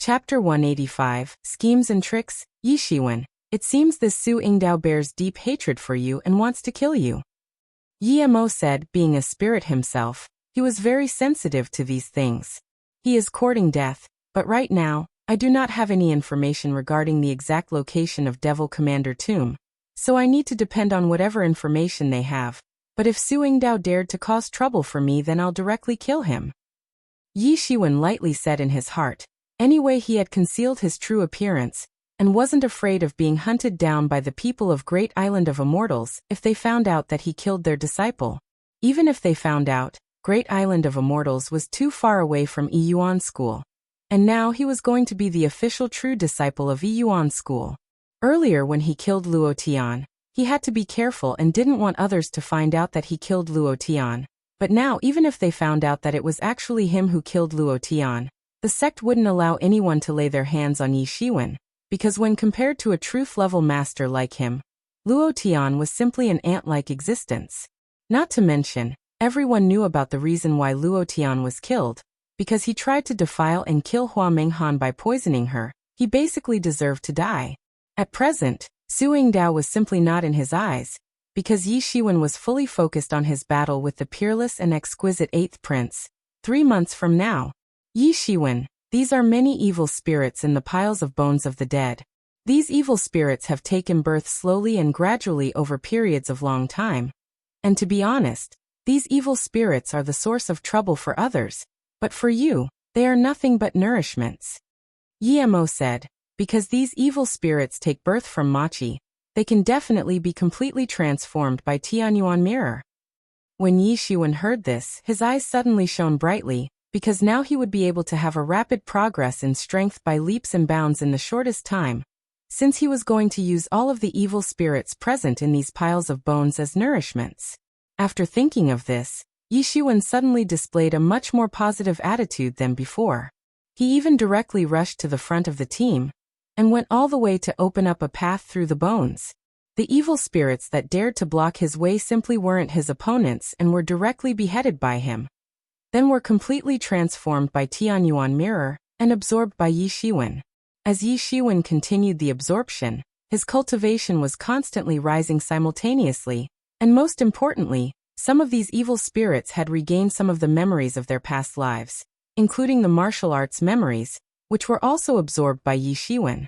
Chapter 185, Schemes and Tricks, Yi Shiwen. It seems this Su Yingdao bears deep hatred for you and wants to kill you. Yi Mo said, being a spirit himself, he was very sensitive to these things. He is courting death, but right now, I do not have any information regarding the exact location of Devil Commander Tomb, so I need to depend on whatever information they have. But if Su Yingdao dared to cause trouble for me, then I'll directly kill him. Yi Shiwen lightly said in his heart. Anyway, he had concealed his true appearance, and wasn't afraid of being hunted down by the people of Great Island of Immortals if they found out that he killed their disciple. Even if they found out, Great Island of Immortals was too far away from Yi Yuan School. And now he was going to be the official true disciple of Yi Yuan School. Earlier when he killed Luo Tian, he had to be careful and didn't want others to find out that he killed Luo Tian. But now even if they found out that it was actually him who killed Luo Tian, the sect wouldn't allow anyone to lay their hands on Yi Shiwen, because when compared to a truth-level master like him, Luo Tian was simply an ant-like existence. Not to mention, everyone knew about the reason why Luo Tian was killed, because he tried to defile and kill Hua Menghan by poisoning her. He basically deserved to die. At present, Su Yingdao was simply not in his eyes, because Yi Shiwen was fully focused on his battle with the peerless and exquisite 8th Prince. 3 months from now. Yi Shiwen, these are many evil spirits in the piles of bones of the dead. These evil spirits have taken birth slowly and gradually over periods of long time. And to be honest, these evil spirits are the source of trouble for others, but for you, they are nothing but nourishments. Yi Mo said, because these evil spirits take birth from Machi, they can definitely be completely transformed by Tianyuan Mirror. When Yi Shiwen heard this, his eyes suddenly shone brightly, because now he would be able to have a rapid progress in strength by leaps and bounds in the shortest time, since he was going to use all of the evil spirits present in these piles of bones as nourishments. After thinking of this, Yi Shiwen suddenly displayed a much more positive attitude than before. He even directly rushed to the front of the team, and went all the way to open up a path through the bones. The evil spirits that dared to block his way simply weren't his opponents and were directly beheaded by him. Then were completely transformed by Tianyuan Mirror, and absorbed by Yi Shiwen. As Yi Shiwen continued the absorption, his cultivation was constantly rising simultaneously, and most importantly, some of these evil spirits had regained some of the memories of their past lives, including the martial arts memories, which were also absorbed by Yi Shiwen.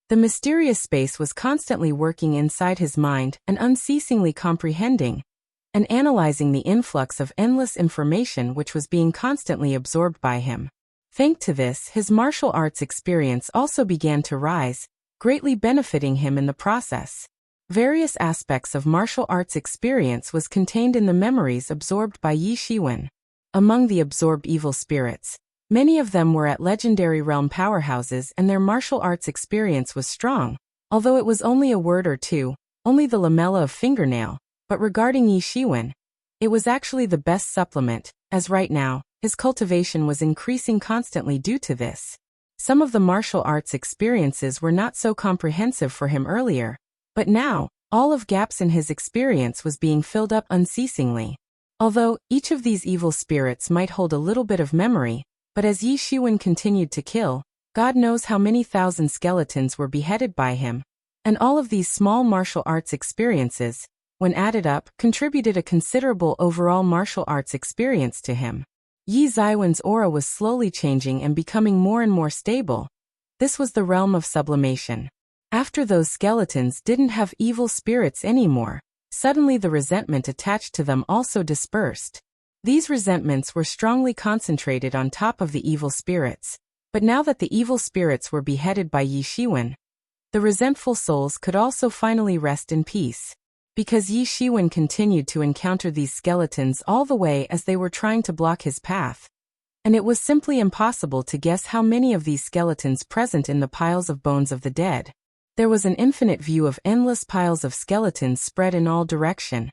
The mysterious space was constantly working inside his mind and unceasingly comprehending and analyzing the influx of endless information which was being constantly absorbed by him. Thanks to this, his martial arts experience also began to rise, greatly benefiting him in the process. Various aspects of martial arts experience was contained in the memories absorbed by Yi Shiwen. Among the absorbed evil spirits, many of them were at legendary realm powerhouses and their martial arts experience was strong, although it was only a word or two, only the lamella of fingernail. But regarding Yi Shiwen, it was actually the best supplement, as right now, his cultivation was increasing constantly due to this. Some of the martial arts experiences were not so comprehensive for him earlier, but now, all of gaps in his experience was being filled up unceasingly. Although, each of these evil spirits might hold a little bit of memory, but as Yi Shiwen continued to kill, God knows how many thousand skeletons were beheaded by him. And all of these small martial arts experiences, when added up, contributed a considerable overall martial arts experience to him. Yi Ziwen's aura was slowly changing and becoming more and more stable. This was the realm of sublimation. After those skeletons didn't have evil spirits anymore, suddenly the resentment attached to them also dispersed. These resentments were strongly concentrated on top of the evil spirits, but now that the evil spirits were beheaded by Yi Shiwen, the resentful souls could also finally rest in peace. Because Yi Shiwen continued to encounter these skeletons all the way as they were trying to block his path, and it was simply impossible to guess how many of these skeletons present in the piles of bones of the dead. There was an infinite view of endless piles of skeletons spread in all direction,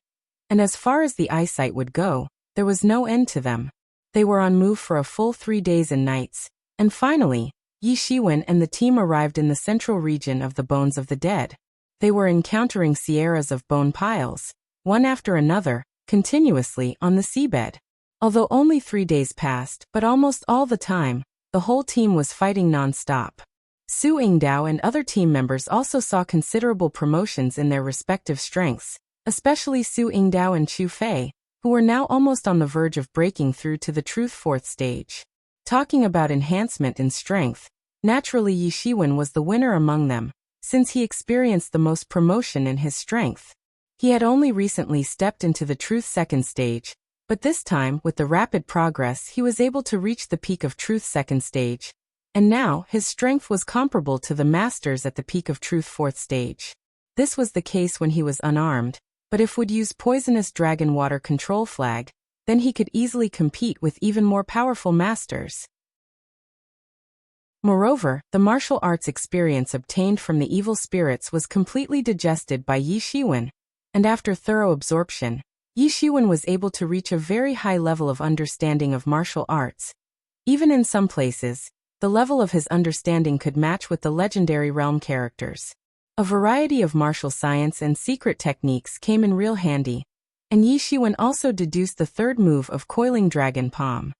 and as far as the eyesight would go, there was no end to them. They were on move for a full 3 days and nights, and finally, Yi Shiwen and the team arrived in the central region of the bones of the dead. They were encountering sierras of bone piles, one after another, continuously on the seabed. Although only 3 days passed, but almost all the time, The whole team was fighting non-stop. Su Yingdao and other team members also saw considerable promotions in their respective strengths, especially Su Yingdao and Chu Fei, who were now almost on the verge of breaking through to the Truth Fourth stage. Talking about enhancement in strength, naturally Yi Shiwen was the winner among them, since he experienced the most promotion in his strength. He had only recently stepped into the Truth Second stage, but this time, with the rapid progress, he was able to reach the peak of Truth Second stage, and now his strength was comparable to the Masters at the peak of Truth Fourth stage. This was the case when he was unarmed, but if would use poisonous dragon water control flag, then he could easily compete with even more powerful Masters. Moreover, the martial arts experience obtained from the evil spirits was completely digested by Yi Shiwen, and after thorough absorption, Yi Shiwen was able to reach a very high level of understanding of martial arts. Even in some places, the level of his understanding could match with the legendary realm characters. A variety of martial science and secret techniques came in real handy, and Yi Shiwen also deduced the third move of Coiling Dragon Palm.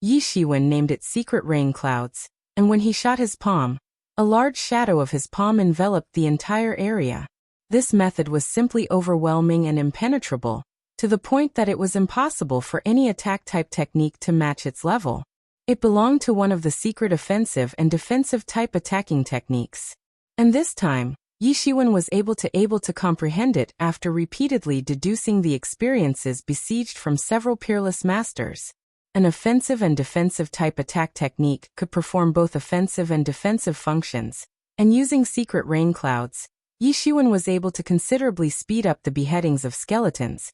Yi Shiwen named it Secret Rain Clouds, and when he shot his palm, a large shadow of his palm enveloped the entire area. This method was simply overwhelming and impenetrable, to the point that it was impossible for any attack-type technique to match its level. It belonged to one of the secret offensive and defensive type attacking techniques. And this time, Yi Shiwen was able to comprehend it after repeatedly deducing the experiences besieged from several peerless masters. An offensive and defensive type attack technique could perform both offensive and defensive functions, and using secret rain clouds, Yi Shiwen was able to considerably speed up the beheadings of skeletons.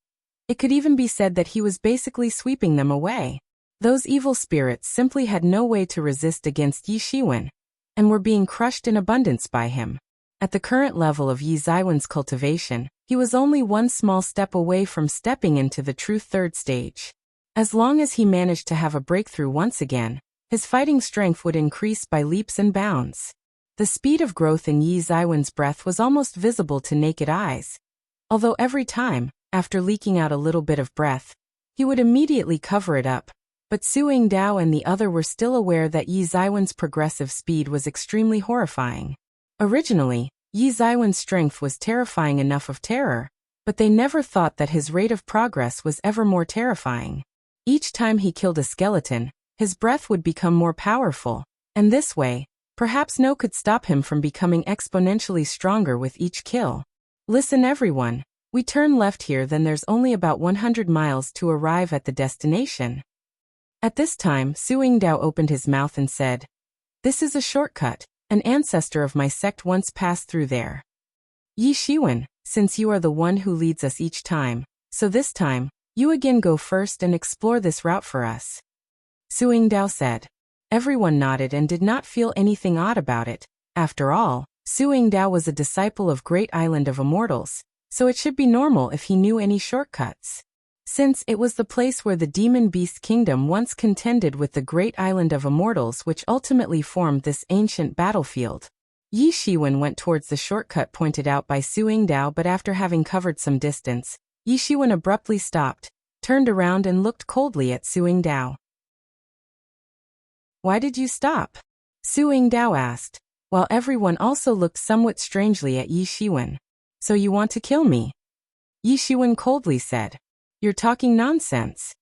It could even be said that he was basically sweeping them away. Those evil spirits simply had no way to resist against Yi Shiwen, and were being crushed in abundance by him. At the current level of Yi Zaiwen's cultivation, he was only one small step away from stepping into the true third stage. As long as he managed to have a breakthrough once again, his fighting strength would increase by leaps and bounds. The speed of growth in Yi Zaiwen's breath was almost visible to naked eyes. Although every time, after leaking out a little bit of breath, he would immediately cover it up. But Su Yingdao and the other were still aware that Yi Zaiwen's progressive speed was extremely horrifying. Originally, Yi Zaiwen's strength was terrifying enough of terror, but they never thought that his rate of progress was ever more terrifying. Each time he killed a skeleton, his breath would become more powerful, and this way, perhaps no could stop him from becoming exponentially stronger with each kill. Listen everyone, we turn left here, then there's only about 100 miles to arrive at the destination. At this time, Su Yingdao opened his mouth and said, "This is a shortcut. An ancestor of my sect once passed through there. Yi Shiwen, since you are the one who leads us each time, so this time, you again go first and explore this route for us." Su Yingdao said. Everyone nodded and did not feel anything odd about it. After all, Su Yingdao was a disciple of Great Island of Immortals, so it should be normal if he knew any shortcuts. Since it was the place where the Demon Beast Kingdom once contended with the Great Island of Immortals which ultimately formed this ancient battlefield. Yi Shiwen went towards the shortcut pointed out by Su Yingdao, but after having covered some distance, Yi Shiwen abruptly stopped, turned around and looked coldly at Su Yingdao. "Why did you stop?" Su Yingdao asked, while everyone also looked somewhat strangely at Yi Shiwen. "So you want to kill me?" Yi Shiwen coldly said. "You're talking nonsense."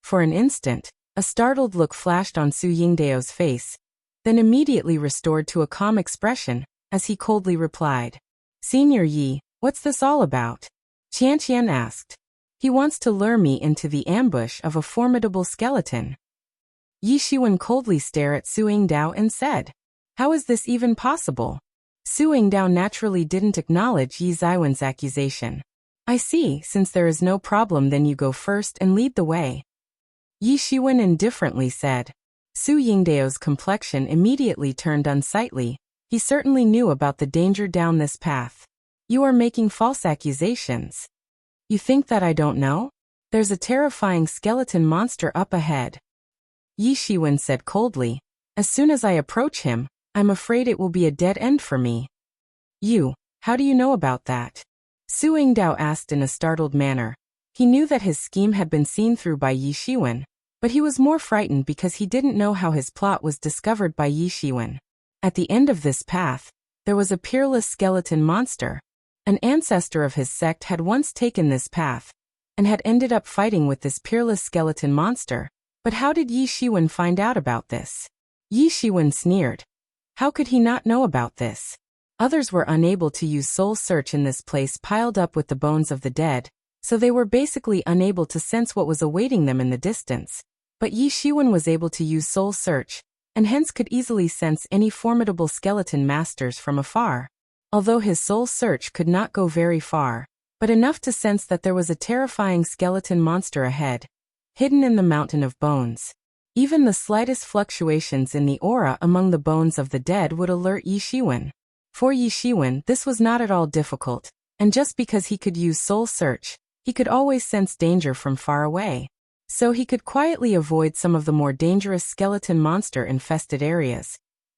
For an instant, a startled look flashed on Su Yingdao's face, then immediately restored to a calm expression, as he coldly replied, "Senior Yi, what's this all about?" Qian asked. "He wants to lure me into the ambush of a formidable skeleton." Yi Shiwen coldly stared at Su Yingdao and said, "How is this even possible?" Su Yingdao naturally didn't acknowledge Yi Zaiwen's accusation. "I see, since there is no problem, then you go first and lead the way." Yi Shiwen indifferently said. Su Yingdao's complexion immediately turned unsightly. He certainly knew about the danger down this path. "You are making false accusations. You think that I don't know? There's a terrifying skeleton monster up ahead." Yi Shiwen said coldly. "As soon as I approach him, I'm afraid it will be a dead end for me." How do you know about that?" Su Yingdao asked in a startled manner. He knew that his scheme had been seen through by Yi Shiwen, But he was more frightened because he didn't know how his plot was discovered by Yi Shiwen. At the end of this path, there was a peerless skeleton monster. An ancestor of his sect had once taken this path, and had ended up fighting with this peerless skeleton monster. But how did Yi Shiwen find out about this? Yi Shiwen sneered. How could he not know about this? Others were unable to use soul search in this place piled up with the bones of the dead, so they were basically unable to sense what was awaiting them in the distance. But Yi Shiwen was able to use soul search, and hence could easily sense any formidable skeleton masters from afar. Although his soul search could not go very far, but enough to sense that there was a terrifying skeleton monster ahead, hidden in the mountain of bones. Even the slightest fluctuations in the aura among the bones of the dead would alert Yi Shiwen. For Yi Shiwen, this was not at all difficult, and just because he could use soul search, he could always sense danger from far away. So he could quietly avoid some of the more dangerous skeleton monster-infested areas.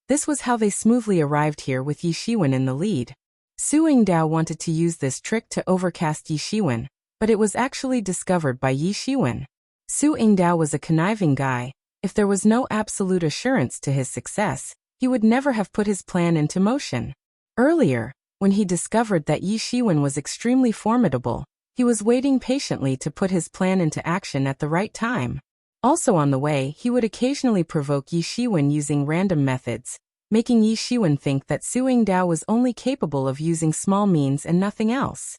This was how they smoothly arrived here with Yi Shiwen in the lead. Su Yingdao wanted to use this trick to overcast Yi Shiwen, but it was actually discovered by Yi Shiwen. Su Yingdao was a conniving guy. If there was no absolute assurance to his success, he would never have put his plan into motion. Earlier, when he discovered that Yi Shiwen was extremely formidable, he was waiting patiently to put his plan into action at the right time. Also on the way, he would occasionally provoke Yi Shiwen using random methods, making Yi Shiwen think that Su Yingdao was only capable of using small means and nothing else.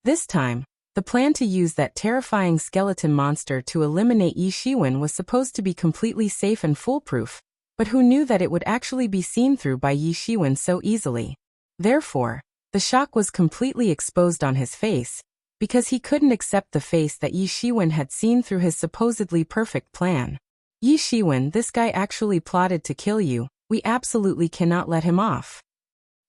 This time, the plan to use that terrifying skeleton monster to eliminate Yi Shiwen was supposed to be completely safe and foolproof, but who knew that it would actually be seen through by Yi Shiwen so easily? Therefore, the shock was completely exposed on his face, because he couldn't accept the face that Yi Shiwen had seen through his supposedly perfect plan. Yi Shiwen, this guy actually plotted to kill you. We absolutely cannot let him off.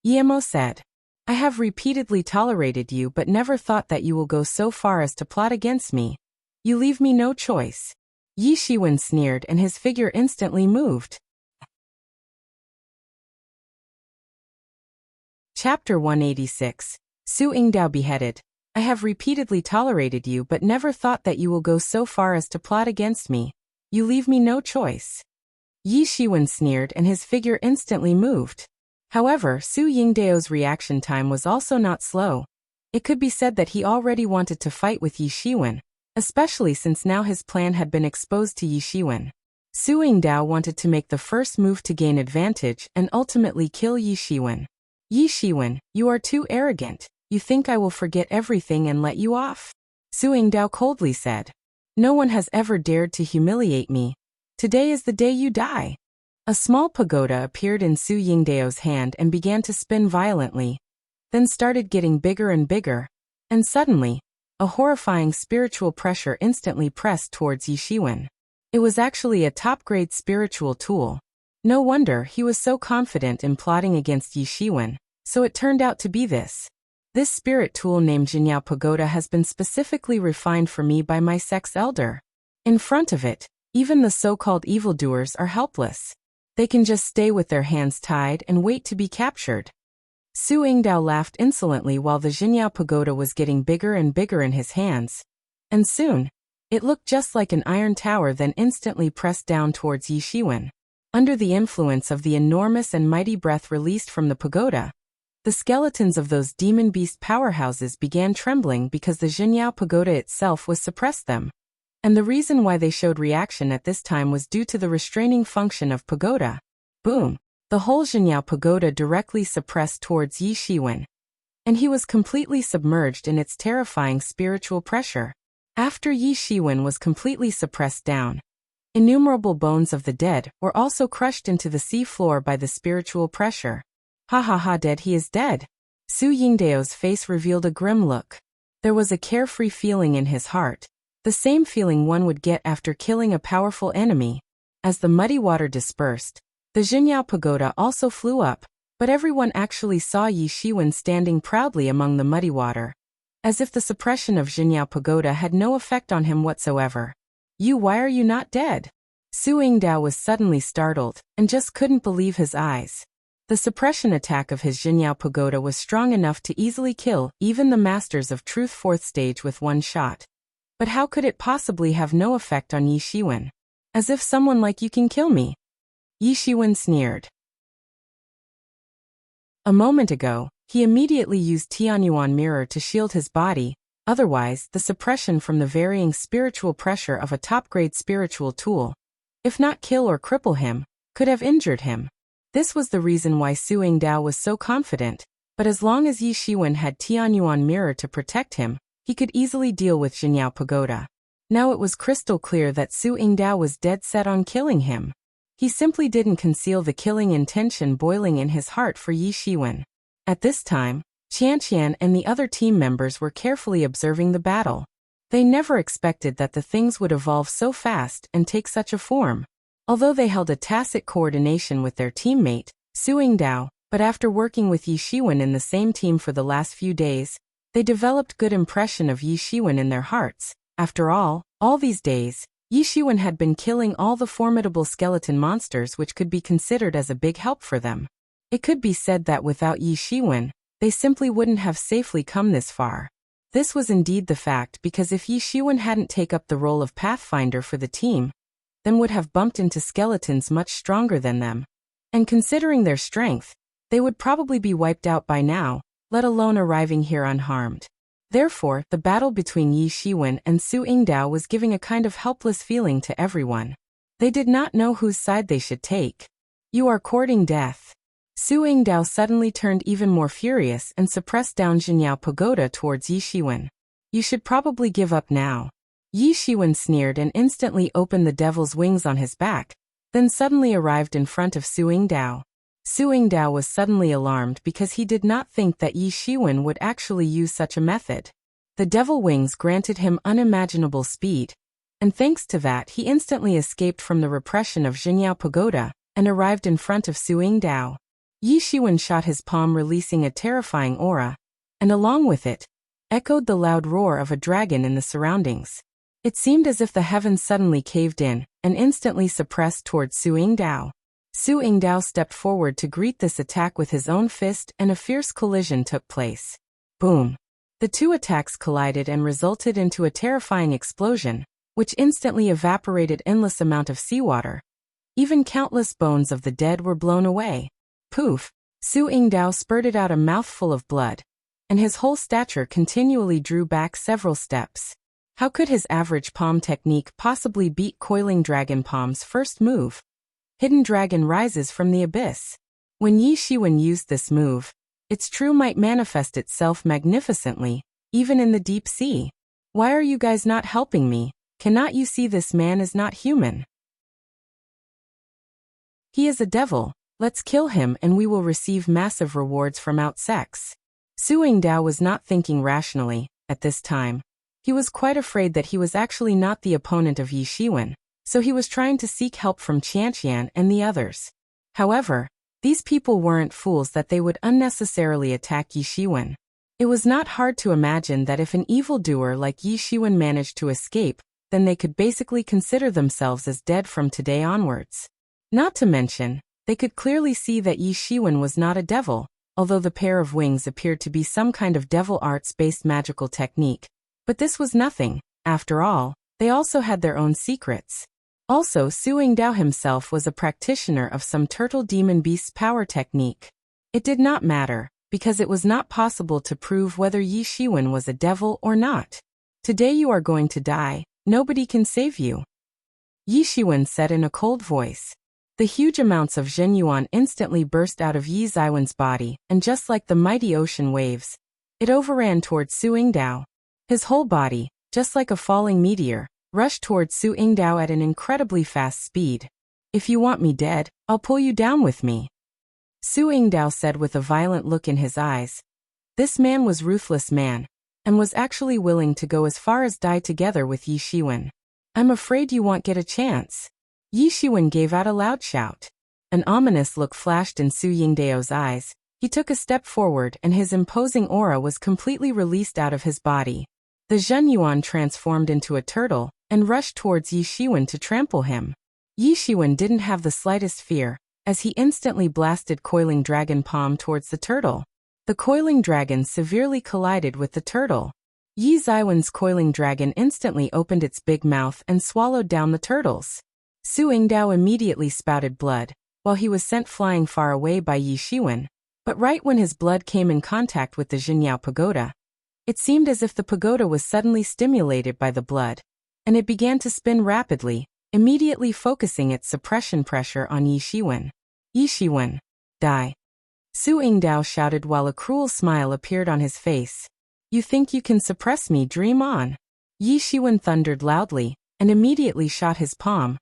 Yemo said. I have repeatedly tolerated you but never thought that you will go so far as to plot against me. You leave me no choice. Yi Shiwen sneered and his figure instantly moved. Chapter 186. Su Yingdao beheaded. I have repeatedly tolerated you but never thought that you will go so far as to plot against me. You leave me no choice. Yi Shiwen sneered and his figure instantly moved. However, Su Yingdao's reaction time was also not slow. It could be said that he already wanted to fight with Yi Shiwen, especially since now his plan had been exposed to Yi Shiwen. Su Yingdao wanted to make the first move to gain advantage and ultimately kill Yi Shiwen. Yi Shiwen, you are too arrogant. You think I will forget everything and let you off? Su Yingdao coldly said. No one has ever dared to humiliate me. Today is the day you die. A small pagoda appeared in Su Yingdao's hand and began to spin violently, then started getting bigger and bigger, and suddenly, a horrifying spiritual pressure instantly pressed towards Yi Shiwen. It was actually a top-grade spiritual tool. No wonder he was so confident in plotting against Yi Shiwen, so it turned out to be this. This spirit tool named Jinyao Pagoda has been specifically refined for me by my sect's elder. In front of it, even the so-called evildoers are helpless. They can just stay with their hands tied and wait to be captured. Su Yingdao laughed insolently while the Jinyao Pagoda was getting bigger and bigger in his hands. And soon, it looked just like an iron tower then instantly pressed down towards Yi Shiwen. Under the influence of the enormous and mighty breath released from the pagoda, the skeletons of those demon beast powerhouses began trembling because the Jinyao Pagoda itself was suppressed them. And the reason why they showed reaction at this time was due to the restraining function of pagoda. Boom! The whole Jinyao Pagoda directly suppressed towards Yi Shiwen, and he was completely submerged in its terrifying spiritual pressure. After Yi Shiwen was completely suppressed down, innumerable bones of the dead were also crushed into the sea floor by the spiritual pressure. Ha ha ha, dead, he is dead. Su Yingdao's face revealed a grim look. There was a carefree feeling in his heart. The same feeling one would get after killing a powerful enemy. As the muddy water dispersed, the Jinyao Pagoda also flew up, but everyone actually saw Yi Shiwen standing proudly among the muddy water, as if the suppression of Jinyao Pagoda had no effect on him whatsoever. Why are you not dead? Su Yingdao was suddenly startled, and just couldn't believe his eyes. The suppression attack of his Jinyao Pagoda was strong enough to easily kill even the masters of truth 4th stage with one shot. But how could it possibly have no effect on Yi Shiwen? As if someone like you can kill me. Yi Shiwen sneered. A moment ago, he immediately used Tianyuan mirror to shield his body, otherwise the suppression from the varying spiritual pressure of a top-grade spiritual tool, if not kill or cripple him, could have injured him. This was the reason why Su Yingdao was so confident, but as long as Yi Shiwen had Tianyuan mirror to protect him, he could easily deal with Jinyao Pagoda. Now it was crystal clear that Su Yingdao was dead set on killing him. He simply didn't conceal the killing intention boiling in his heart for Yi Shiwen. At this time, Qianqian and the other team members were carefully observing the battle. They never expected that the things would evolve so fast and take such a form. Although they held a tacit coordination with their teammate, Su Yingdao, but after working with Yi Shiwen in the same team for the last few days, they developed good impression of Yi Shiwen in their hearts. After all these days, Yi Shiwen had been killing all the formidable skeleton monsters which could be considered as a big help for them. It could be said that without Yi Shiwen, they simply wouldn't have safely come this far. This was indeed the fact because if Yi Shiwen hadn't taken up the role of Pathfinder for the team, then would have bumped into skeletons much stronger than them. And considering their strength, they would probably be wiped out by now, let alone arriving here unharmed. Therefore, the battle between Yi Shiwen and Su Yingdao was giving a kind of helpless feeling to everyone. They did not know whose side they should take. You are courting death. Su Yingdao suddenly turned even more furious and suppressed down Jinyao Pagoda towards Yi Shiwen. You should probably give up now. Yi Shiwen sneered and instantly opened the devil's wings on his back, then suddenly arrived in front of Su Yingdao. Su Yingdao was suddenly alarmed because he did not think that Yi Shiwen would actually use such a method. The devil wings granted him unimaginable speed, and thanks to that he instantly escaped from the repression of Jinyao Pagoda and arrived in front of Su Yingdao. Yi Shiwen shot his palm, releasing a terrifying aura, and along with it, echoed the loud roar of a dragon in the surroundings. It seemed as if the heavens suddenly caved in and instantly suppressed towards Su Yingdao. Su Yingdao stepped forward to greet this attack with his own fist, and a fierce collision took place. Boom! The two attacks collided and resulted into a terrifying explosion, which instantly evaporated endless amount of seawater. Even countless bones of the dead were blown away. Poof! Su Yingdao spurted out a mouthful of blood, and his whole stature continually drew back several steps. How could his average palm technique possibly beat Coiling Dragon Palm's first move? Hidden Dragon Rises from the Abyss. When Yi Shiwen used this move, its true might manifest itself magnificently, even in the deep sea. Why are you guys not helping me? Cannot you see this man is not human? He is a devil. Let's kill him and we will receive massive rewards from Outsex. Su Yingdao was not thinking rationally at this time. He was quite afraid that he was actually not the opponent of Yi Shiwen, so he was trying to seek help from Qianqian and the others. However, these people weren't fools that they would unnecessarily attack Yi Shiwen. It was not hard to imagine that if an evildoer like Yi Shiwen managed to escape, then they could basically consider themselves as dead from today onwards. Not to mention, they could clearly see that Yi Shiwen was not a devil, although the pair of wings appeared to be some kind of devil arts-based magical technique. But this was nothing. After all, they also had their own secrets. Also, Su Yingdao himself was a practitioner of some turtle demon beast's power technique. It did not matter, because it was not possible to prove whether Yi Shiwen was a devil or not. Today you are going to die, nobody can save you. Yi Shiwen said in a cold voice. The huge amounts of Zhenyuan instantly burst out of Yi Ziwen's body, and just like the mighty ocean waves, it overran towards Su Yingdao. His whole body, just like a falling meteor, rushed towards Su Yingdao at an incredibly fast speed. If you want me dead, I'll pull you down with me. Su Yingdao said with a violent look in his eyes. This man was a ruthless man, and was actually willing to go as far as die together with Yi Shiwen. I'm afraid you won't get a chance. Yi Shiwen gave out a loud shout. An ominous look flashed in Su Yingdao's eyes. He took a step forward and his imposing aura was completely released out of his body. The Zhenyuan transformed into a turtle and rushed towards Yi Shiwen to trample him. Yi Shiwen didn't have the slightest fear, as he instantly blasted Coiling Dragon Palm towards the turtle. The Coiling Dragon severely collided with the turtle. Yi Zaiwen's coiling dragon instantly opened its big mouth and swallowed down the turtles. Su Yingdao immediately spouted blood, while he was sent flying far away by Yi Shiwen. But right when his blood came in contact with the Jinyao pagoda, it seemed as if the pagoda was suddenly stimulated by the blood, and it began to spin rapidly, immediately focusing its suppression pressure on Yi Shiwen. Yi Shiwen, die. Su Yingdao shouted while a cruel smile appeared on his face. You think you can suppress me? Dream on. Yi Shiwen thundered loudly, and immediately shot his palm,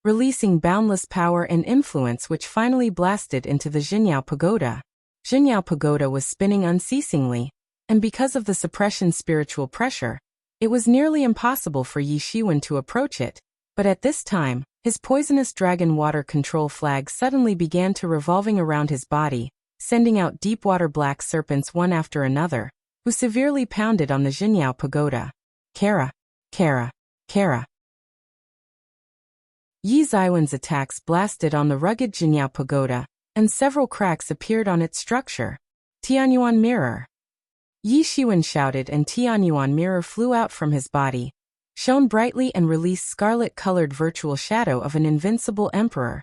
releasing boundless power and influence which finally blasted into the Jinyao pagoda. Jinyao pagoda was spinning unceasingly, and because of the suppression spiritual pressure, it was nearly impossible for Yi Shiwen to approach it. But at this time, his poisonous dragon water control flag suddenly began to revolving around his body, sending out deep-water black serpents one after another, who severely pounded on the Jinyao pagoda. Kara, Kara, Kara. Yi Zaiwen's attacks blasted on the rugged Jinyao pagoda, and several cracks appeared on its structure. Tianyuan mirror. Yi Shiwen shouted and Tianyuan mirror flew out from his body, shone brightly and released scarlet-colored virtual shadow of an invincible emperor,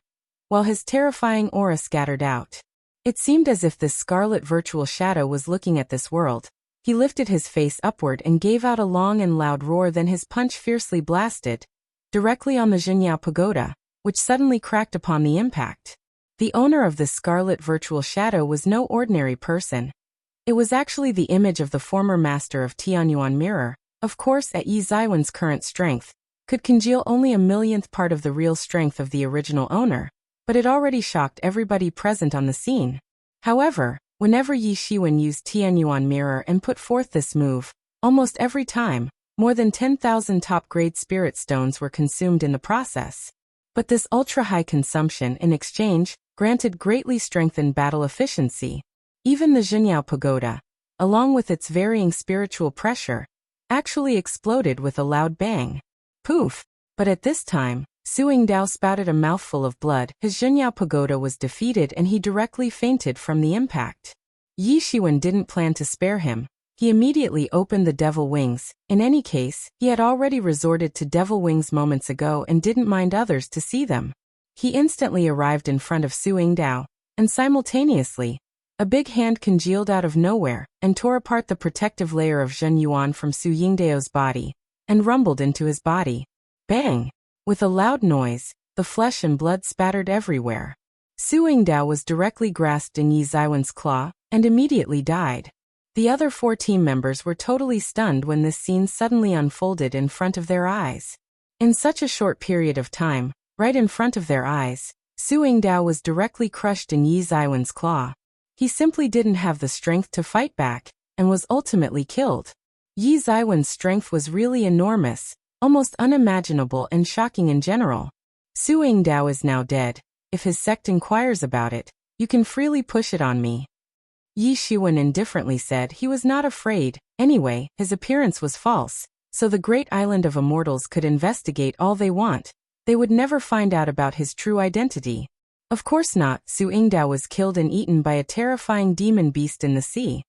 while his terrifying aura scattered out. It seemed as if this scarlet virtual shadow was looking at this world. He lifted his face upward and gave out a long and loud roar, then his punch fiercely blasted directly on the Jinyao pagoda, which suddenly cracked upon the impact. The owner of this scarlet virtual shadow was no ordinary person. It was actually the image of the former master of Tianyuan mirror. Of course, at Yi Zaiwen's current strength, could congeal only a millionth part of the real strength of the original owner, but it already shocked everybody present on the scene. However, whenever Yi Shiwen used Tianyuan mirror and put forth this move, almost every time, more than 10,000 top-grade spirit stones were consumed in the process. But this ultra-high consumption in exchange granted greatly strengthened battle efficiency. Even the Jinyao pagoda, along with its varying spiritual pressure, actually exploded with a loud bang. Poof! But at this time, Su Yingdao spouted a mouthful of blood. His Jinyao pagoda was defeated and he directly fainted from the impact. Yi Shiwen didn't plan to spare him. He immediately opened the devil wings. In any case, he had already resorted to devil wings moments ago and didn't mind others to see them. He instantly arrived in front of Su Yingdao, and simultaneously, a big hand congealed out of nowhere and tore apart the protective layer of Zhen Yuan from Su Yingdao's body, and rumbled into his body. Bang! With a loud noise, the flesh and blood spattered everywhere. Su Yingdao was directly grasped in Yi Zaiwen's claw, and immediately died. The other 4 team members were totally stunned when this scene suddenly unfolded in front of their eyes. In such a short period of time, right in front of their eyes, Su Yingdao was directly crushed in Yi Zaiwen's claw. He simply didn't have the strength to fight back, and was ultimately killed. Yi Zaiwen's strength was really enormous, almost unimaginable and shocking in general. Su Yingdao is now dead. If his sect inquires about it, you can freely push it on me. Yi Shiwen indifferently said he was not afraid. Anyway, his appearance was false, so the great island of immortals could investigate all they want. They would never find out about his true identity. Of course not. Su Yingdao was killed and eaten by a terrifying demon beast in the sea.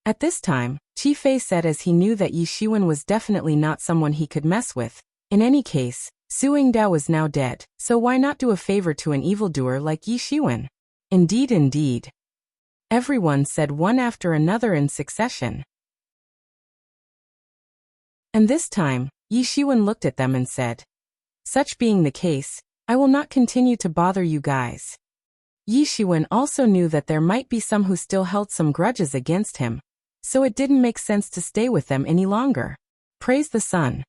At this time, Chi Fei said as he knew that Yi Shiwen was definitely not someone he could mess with. In any case, Su Yingdao was now dead, so why not do a favor to an evildoer like Yi Shiwen? Indeed, indeed. Everyone said one after another in succession. And this time, Yi Shiwen looked at them and said, "Such being the case, I will not continue to bother you guys." Yi Shiwen also knew that there might be some who still held some grudges against him, so it didn't make sense to stay with them any longer. Praise the sun.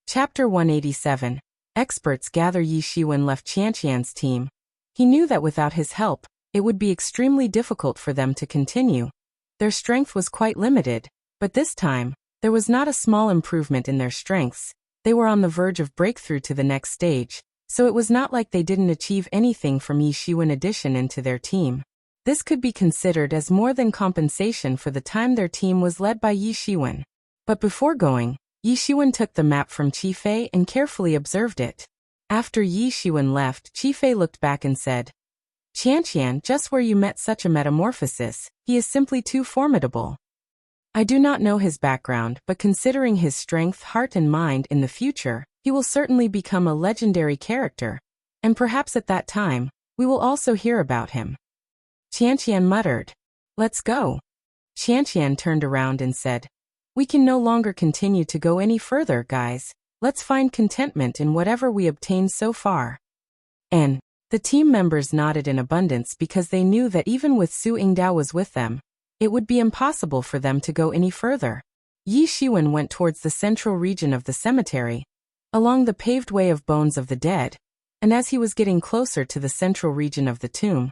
Chapter 187. Experts gather. Yi Shiwen left Qianqian's team. He knew that without his help, it would be extremely difficult for them to continue. Their strength was quite limited, but this time, there was not a small improvement in their strengths. They were on the verge of breakthrough to the next stage, so it was not like they didn't achieve anything from Yi Shiwen addition into their team. This could be considered as more than compensation for the time their team was led by Yi Shiwen. But before going, Yi Shiwen took the map from Chi Fei and carefully observed it. After Yi Shiwen left, Chi Fei looked back and said, Qianqian, just where you met such a metamorphosis, he is simply too formidable. I do not know his background, but considering his strength, heart and mind in the future, he will certainly become a legendary character, and perhaps at that time, we will also hear about him. Qianqian muttered. Let's go. Qianqian turned around and said, we can no longer continue to go any further, guys. Let's find contentment in whatever we obtained so far. And the team members nodded in abundance because they knew that even with Su Yingdao was with them, it would be impossible for them to go any further. Yi Shiwen went towards the central region of the cemetery, along the paved way of bones of the dead, and as he was getting closer to the central region of the tomb,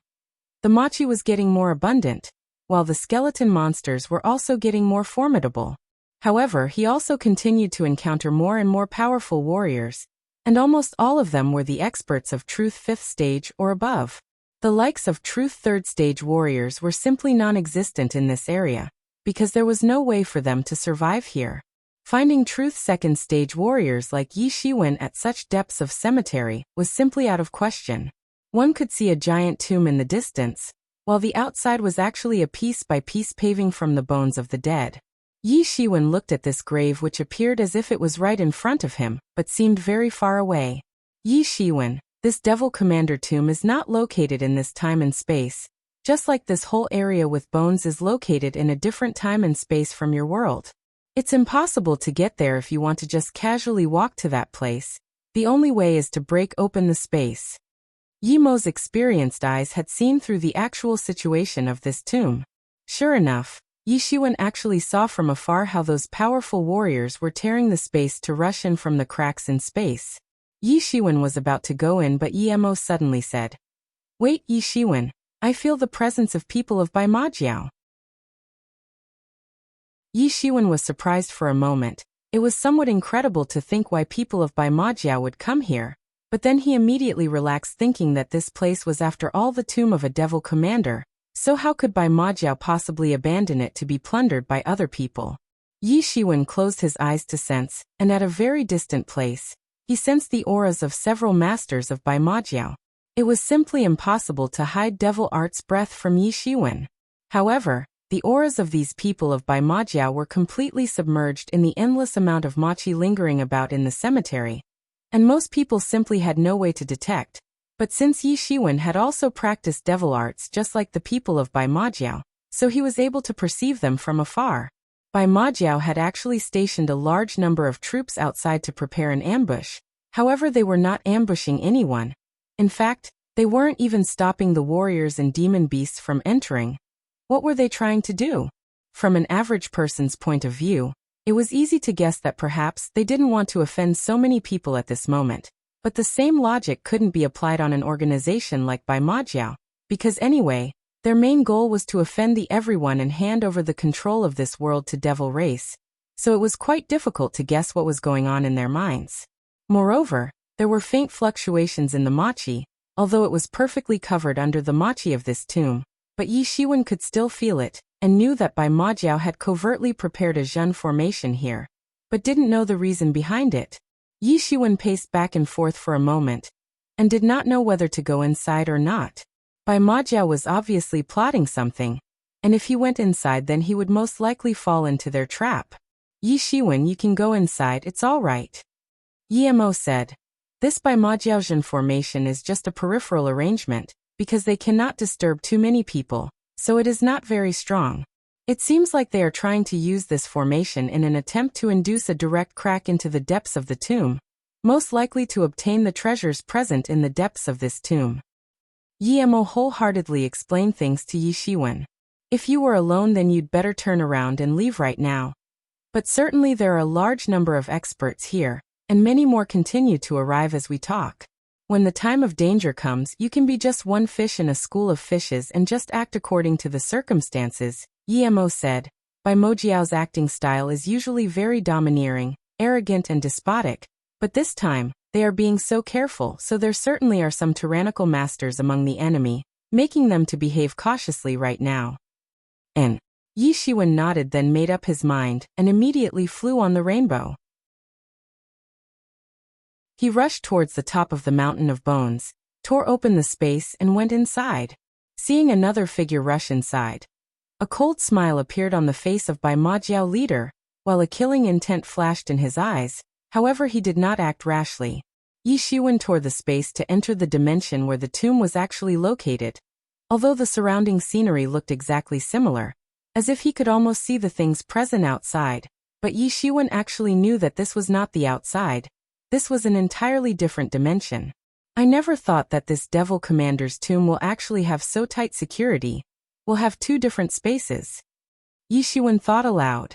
the mochi was getting more abundant, while the skeleton monsters were also getting more formidable. However, he also continued to encounter more and more powerful warriors, and almost all of them were the experts of Truth 5th stage or above. The likes of Truth 3rd stage warriors were simply non-existent in this area, because there was no way for them to survive here. Finding Truth 2nd stage warriors like Yi Shiwen at such depths of cemetery was simply out of question. One could see a giant tomb in the distance, while the outside was actually a piece-by-piece paving from the bones of the dead. Yi Shiwen looked at this grave which appeared as if it was right in front of him, but seemed very far away. Yi Shiwen, this Devil Commander tomb is not located in this time and space, just like this whole area with bones is located in a different time and space from your world. It's impossible to get there if you want to just casually walk to that place. The only way is to break open the space. Yi Mo's experienced eyes had seen through the actual situation of this tomb. Sure enough, Yi Shiwen actually saw from afar how those powerful warriors were tearing the space to rush in from the cracks in space. Yi Shiwen was about to go in, but Yi Mo suddenly said, "Wait, Yi Shiwen, I feel the presence of people of Bai Majiao." Yi Shiwen was surprised for a moment. It was somewhat incredible to think why people of Bai Majiao would come here, but then he immediately relaxed, thinking that this place was after all the tomb of a devil commander, so how could Bai Majiao possibly abandon it to be plundered by other people? Yi Shiwen closed his eyes to sense, and at a very distant place, he sensed the auras of several masters of Bai Majiao. It was simply impossible to hide devil art's breath from Yi Shiwen. However, the auras of these people of Bai Majiao were completely submerged in the endless amount of mochi lingering about in the cemetery, and most people simply had no way to detect. But since Yi Shiwen had also practiced devil arts just like the people of Bai Majiao, so he was able to perceive them from afar. Bai Majiao had actually stationed a large number of troops outside to prepare an ambush. However, they were not ambushing anyone. In fact, they weren't even stopping the warriors and demon beasts from entering. What were they trying to do? From an average person's point of view, it was easy to guess that perhaps they didn't want to offend so many people at this moment. But the same logic couldn't be applied on an organization like Bai Majiao, because anyway, their main goal was to offend the everyone and hand over the control of this world to devil race, so it was quite difficult to guess what was going on in their minds. Moreover, there were faint fluctuations in the mochi, although it was perfectly covered under the mochi of this tomb, but Yi Shiwen could still feel it, and knew that Bai Majiao had covertly prepared a Zhen formation here, but didn't know the reason behind it. Yi Shiwen paced back and forth for a moment, and did not know whether to go inside or not. Bai Majiao was obviously plotting something, and if he went inside then he would most likely fall into their trap. Yi Shiwen, you can go inside, it's all right. Yi Mo said. This Bai Majiao Zhen formation is just a peripheral arrangement, because they cannot disturb too many people, so it is not very strong. It seems like they are trying to use this formation in an attempt to induce a direct crack into the depths of the tomb, most likely to obtain the treasures present in the depths of this tomb. Yi Mo wholeheartedly explained things to Yi Shiwen. If you were alone then you'd better turn around and leave right now. But certainly there are a large number of experts here, and many more continue to arrive as we talk. When the time of danger comes, you can be just one fish in a school of fishes and just act according to the circumstances, Yi Mo said. Bai Majiao's acting style is usually very domineering, arrogant and despotic, but this time, they are being so careful, so there certainly are some tyrannical masters among the enemy, making them to behave cautiously right now. And Yi Shiwen nodded, then made up his mind, and immediately flew on the rainbow. He rushed towards the top of the mountain of bones, tore open the space and went inside. Seeing another figure rush inside, a cold smile appeared on the face of Bai Majiao leader, while a killing intent flashed in his eyes. However, he did not act rashly. Yi Shiwen tore the space to enter the dimension where the tomb was actually located. Although the surrounding scenery looked exactly similar, as if he could almost see the things present outside, but Yi Shiwen actually knew that this was not the outside. This was an entirely different dimension. I never thought that this Devil Commander's tomb will actually have so tight security. We'll have two different spaces. Yi Shiwen thought aloud.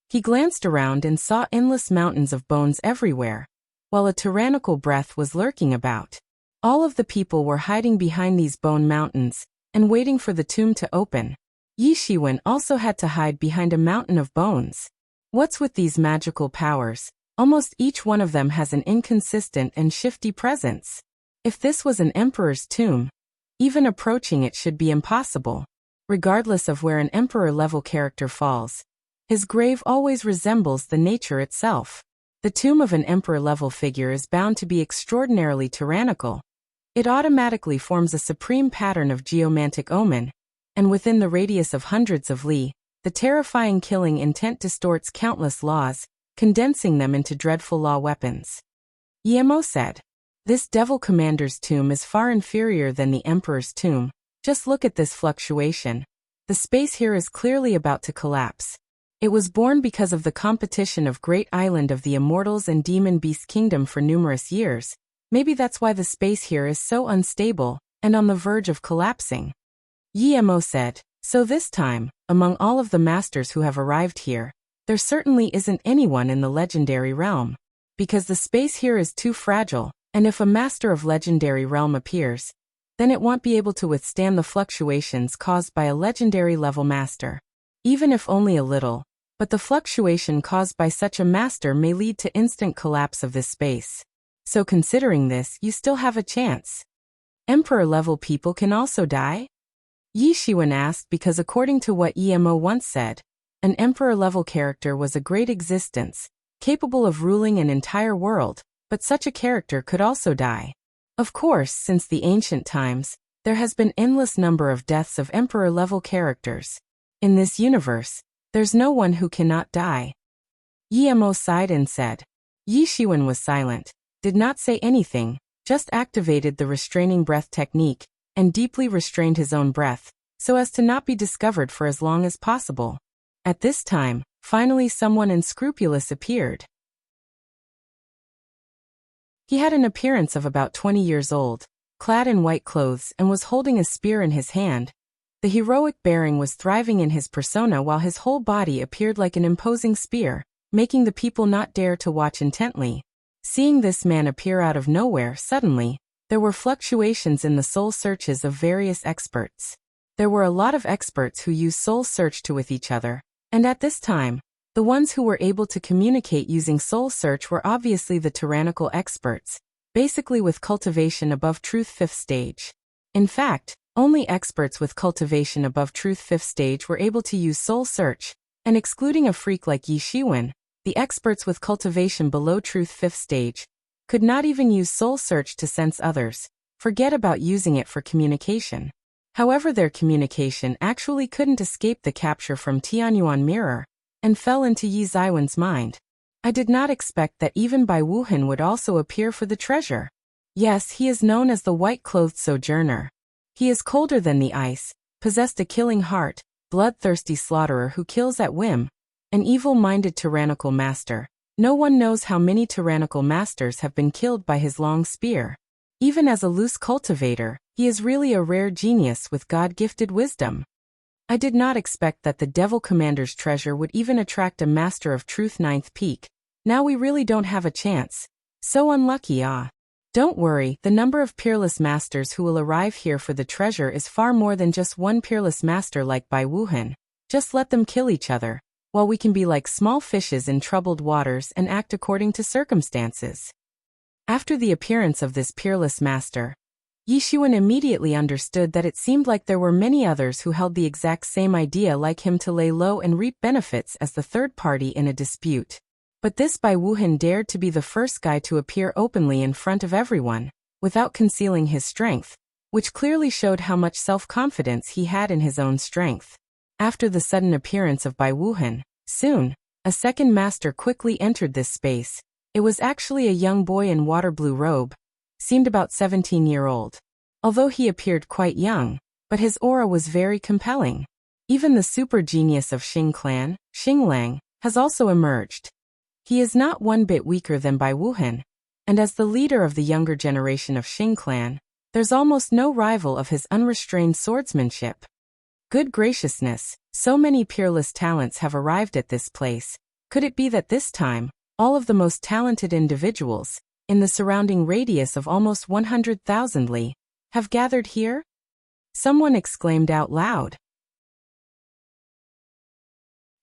He glanced around and saw endless mountains of bones everywhere, while a tyrannical breath was lurking about. All of the people were hiding behind these bone mountains and waiting for the tomb to open. Yi Shiwen also had to hide behind a mountain of bones. What's with these magical powers? Almost each one of them has an inconsistent and shifty presence. If this was an emperor's tomb, even approaching it should be impossible. Regardless of where an emperor-level character falls, his grave always resembles the nature itself. The tomb of an emperor-level figure is bound to be extraordinarily tyrannical. It automatically forms a supreme pattern of geomantic omen, and within the radius of hundreds of li, the terrifying killing intent distorts countless laws, condensing them into dreadful law weapons. Yemo said, "This Devil Commander's tomb is far inferior than the Emperor's tomb. Just look at this fluctuation. The space here is clearly about to collapse. It was born because of the competition of Great Island of the Immortals and Demon Beast Kingdom for numerous years. Maybe that's why the space here is so unstable and on the verge of collapsing." Yemo said, "So this time, among all of the masters who have arrived here, there certainly isn't anyone in the legendary realm. Because the space here is too fragile, and if a master of legendary realm appears, then it won't be able to withstand the fluctuations caused by a legendary level master. Even if only a little, but the fluctuation caused by such a master may lead to instant collapse of this space. So considering this, you still have a chance. Emperor-level people can also die?" Yi Shiwen asked because according to what Yemo once said, an emperor-level character was a great existence, capable of ruling an entire world, but such a character could also die. Of course, since the ancient times, there has been endless number of deaths of emperor-level characters. In this universe, there's no one who cannot die. Yemo sighed and said. Yi Shiwen was silent, did not say anything, just activated the restraining breath technique, and deeply restrained his own breath, so as to not be discovered for as long as possible. At this time, finally someone unscrupulous appeared. He had an appearance of about 20 years old, clad in white clothes and was holding a spear in his hand. The heroic bearing was thriving in his persona while his whole body appeared like an imposing spear, making the people not dare to watch intently. Seeing this man appear out of nowhere suddenly, there were fluctuations in the soul searches of various experts. There were a lot of experts who used soul search with each other, and at this time, the ones who were able to communicate using soul search were obviously the tyrannical experts, basically with cultivation above truth 5th stage. In fact, only experts with cultivation above truth 5th stage were able to use soul search, and excluding a freak like Yi Shiwen, the experts with cultivation below truth 5th stage could not even use soul search to sense others, forget about using it for communication. However, their communication actually couldn't escape the capture from Tianyuan Mirror, and fell into Yi Ziwen's mind. I did not expect that even Bai Wuhan would also appear for the treasure. Yes, he is known as the white-clothed sojourner. He is colder than the ice, possessed a killing heart, bloodthirsty slaughterer who kills at whim, an evil-minded tyrannical master. No one knows how many tyrannical masters have been killed by his long spear. Even as a loose cultivator, he is really a rare genius with God-gifted wisdom. I did not expect that the Devil Commander's treasure would even attract a master of truth 9th peak. Now we really don't have a chance. So unlucky, ah. Don't worry, the number of peerless masters who will arrive here for the treasure is far more than just one peerless master like Bai Wuhan. Just let them kill each other, while we can be like small fishes in troubled waters and act according to circumstances. After the appearance of this peerless master, Yi Shiwen immediately understood that it seemed like there were many others who held the exact same idea like him to lay low and reap benefits as the third party in a dispute. But this Bai Wuhan dared to be the first guy to appear openly in front of everyone. without concealing his strength, which clearly showed how much self-confidence he had in his own strength. After the sudden appearance of Bai Wuhan, soon, a second master quickly entered this space. It was actually a young boy in water blue robe, seemed about 17-year-old. Although he appeared quite young, but his aura was very compelling. Even the super genius of Xing clan, Xinglang, has also emerged. He is not one bit weaker than Bai Wuhan, and as the leader of the younger generation of Xing clan, there's almost no rival of his unrestrained swordsmanship. Good graciousness, so many peerless talents have arrived at this place. Could it be that this time, all of the most talented individuals, in the surrounding radius of almost 100,000 li, have gathered here? Someone exclaimed out loud.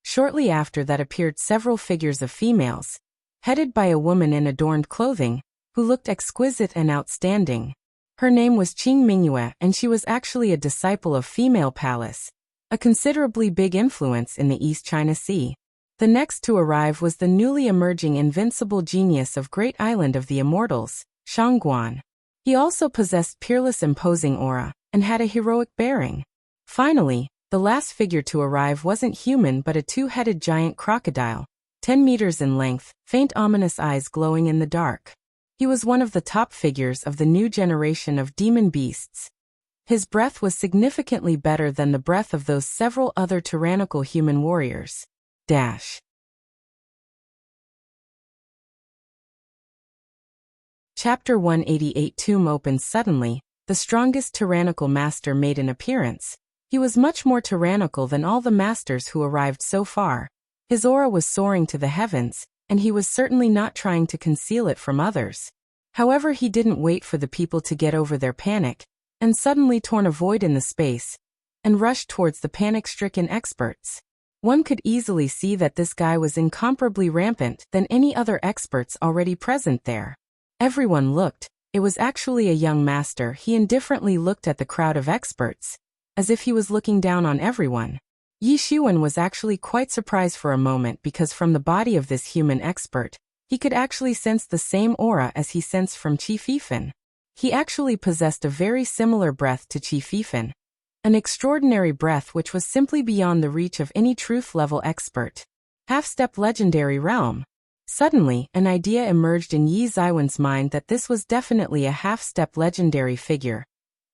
Shortly after that appeared several figures of females, headed by a woman in adorned clothing, who looked exquisite and outstanding. Her name was Qing Mingyue, and she was actually a disciple of Female Palace, a considerably big influence in the East China Sea. The next to arrive was the newly emerging invincible genius of Great Island of the Immortals, Shangguan. He also possessed peerless imposing aura, and had a heroic bearing. Finally, the last figure to arrive wasn't human but a two-headed giant crocodile, 10 meters in length, faint ominous eyes glowing in the dark. He was one of the top figures of the new generation of demon beasts. His breath was significantly better than the breath of those several other tyrannical human warriors. Chapter 188. Tomb opens suddenly. The strongest tyrannical master made an appearance. He was much more tyrannical than all the masters who arrived so far. His aura was soaring to the heavens, and he was certainly not trying to conceal it from others. However, he didn't wait for the people to get over their panic, and suddenly torn a void in the space, and rushed towards the panic-stricken experts. One could easily see that this guy was incomparably rampant than any other experts already present there. Everyone looked. It was actually a young master. He indifferently looked at the crowd of experts, as if he was looking down on everyone. Yi Shiwen was actually quite surprised for a moment because from the body of this human expert, he could actually sense the same aura as he sensed from Qi Fifan. He actually possessed a very similar breath to Qi Fifan, an extraordinary breath which was simply beyond the reach of any truth-level expert. Half-step legendary realm. Suddenly, an idea emerged in Yi Ziwen's mind that this was definitely a half-step legendary figure.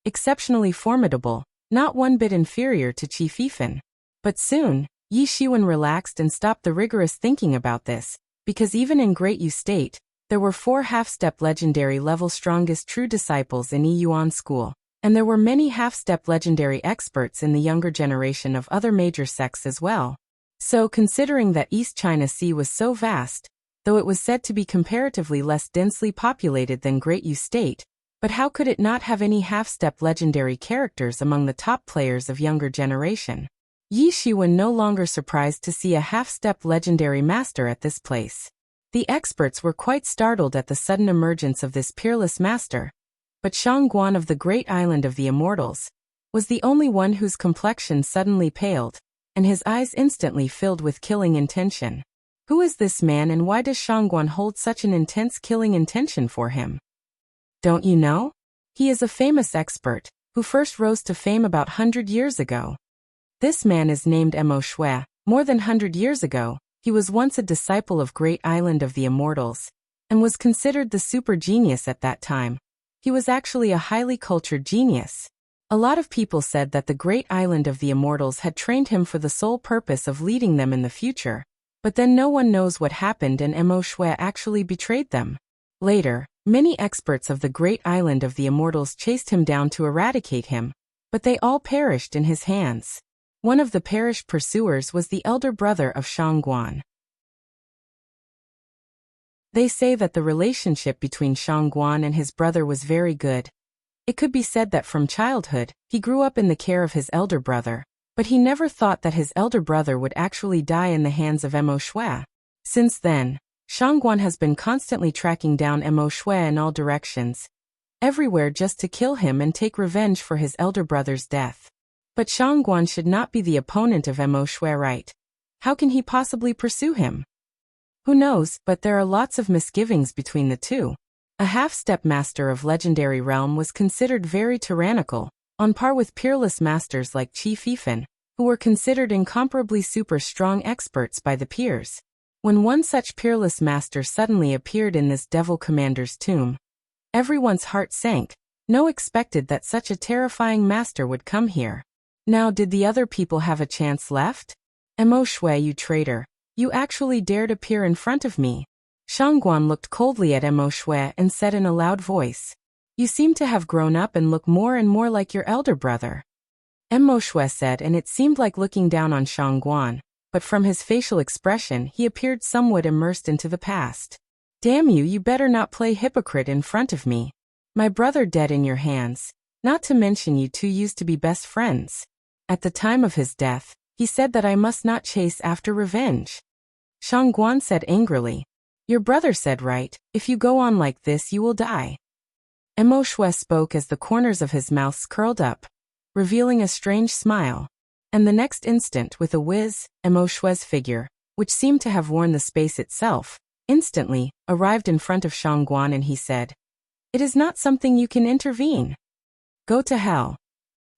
Exceptionally formidable, not one bit inferior to Qi Fifan. But soon, Yi Shiwen relaxed and stopped the rigorous thinking about this, because even in Great Yu State, there were 4 half-step legendary level strongest true disciples in Yi Yuan School, and there were many half-step legendary experts in the younger generation of other major sects as well. So, considering that East China Sea was so vast, though it was said to be comparatively less densely populated than Great Yu State, but how could it not have any half-step legendary characters among the top players of younger generation? Yi Shiwen no longer surprised to see a half-step legendary master at this place. The experts were quite startled at the sudden emergence of this peerless master, but Shangguan of the Great Island of the Immortals was the only one whose complexion suddenly paled, and his eyes instantly filled with killing intention. Who is this man and why does Shangguan hold such an intense killing intention for him? Don't you know? He is a famous expert, who first rose to fame about 100 years ago. This man is named Mo Shui. More than 100 years ago, he was once a disciple of Great Island of the Immortals, and was considered the super genius at that time. He was actually a highly cultured genius. A lot of people said that the Great Island of the Immortals had trained him for the sole purpose of leading them in the future. But then no one knows what happened and Mo Shui actually betrayed them. Later, many experts of the Great Island of the Immortals chased him down to eradicate him, but they all perished in his hands. One of the perished pursuers was the elder brother of Shangguan. They say that the relationship between Shangguan and his brother was very good. It could be said that from childhood, he grew up in the care of his elder brother. But he never thought that his elder brother would actually die in the hands of Mo Shui. Since then, Shangguan has been constantly tracking down Mo Shui in all directions, everywhere just to kill him and take revenge for his elder brother's death. But Shangguan should not be the opponent of Mo Shui, right? How can he possibly pursue him? Who knows, but there are lots of misgivings between the two. A half-step master of legendary realm was considered very tyrannical, on par with peerless masters like Qi Fifan, who were considered incomparably super-strong experts by the peers. When one such peerless master suddenly appeared in this devil commander's tomb, everyone's heart sank. No expected that such a terrifying master would come here. Now did the other people have a chance left? Mo Shui, you traitor. You actually dared appear in front of me. Shangguan looked coldly at Mo Shui and said in a loud voice, "You seem to have grown up and look more and more like your elder brother." Mo Shui said, and it seemed like looking down on Shangguan, but from his facial expression he appeared somewhat immersed into the past. "Damn you, you better not play hypocrite in front of me. My brother dead in your hands, not to mention you two used to be best friends. At the time of his death, he said that I must not chase after revenge." Shangguan said angrily, "Your brother said right, if you go on like this you will die." Mo Shui spoke as the corners of his mouth curled up, revealing a strange smile. And the next instant, with a whiz, Mo Shui's figure, which seemed to have worn the space itself, instantly arrived in front of Shangguan and he said, "It is not something you can intervene. Go to hell."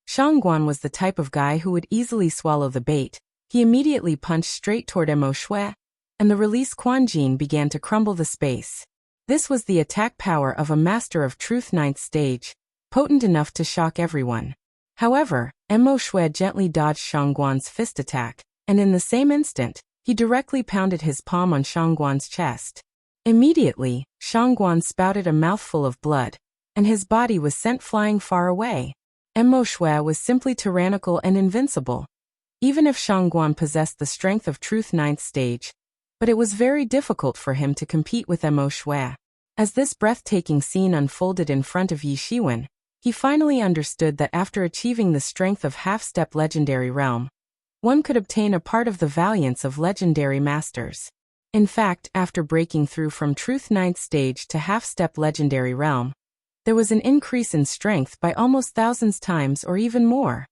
Shangguan was the type of guy who would easily swallow the bait. He immediately punched straight toward Mo Shui, and the release Quan Jin began to crumble the space. This was the attack power of a master of truth 9th stage, potent enough to shock everyone. However, Mo Shui gently dodged Shangguan's fist attack, and in the same instant, he directly pounded his palm on Shangguan's chest. Immediately, Shangguan spouted a mouthful of blood, and his body was sent flying far away. Mo Shui was simply tyrannical and invincible. Even if Shangguan possessed the strength of truth 9th stage, but it was very difficult for him to compete with Mo Shui. As this breathtaking scene unfolded in front of Yi Shiwen, he finally understood that after achieving the strength of half-step legendary realm, one could obtain a part of the valiance of legendary masters. In fact, after breaking through from truth 9th stage to half-step legendary realm, there was an increase in strength by almost thousands times or even more.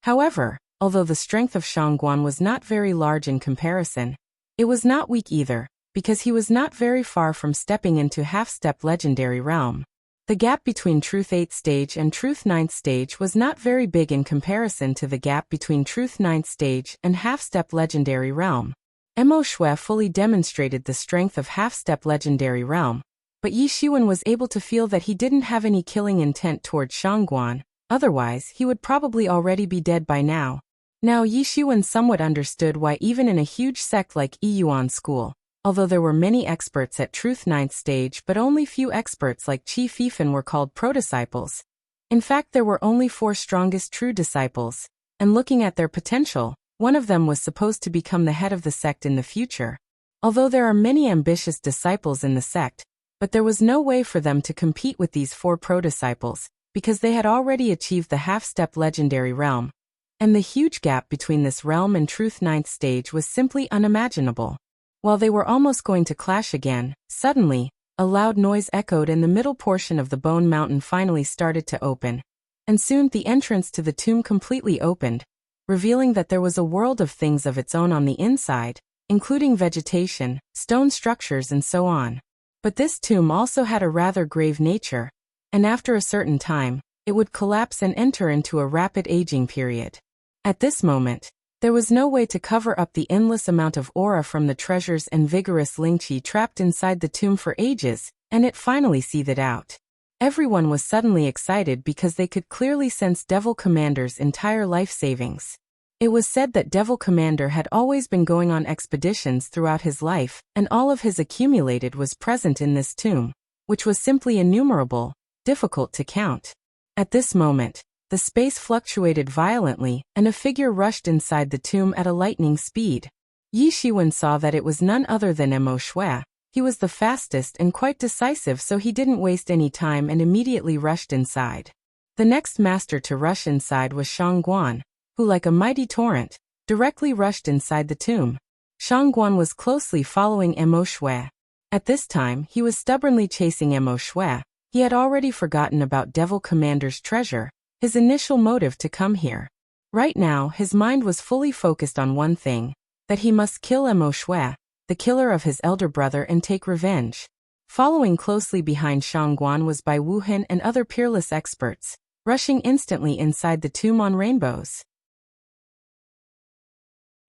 However, although the strength of Shangguan was not very large in comparison, it was not weak either, because he was not very far from stepping into half-step legendary realm. The gap between Truth 8th stage and Truth 9th stage was not very big in comparison to the gap between Truth 9th stage and half-step legendary realm. Mo Shui fully demonstrated the strength of half-step legendary realm, but Yi Shiwen was able to feel that he didn't have any killing intent toward Shangguan, otherwise he would probably already be dead by now. Now Yi Shiwen somewhat understood why even in a huge sect like Yuan school, although there were many experts at Truth 9th stage but only few experts like Qi Fifan were called pro-disciples. In fact, there were only 4 strongest true disciples, and looking at their potential, one of them was supposed to become the head of the sect in the future. Although there are many ambitious disciples in the sect, but there was no way for them to compete with these 4 pro-disciples, because they had already achieved the half-step legendary realm, and the huge gap between this realm and Truth 9th stage was simply unimaginable. While they were almost going to clash again, suddenly, a loud noise echoed and the middle portion of the Bone Mountain finally started to open. And soon the entrance to the tomb completely opened, revealing that there was a world of things of its own on the inside, including vegetation, stone structures and so on. But this tomb also had a rather grave nature, and after a certain time, it would collapse and enter into a rapid aging period. At this moment, there was no way to cover up the endless amount of aura from the treasures and vigorous Lingqi trapped inside the tomb for ages, and it finally seethed out. Everyone was suddenly excited because they could clearly sense Devil Commander's entire life savings. It was said that Devil Commander had always been going on expeditions throughout his life, and all of his accumulated was present in this tomb, which was simply innumerable, difficult to count. At this moment, the space fluctuated violently, and a figure rushed inside the tomb at a lightning speed. Yi Shiwen saw that it was none other than Mo Shui. He was the fastest and quite decisive, so he didn't waste any time and immediately rushed inside. The next master to rush inside was Shangguan, who, like a mighty torrent, directly rushed inside the tomb. Shangguan was closely following Mo Shui. At this time, he was stubbornly chasing Mo Shui. He had already forgotten about Devil Commander's treasure, his initial motive to come here. Right now, his mind was fully focused on one thing, that he must kill Mo Shui. the killer of his elder brother, and take revenge. Following closely behind Shangguan was Bai Wuhan and other peerless experts, rushing instantly inside the tomb on rainbows.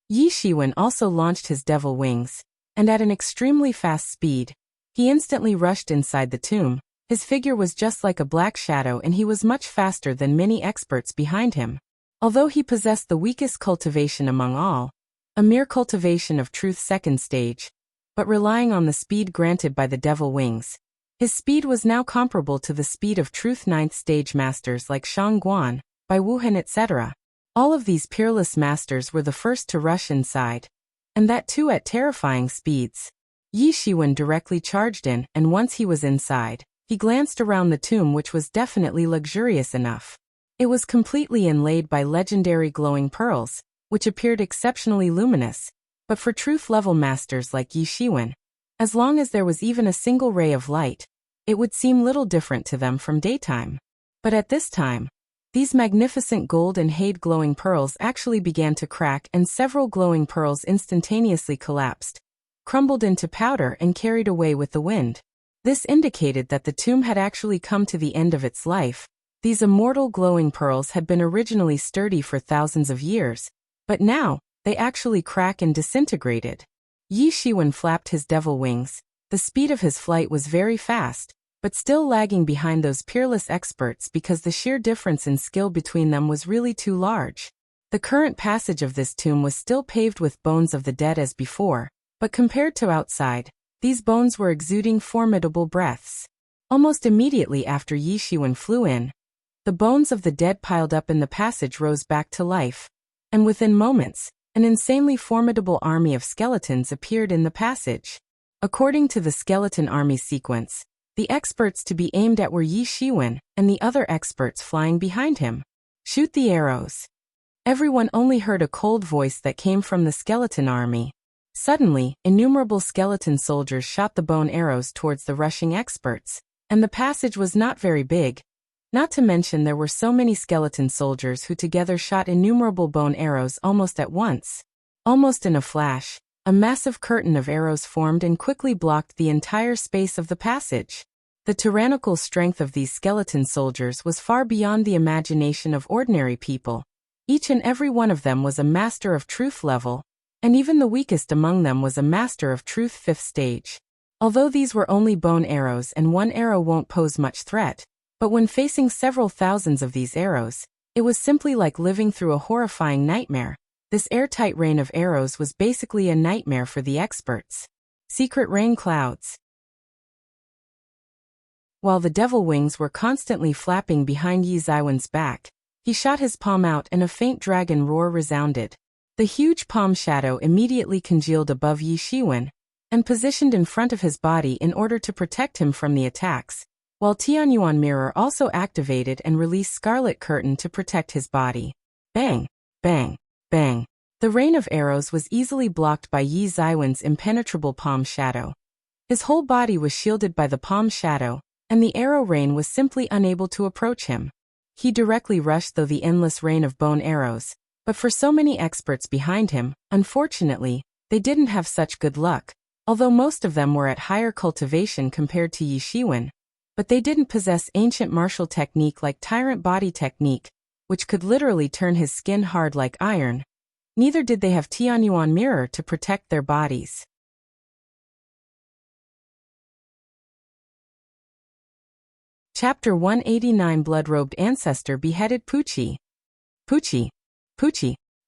Yi Shiwen also launched his devil wings, and at an extremely fast speed, he instantly rushed inside the tomb. His figure was just like a black shadow, and he was much faster than many experts behind him. Although he possessed the weakest cultivation among all, a mere cultivation of truth 2nd stage, but relying on the speed granted by the devil wings, his speed was now comparable to the speed of truth 9th stage masters like Shangguan, Bai Wuhan, etc. All of these peerless masters were the first to rush inside, and that too at terrifying speeds. Yi Shiwen directly charged in, and once he was inside, he glanced around the tomb, which was definitely luxurious enough. It was completely inlaid by legendary glowing pearls, which appeared exceptionally luminous, but for truth-level masters like Yi Shiwen, as long as there was even a single ray of light, it would seem little different to them from daytime. But at this time, these magnificent gold and jade glowing pearls actually began to crack, and several glowing pearls instantaneously collapsed, crumbled into powder, and carried away with the wind. This indicated that the tomb had actually come to the end of its life. These immortal glowing pearls had been originally sturdy for thousands of years, but now, they actually crack and disintegrated. Yi Shiwen flapped his devil wings. The speed of his flight was very fast, but still lagging behind those peerless experts because the sheer difference in skill between them was really too large. The current passage of this tomb was still paved with bones of the dead as before, but compared to outside, these bones were exuding formidable breaths. Almost immediately after Yi Shiwen flew in, the bones of the dead piled up in the passage rose back to life, and within moments, an insanely formidable army of skeletons appeared in the passage. According to the skeleton army sequence, the experts to be aimed at were Yi Shiwen and the other experts flying behind him. Shoot the arrows. Everyone only heard a cold voice that came from the skeleton army. Suddenly, innumerable skeleton soldiers shot the bone arrows towards the rushing experts, and the passage was not very big. Not to mention there were so many skeleton soldiers who together shot innumerable bone arrows almost at once. Almost in a flash, a massive curtain of arrows formed and quickly blocked the entire space of the passage. The tyrannical strength of these skeleton soldiers was far beyond the imagination of ordinary people. Each and every one of them was a master of truth level, and even the weakest among them was a master of truth 5th stage. Although these were only bone arrows and one arrow won't pose much threat, but when facing several thousands of these arrows, it was simply like living through a horrifying nightmare. This airtight rain of arrows was basically a nightmare for the experts. Secret rain clouds. While the devil wings were constantly flapping behind Yi Shiwen's back, he shot his palm out and a faint dragon roar resounded. The huge palm shadow immediately congealed above Yi Shiwen, and positioned in front of his body in order to protect him from the attacks, while Tianyuan Mirror also activated and released Scarlet Curtain to protect his body. Bang! Bang! Bang! The rain of arrows was easily blocked by Yi Shiwen's impenetrable palm shadow. His whole body was shielded by the palm shadow, and the arrow rain was simply unable to approach him. He directly rushed through the endless rain of bone arrows, but for so many experts behind him, unfortunately, they didn't have such good luck, although most of them were at higher cultivation compared to Yi Shiwen. But they didn't possess ancient martial technique like tyrant body technique, which could literally turn his skin hard like iron. Neither did they have Tianyuan Mirror to protect their bodies. Chapter 189 Blood-robed ancestor beheaded Pucci. Pucci.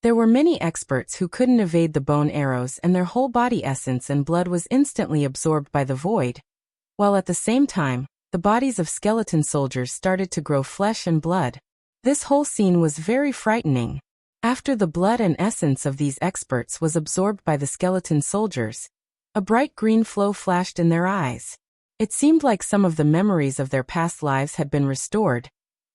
There were many experts who couldn't evade the bone arrows, and their whole body essence and blood was instantly absorbed by the void, while at the same time, the bodies of skeleton soldiers started to grow flesh and blood. This whole scene was very frightening. After the blood and essence of these experts was absorbed by the skeleton soldiers, a bright green flow flashed in their eyes. It seemed like some of the memories of their past lives had been restored,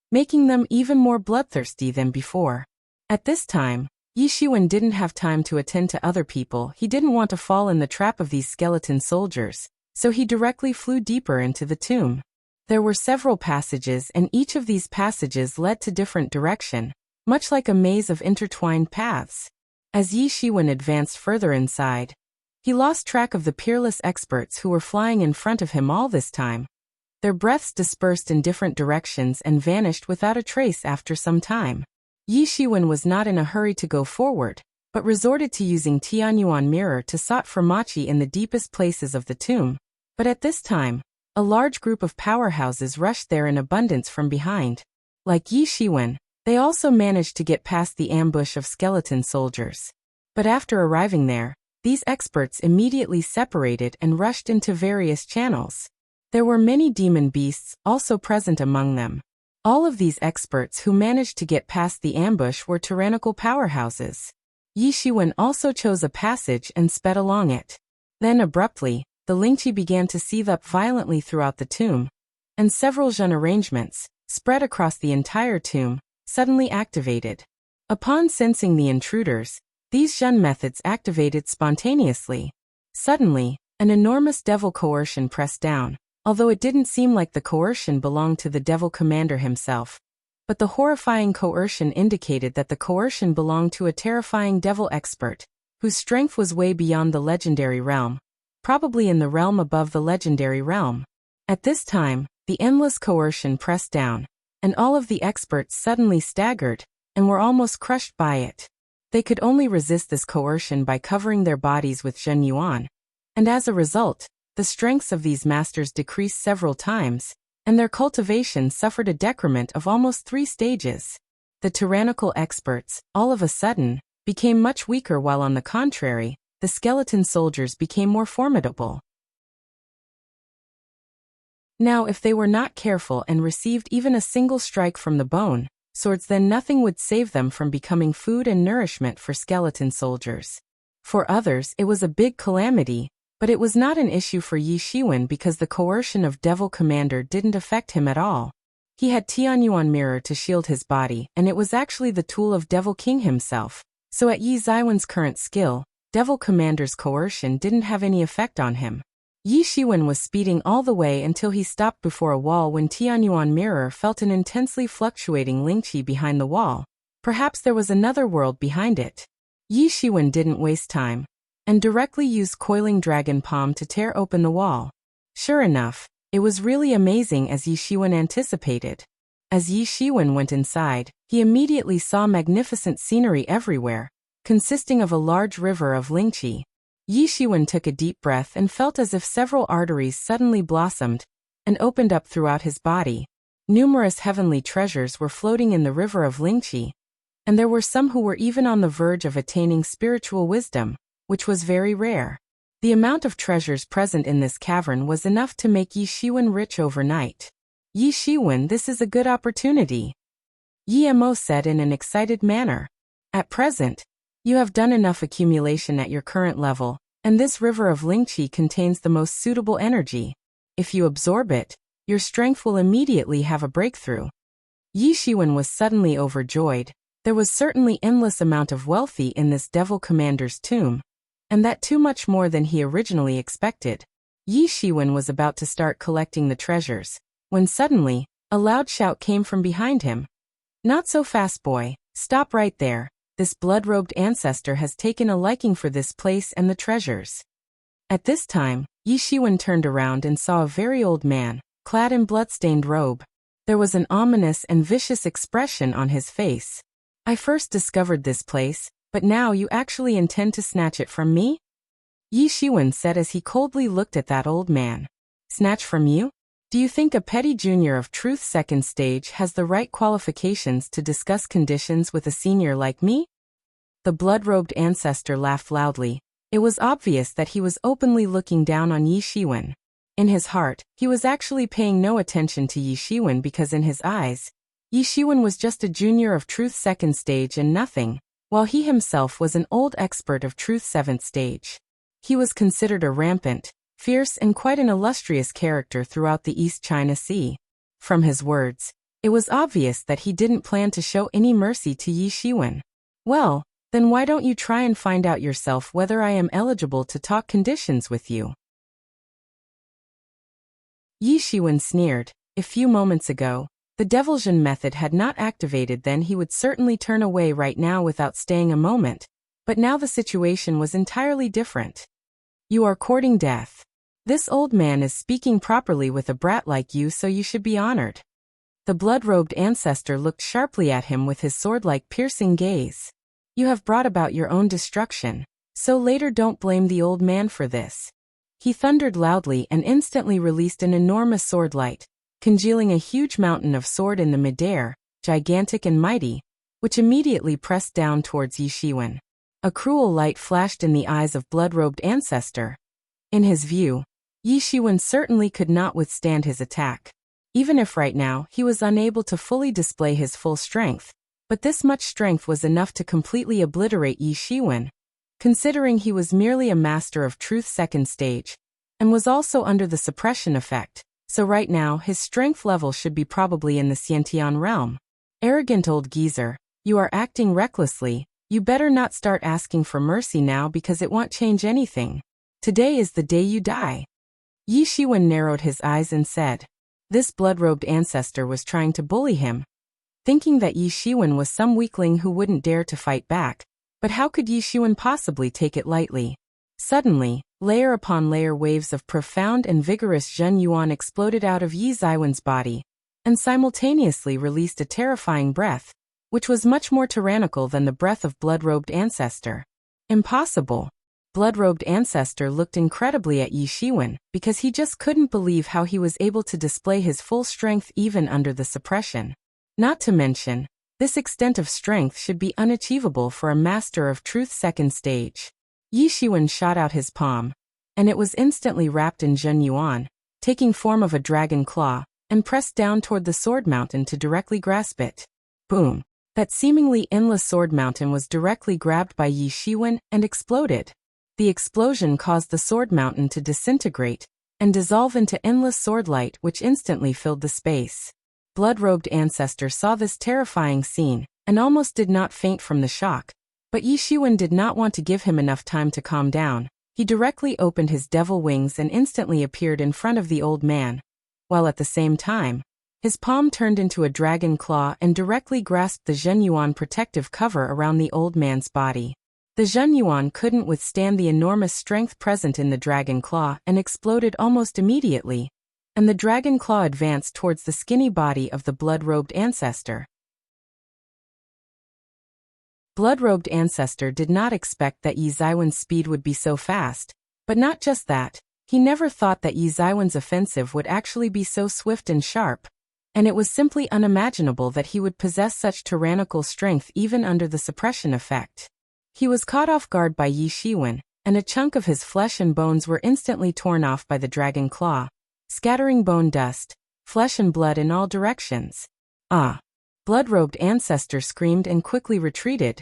making them even more bloodthirsty than before. At this time, Yi Shiwen didn't have time to attend to other people. He didn't want to fall in the trap of these skeleton soldiers, so he directly flew deeper into the tomb. There were several passages, and each of these passages led to different direction, much like a maze of intertwined paths. As Yi Shiwen advanced further inside, He lost track of the peerless experts who were flying in front of him all this time. Their breaths dispersed in different directions and vanished without a trace after some time. Yi Shiwen was not in a hurry to go forward, but resorted to using Tianyuan mirror to sought for Machi in the deepest places of the tomb. But at this time, a large group of powerhouses rushed there in abundance from behind. Like Yi Shiwen, they also managed to get past the ambush of skeleton soldiers. But after arriving there, these experts immediately separated and rushed into various channels. There were many demon beasts also present among them. All of these experts who managed to get past the ambush were tyrannical powerhouses. Yi Shiwen also chose a passage and sped along it. Then abruptly, the Lingqi began to seethe up violently throughout the tomb, and several Zhen arrangements, spread across the entire tomb, suddenly activated. Upon sensing the intruders, these Zhen methods activated spontaneously. Suddenly, an enormous devil coercion pressed down, although it didn't seem like the coercion belonged to the devil commander himself. But the horrifying coercion indicated that the coercion belonged to a terrifying devil expert, whose strength was way beyond the legendary realm, probably in the realm above the legendary realm. At this time, the endless coercion pressed down, and all of the experts suddenly staggered, and were almost crushed by it. They could only resist this coercion by covering their bodies with Zhen Yuan, and as a result, the strengths of these masters decreased several times, and their cultivation suffered a decrement of almost 3 stages. The tyrannical experts, all of a sudden, became much weaker, while on the contrary, the skeleton soldiers became more formidable. Now if they were not careful and received even a single strike from the bone swords, then nothing would save them from becoming food and nourishment for skeleton soldiers. For others it was a big calamity, but it was not an issue for Yi Shiwen because the coercion of Devil Commander didn't affect him at all. He had Tianyuan mirror to shield his body, and it was actually the tool of Devil King himself. So at Yi Ziwen's current skill, Devil Commander's coercion didn't have any effect on him. Yi Shiwen was speeding all the way until he stopped before a wall when Tianyuan mirror felt an intensely fluctuating Lingqi behind the wall. Perhaps there was another world behind it. Yi Shiwen didn't waste time, and directly used Coiling Dragon Palm to tear open the wall. Sure enough, it was really amazing as Yi Shiwen anticipated. As Yi Shiwen went inside, he immediately saw magnificent scenery everywhere, consisting of a large river of Lingqi. Yi Shiwen took a deep breath and felt as if several arteries suddenly blossomed and opened up throughout his body. Numerous heavenly treasures were floating in the river of Lingqi, and there were some who were even on the verge of attaining spiritual wisdom, which was very rare. The amount of treasures present in this cavern was enough to make Yi Shiwen rich overnight. Yi Shiwen, this is a good opportunity, Yi Mo said in an excited manner. At present, you have done enough accumulation at your current level, and this river of Lingqi contains the most suitable energy. If you absorb it, your strength will immediately have a breakthrough. Yi Shiwen was suddenly overjoyed. There was certainly endless amount of wealthy in this devil commander's tomb, and that too much more than he originally expected. Yi Shiwen was about to start collecting the treasures, when suddenly, a loud shout came from behind him. Not so fast, boy, stop right there. This blood-robed ancestor has taken a liking for this place and the treasures. At this time, Yi Shiwen turned around and saw a very old man, clad in blood-stained robe. There was an ominous and vicious expression on his face. I first discovered this place, but now you actually intend to snatch it from me? Yi Shiwen said as he coldly looked at that old man. Snatch from you? Do you think a petty junior of Truth second stage has the right qualifications to discuss conditions with a senior like me? The blood-robed ancestor laughed loudly. It was obvious that he was openly looking down on Yi Shiwen. In his heart, he was actually paying no attention to Yi Shiwen because in his eyes, Yi Shiwen was just a junior of Truth second stage and nothing, while he himself was an old expert of Truth 7th stage. He was considered a rampant, fierce and quite an illustrious character throughout the East China Sea. From his words, it was obvious that he didn't plan to show any mercy to Yi Shiwen. Well, then why don't you try and find out yourself whether I am eligible to talk conditions with you? Yi Shiwen sneered. A few moments ago, the Devilsion method had not activated, then he would certainly turn away right now without staying a moment, but now the situation was entirely different. You are courting death. This old man is speaking properly with a brat like you, so you should be honored. The blood-robed ancestor looked sharply at him with his sword-like piercing gaze. You have brought about your own destruction, so later don't blame the old man for this. He thundered loudly and instantly released an enormous sword light, congealing a huge mountain of sword in the midair, gigantic and mighty, which immediately pressed down towards Yi Shiwen. A cruel light flashed in the eyes of blood-robed ancestor. In his view, Yi Shiwen certainly could not withstand his attack. Even if right now he was unable to fully display his full strength, but this much strength was enough to completely obliterate Yi Shiwen, considering he was merely a master of truth second stage, and was also under the suppression effect, so right now his strength level should be probably in the Xiantian realm. Arrogant old geezer, you are acting recklessly, you better not start asking for mercy now because it won't change anything. Today is the day you die. Yi Shiwen narrowed his eyes and said. This blood-robed ancestor was trying to bully him, thinking that Yi Shiwen was some weakling who wouldn't dare to fight back. But how could Yi Shiwen possibly take it lightly? Suddenly, layer upon layer waves of profound and vigorous Zhen Yuan exploded out of Yi Ziwen's body, and simultaneously released a terrifying breath, which was much more tyrannical than the breath of blood-robed ancestor. Impossible. Blood-robed ancestor looked incredibly at Yi Shiwen, because he just couldn't believe how he was able to display his full strength even under the suppression. Not to mention, this extent of strength should be unachievable for a master of truth second stage. Yi Shiwen shot out his palm, and it was instantly wrapped in Zhen Yuan, taking form of a dragon claw, and pressed down toward the sword mountain to directly grasp it. Boom! That seemingly endless sword mountain was directly grabbed by Yi Shiwen and exploded. The explosion caused the sword mountain to disintegrate and dissolve into endless sword light, which instantly filled the space. Blood-robed ancestor saw this terrifying scene and almost did not faint from the shock, but Yi Shiwen did not want to give him enough time to calm down. He directly opened his devil wings and instantly appeared in front of the old man, while at the same time, his palm turned into a dragon claw and directly grasped the Zhen Yuan protective cover around the old man's body. The Zhen Yuan couldn't withstand the enormous strength present in the dragon claw and exploded almost immediately, and the dragon claw advanced towards the skinny body of the blood-robed ancestor. Blood-robed ancestor did not expect that Yi Ziwen's speed would be so fast, but not just that, he never thought that Yi Ziwen's offensive would actually be so swift and sharp, and it was simply unimaginable that he would possess such tyrannical strength even under the suppression effect. He was caught off guard by Yi Shiwen, and a chunk of his flesh and bones were instantly torn off by the dragon claw, scattering bone dust, flesh and blood in all directions. Ah! Blood-robed ancestor screamed and quickly retreated,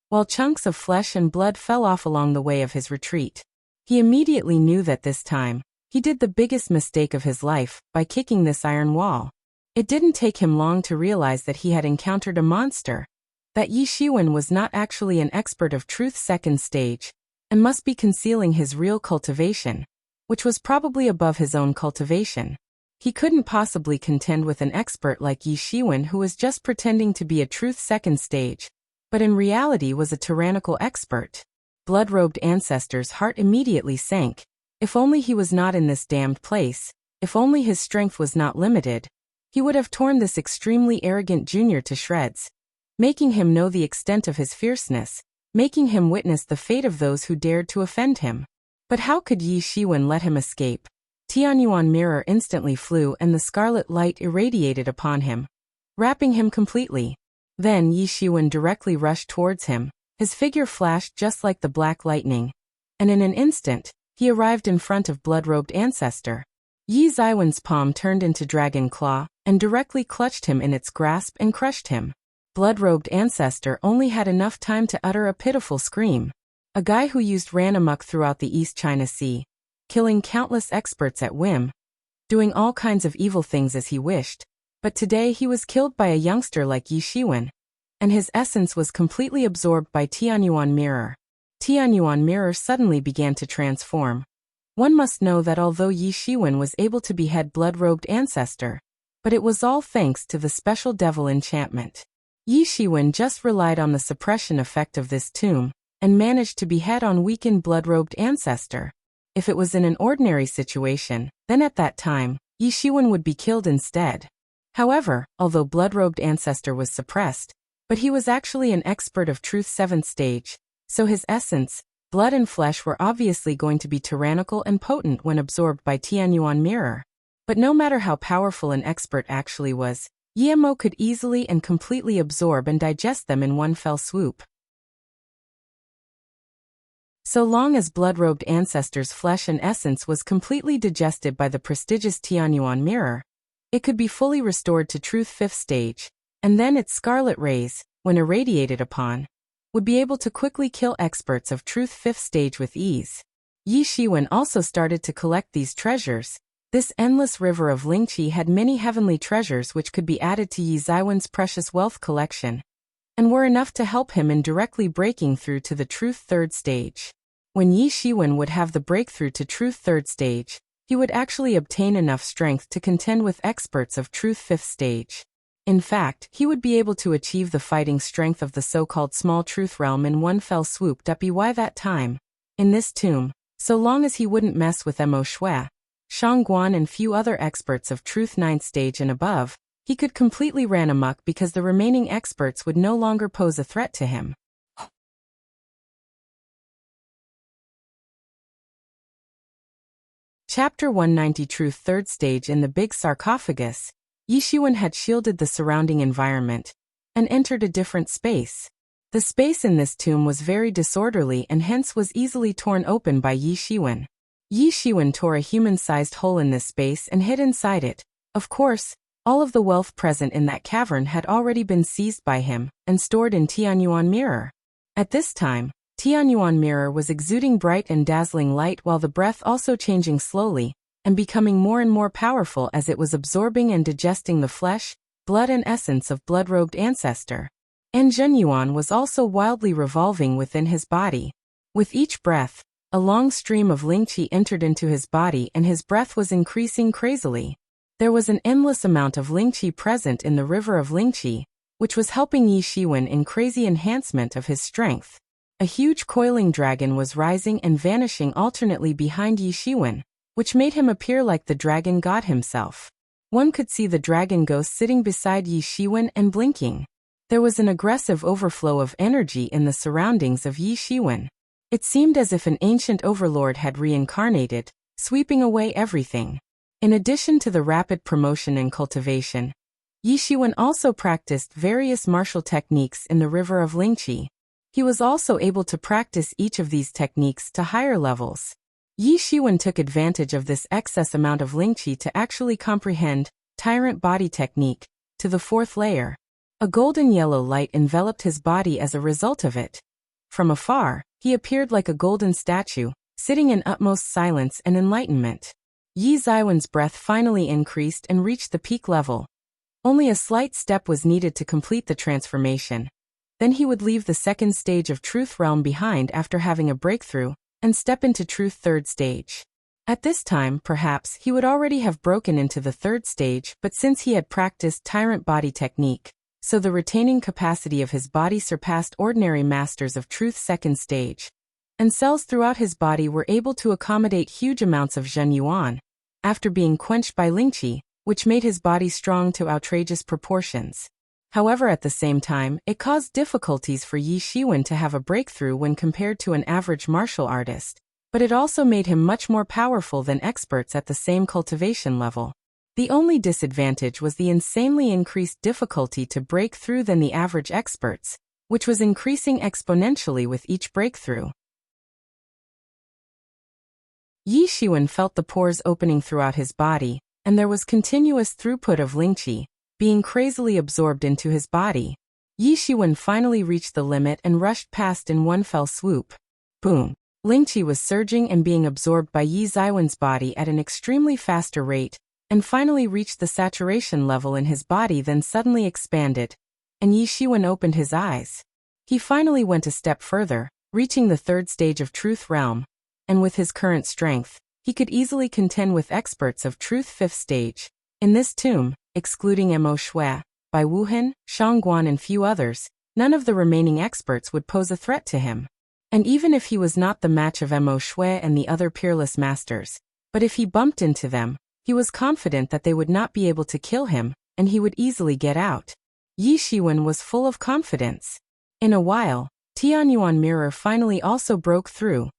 while chunks of flesh and blood fell off along the way of his retreat. He immediately knew that this time, he did the biggest mistake of his life by kicking this iron wall. It didn't take him long to realize that he had encountered a monster, that Yi Shiwen was not actually an expert of truth second stage, and must be concealing his real cultivation, which was probably above his own cultivation. He couldn't possibly contend with an expert like Yi Shiwen who was just pretending to be a truth second stage, but in reality was a tyrannical expert. Blood-robed ancestor's heart immediately sank. If only he was not in this damned place, if only his strength was not limited, he would have torn this extremely arrogant junior to shreds, making him know the extent of his fierceness, making him witness the fate of those who dared to offend him. But how could Yi Shiwen let him escape? Tianyuan mirror instantly flew and the scarlet light irradiated upon him, wrapping him completely. Then Yi Shiwen directly rushed towards him, his figure flashed just like the black lightning, and in an instant, he arrived in front of blood-robed ancestor. Yi Ziwen's palm turned into dragon claw, and directly clutched him in its grasp and crushed him. Blood-robed ancestor only had enough time to utter a pitiful scream. A guy who ran amok throughout the East China Sea, killing countless experts at whim, doing all kinds of evil things as he wished, but today he was killed by a youngster like Yi Shiwen, and his essence was completely absorbed by Tianyuan mirror. Tianyuan mirror suddenly began to transform. One must know that although Yi Shiwen was able to behead blood-robed ancestor, but it was all thanks to the special devil enchantment. Yi Shiwen just relied on the suppression effect of this tomb, and managed to behead on weakened blood-robed ancestor. If it was in an ordinary situation, then at that time, Yi Shiwen would be killed instead. However, although blood-robed ancestor was suppressed, but he was actually an expert of truth 7th stage, so his essence, blood and flesh were obviously going to be tyrannical and potent when absorbed by Tianyuan mirror. But no matter how powerful an expert actually was, Yemo could easily and completely absorb and digest them in one fell swoop. So long as blood-robed ancestor's flesh and essence was completely digested by the prestigious Tianyuan mirror, it could be fully restored to truth 5th stage, and then its scarlet rays, when irradiated upon, would be able to quickly kill experts of truth 5th stage with ease. Yi Shiwen also started to collect these treasures. This endless river of Lingqi had many heavenly treasures which could be added to Yi Zaiwen's precious wealth collection, and were enough to help him in directly breaking through to the truth 3rd stage. When Yi Shiwen would have the breakthrough to truth 3rd stage, he would actually obtain enough strength to contend with experts of truth 5th stage. In fact, he would be able to achieve the fighting strength of the so-called small truth realm in one fell swoop. By that time, in this tomb, so long as he wouldn't mess with Mo Shui, Shangguan and few other experts of truth 9th stage and above, he could completely ran amok because the remaining experts would no longer pose a threat to him. Chapter 190 Truth 3rd Stage. In the big sarcophagus, Yi Shiwen had shielded the surrounding environment and entered a different space. The space in this tomb was very disorderly and hence was easily torn open by Yi Shiwen. Yi Shiwen tore a human-sized hole in this space and hid inside it. Of course, all of the wealth present in that cavern had already been seized by him and stored in Tianyuan mirror. At this time, Tianyuan mirror was exuding bright and dazzling light while the breath also changing slowly and becoming more and more powerful as it was absorbing and digesting the flesh, blood and essence of blood-robed ancestor. And Zhenyuan was also wildly revolving within his body. With each breath, a long stream of Lingqi entered into his body and his breath was increasing crazily. There was an endless amount of Lingqi present in the river of Lingqi, which was helping Yi Shiwen in crazy enhancement of his strength. A huge coiling dragon was rising and vanishing alternately behind Yi Shiwen, which made him appear like the dragon god himself. One could see the dragon ghost sitting beside Yi Shiwen and blinking. There was an aggressive overflow of energy in the surroundings of Yi Shiwen. It seemed as if an ancient overlord had reincarnated, sweeping away everything. In addition to the rapid promotion and cultivation, Yi Shiwen also practiced various martial techniques in the river of Lingqi. He was also able to practice each of these techniques to higher levels. Yi Shiwen took advantage of this excess amount of Lingqi to actually comprehend tyrant body technique to the 4th layer. A golden yellow light enveloped his body as a result of it. From afar, he appeared like a golden statue, sitting in utmost silence and enlightenment. Yi Zaiwen's breath finally increased and reached the peak level. Only a slight step was needed to complete the transformation. Then he would leave the 2nd stage of Truth Realm behind after having a breakthrough, and step into Truth 3rd stage. At this time, perhaps, he would already have broken into the 3rd stage, but since he had practiced Tyrant Body Technique, so the retaining capacity of his body surpassed ordinary masters of Truth 2nd stage, and cells throughout his body were able to accommodate huge amounts of Zhenyuan, after being quenched by Lingqi, which made his body strong to outrageous proportions. However, at the same time, it caused difficulties for Yi Shiwen to have a breakthrough when compared to an average martial artist, but it also made him much more powerful than experts at the same cultivation level. The only disadvantage was the insanely increased difficulty to break through than the average experts, which was increasing exponentially with each breakthrough. Yi Shiwen felt the pores opening throughout his body, and there was continuous throughput of Lingqi, being crazily absorbed into his body. Yi Shiwen finally reached the limit and rushed past in one fell swoop. Boom! Lingqi was surging and being absorbed by Yi Zaiwen's body at an extremely faster rate, and finally reached the saturation level in his body, then suddenly expanded, and Yi Shiwen opened his eyes. He finally went a step further, reaching the 3rd stage of Truth Realm, and with his current strength, he could easily contend with experts of Truth 5th stage. In this tomb, excluding Mo Shui, Bai Wuhan, Shangguan and few others, none of the remaining experts would pose a threat to him. And even if he was not the match of Mo Shui and the other peerless masters, but if he bumped into them, he was confident that they would not be able to kill him, and he would easily get out. Yi Shiwen was full of confidence. In a while, Tianyuan mirror finally also broke through.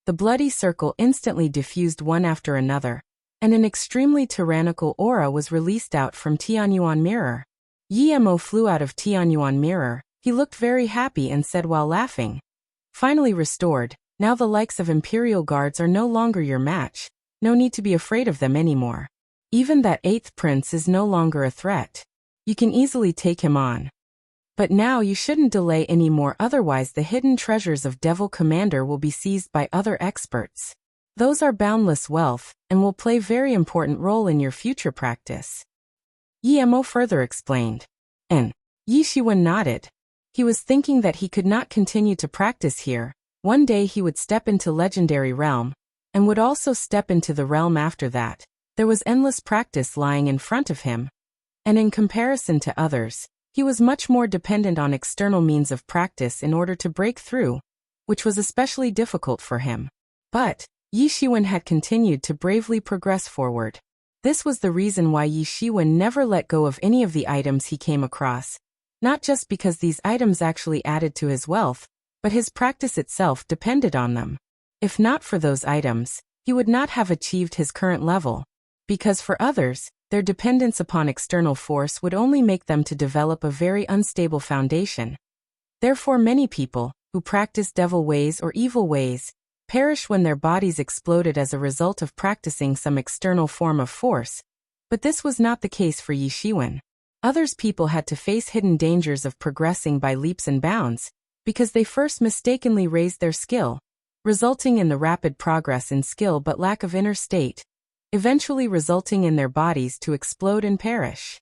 The bloody circle instantly diffused one after another, and an extremely tyrannical aura was released out from Tianyuan mirror. Yi Mo flew out of Tianyuan mirror. He looked very happy and said while laughing, "Finally restored, now the likes of Imperial Guards are no longer your match. No need to be afraid of them anymore. Even that 8th prince is no longer a threat. You can easily take him on. But now you shouldn't delay anymore, otherwise the hidden treasures of Devil Commander will be seized by other experts. Those are boundless wealth, and will play very important role in your future practice." Yi Mo further explained. And Yi Shiwen nodded. He was thinking that he could not continue to practice here. One day he would step into Legendary Realm, and would also step into the realm after that. There was endless practice lying in front of him. And in comparison to others, he was much more dependent on external means of practice in order to break through, which was especially difficult for him. But Yi Shiwen had continued to bravely progress forward. This was the reason why Yi Shiwen never let go of any of the items he came across, not just because these items actually added to his wealth, but his practice itself depended on them. If not for those items, he would not have achieved his current level, because for others, their dependence upon external force would only make them to develop a very unstable foundation. Therefore many people, who practice devil ways or evil ways, perish when their bodies exploded as a result of practicing some external form of force. But this was not the case for Yi Shiwen. Others people had to face hidden dangers of progressing by leaps and bounds, because they first mistakenly raised their skill, resulting in the rapid progress in skill but lack of inner state, eventually resulting in their bodies to explode and perish.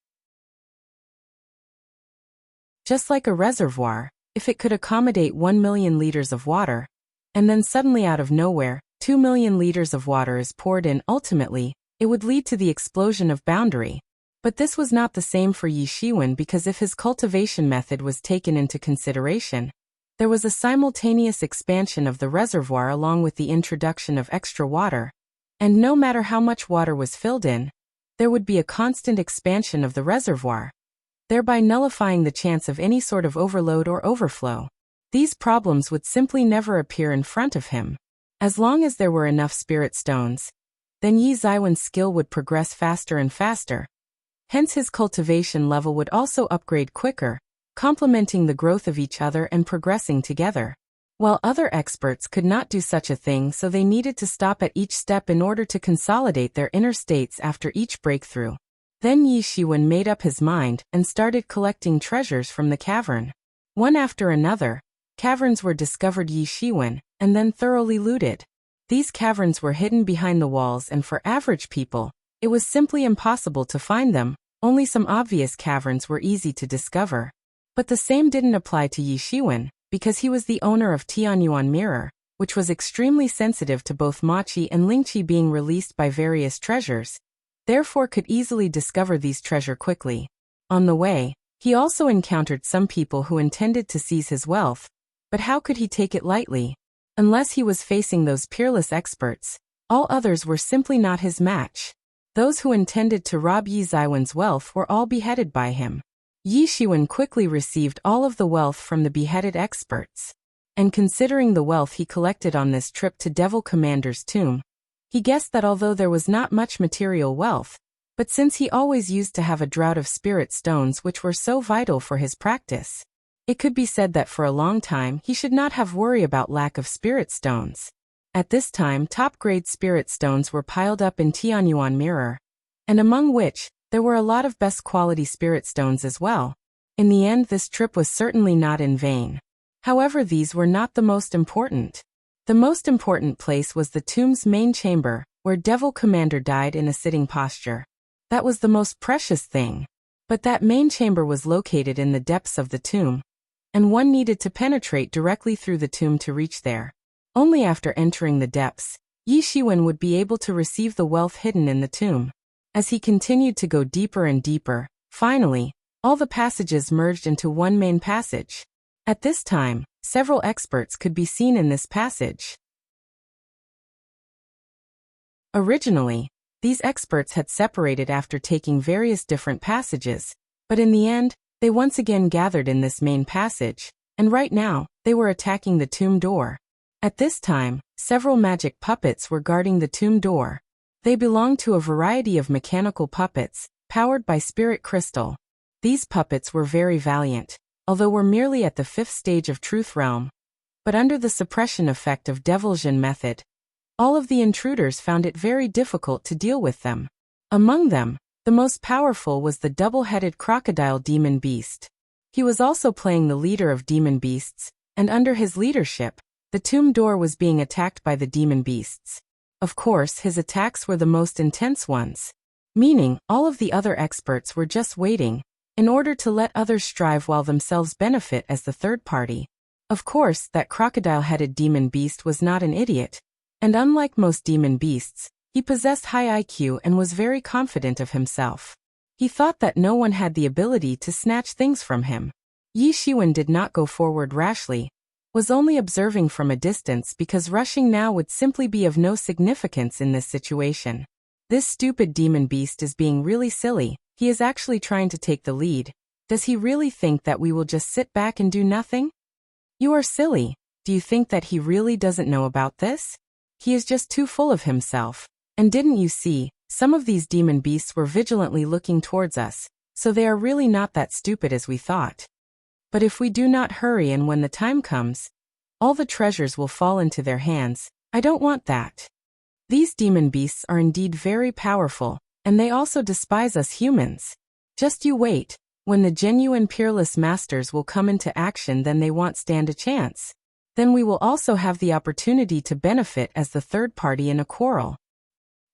Just like a reservoir, if it could accommodate 1 million liters of water, and then suddenly out of nowhere, 2 million liters of water is poured in, ultimately, it would lead to the explosion of boundary. But this was not the same for Yi Shiwen, because if his cultivation method was taken into consideration, there was a simultaneous expansion of the reservoir along with the introduction of extra water, and no matter how much water was filled in, there would be a constant expansion of the reservoir, thereby nullifying the chance of any sort of overload or overflow. These problems would simply never appear in front of him. As long as there were enough spirit stones, then Yi Zaiwen's skill would progress faster and faster. Hence his cultivation level would also upgrade quicker, complementing the growth of each other and progressing together. While other experts could not do such a thing, so they needed to stop at each step in order to consolidate their inner states after each breakthrough. Then Yi Shiwen made up his mind and started collecting treasures from the cavern. One after another, caverns were discovered Yi Shiwen, and then thoroughly looted. These caverns were hidden behind the walls, and for average people, it was simply impossible to find them. Only some obvious caverns were easy to discover. But the same didn't apply to Yi Shiwen, because he was the owner of Tianyuan Mirror, which was extremely sensitive to both Machi and Lingqi being released by various treasures, therefore could easily discover these treasure quickly. On the way, he also encountered some people who intended to seize his wealth, but how could he take it lightly? Unless he was facing those peerless experts, all others were simply not his match. Those who intended to rob Yi Zaiwen's wealth were all beheaded by him. Yi Shiwen quickly received all of the wealth from the beheaded experts. And considering the wealth he collected on this trip to Devil Commander's tomb, he guessed that although there was not much material wealth, but since he always used to have a drought of spirit stones which were so vital for his practice, it could be said that for a long time he should not have worry about lack of spirit stones. At this time, top-grade spirit stones were piled up in Tianyuan Mirror, and among which, there were a lot of best quality spirit stones as well. In the end, this trip was certainly not in vain. However, these were not the most important. The most important place was the tomb's main chamber, where Devil Commander died in a sitting posture. That was the most precious thing. But that main chamber was located in the depths of the tomb, and one needed to penetrate directly through the tomb to reach there. Only after entering the depths, Yi Shiwen would be able to receive the wealth hidden in the tomb. As he continued to go deeper and deeper, finally, all the passages merged into one main passage. At this time, several experts could be seen in this passage. Originally, these experts had separated after taking various different passages, but in the end, they once again gathered in this main passage, and right now, they were attacking the tomb door. At this time, several magic puppets were guarding the tomb door. They belonged to a variety of mechanical puppets, powered by spirit crystal. These puppets were very valiant, although were merely at the 5th stage of truth realm. But under the suppression effect of Devilsion method, all of the intruders found it very difficult to deal with them. Among them, the most powerful was the double-headed crocodile demon beast. He was also playing the leader of demon beasts, and under his leadership, the tomb door was being attacked by the demon beasts. Of course, his attacks were the most intense ones, meaning all of the other experts were just waiting, in order to let others strive while themselves benefit as the third party. Of course, that crocodile-headed demon beast was not an idiot, and unlike most demon beasts, he possessed high IQ and was very confident of himself. He thought that no one had the ability to snatch things from him. Yi Shiwen did not go forward rashly, was only observing from a distance because rushing now would simply be of no significance in this situation. This stupid demon beast is being really silly, he is actually trying to take the lead. Does he really think that we will just sit back and do nothing? You are silly. Do you think that he really doesn't know about this? He is just too full of himself. And didn't you see, some of these demon beasts were vigilantly looking towards us, so they are really not that stupid as we thought. But if we do not hurry and when the time comes, all the treasures will fall into their hands. I don't want that. These demon beasts are indeed very powerful, and they also despise us humans. Just you wait, when the genuine peerless masters will come into action, then they won't stand a chance. Then we will also have the opportunity to benefit as the third party in a quarrel.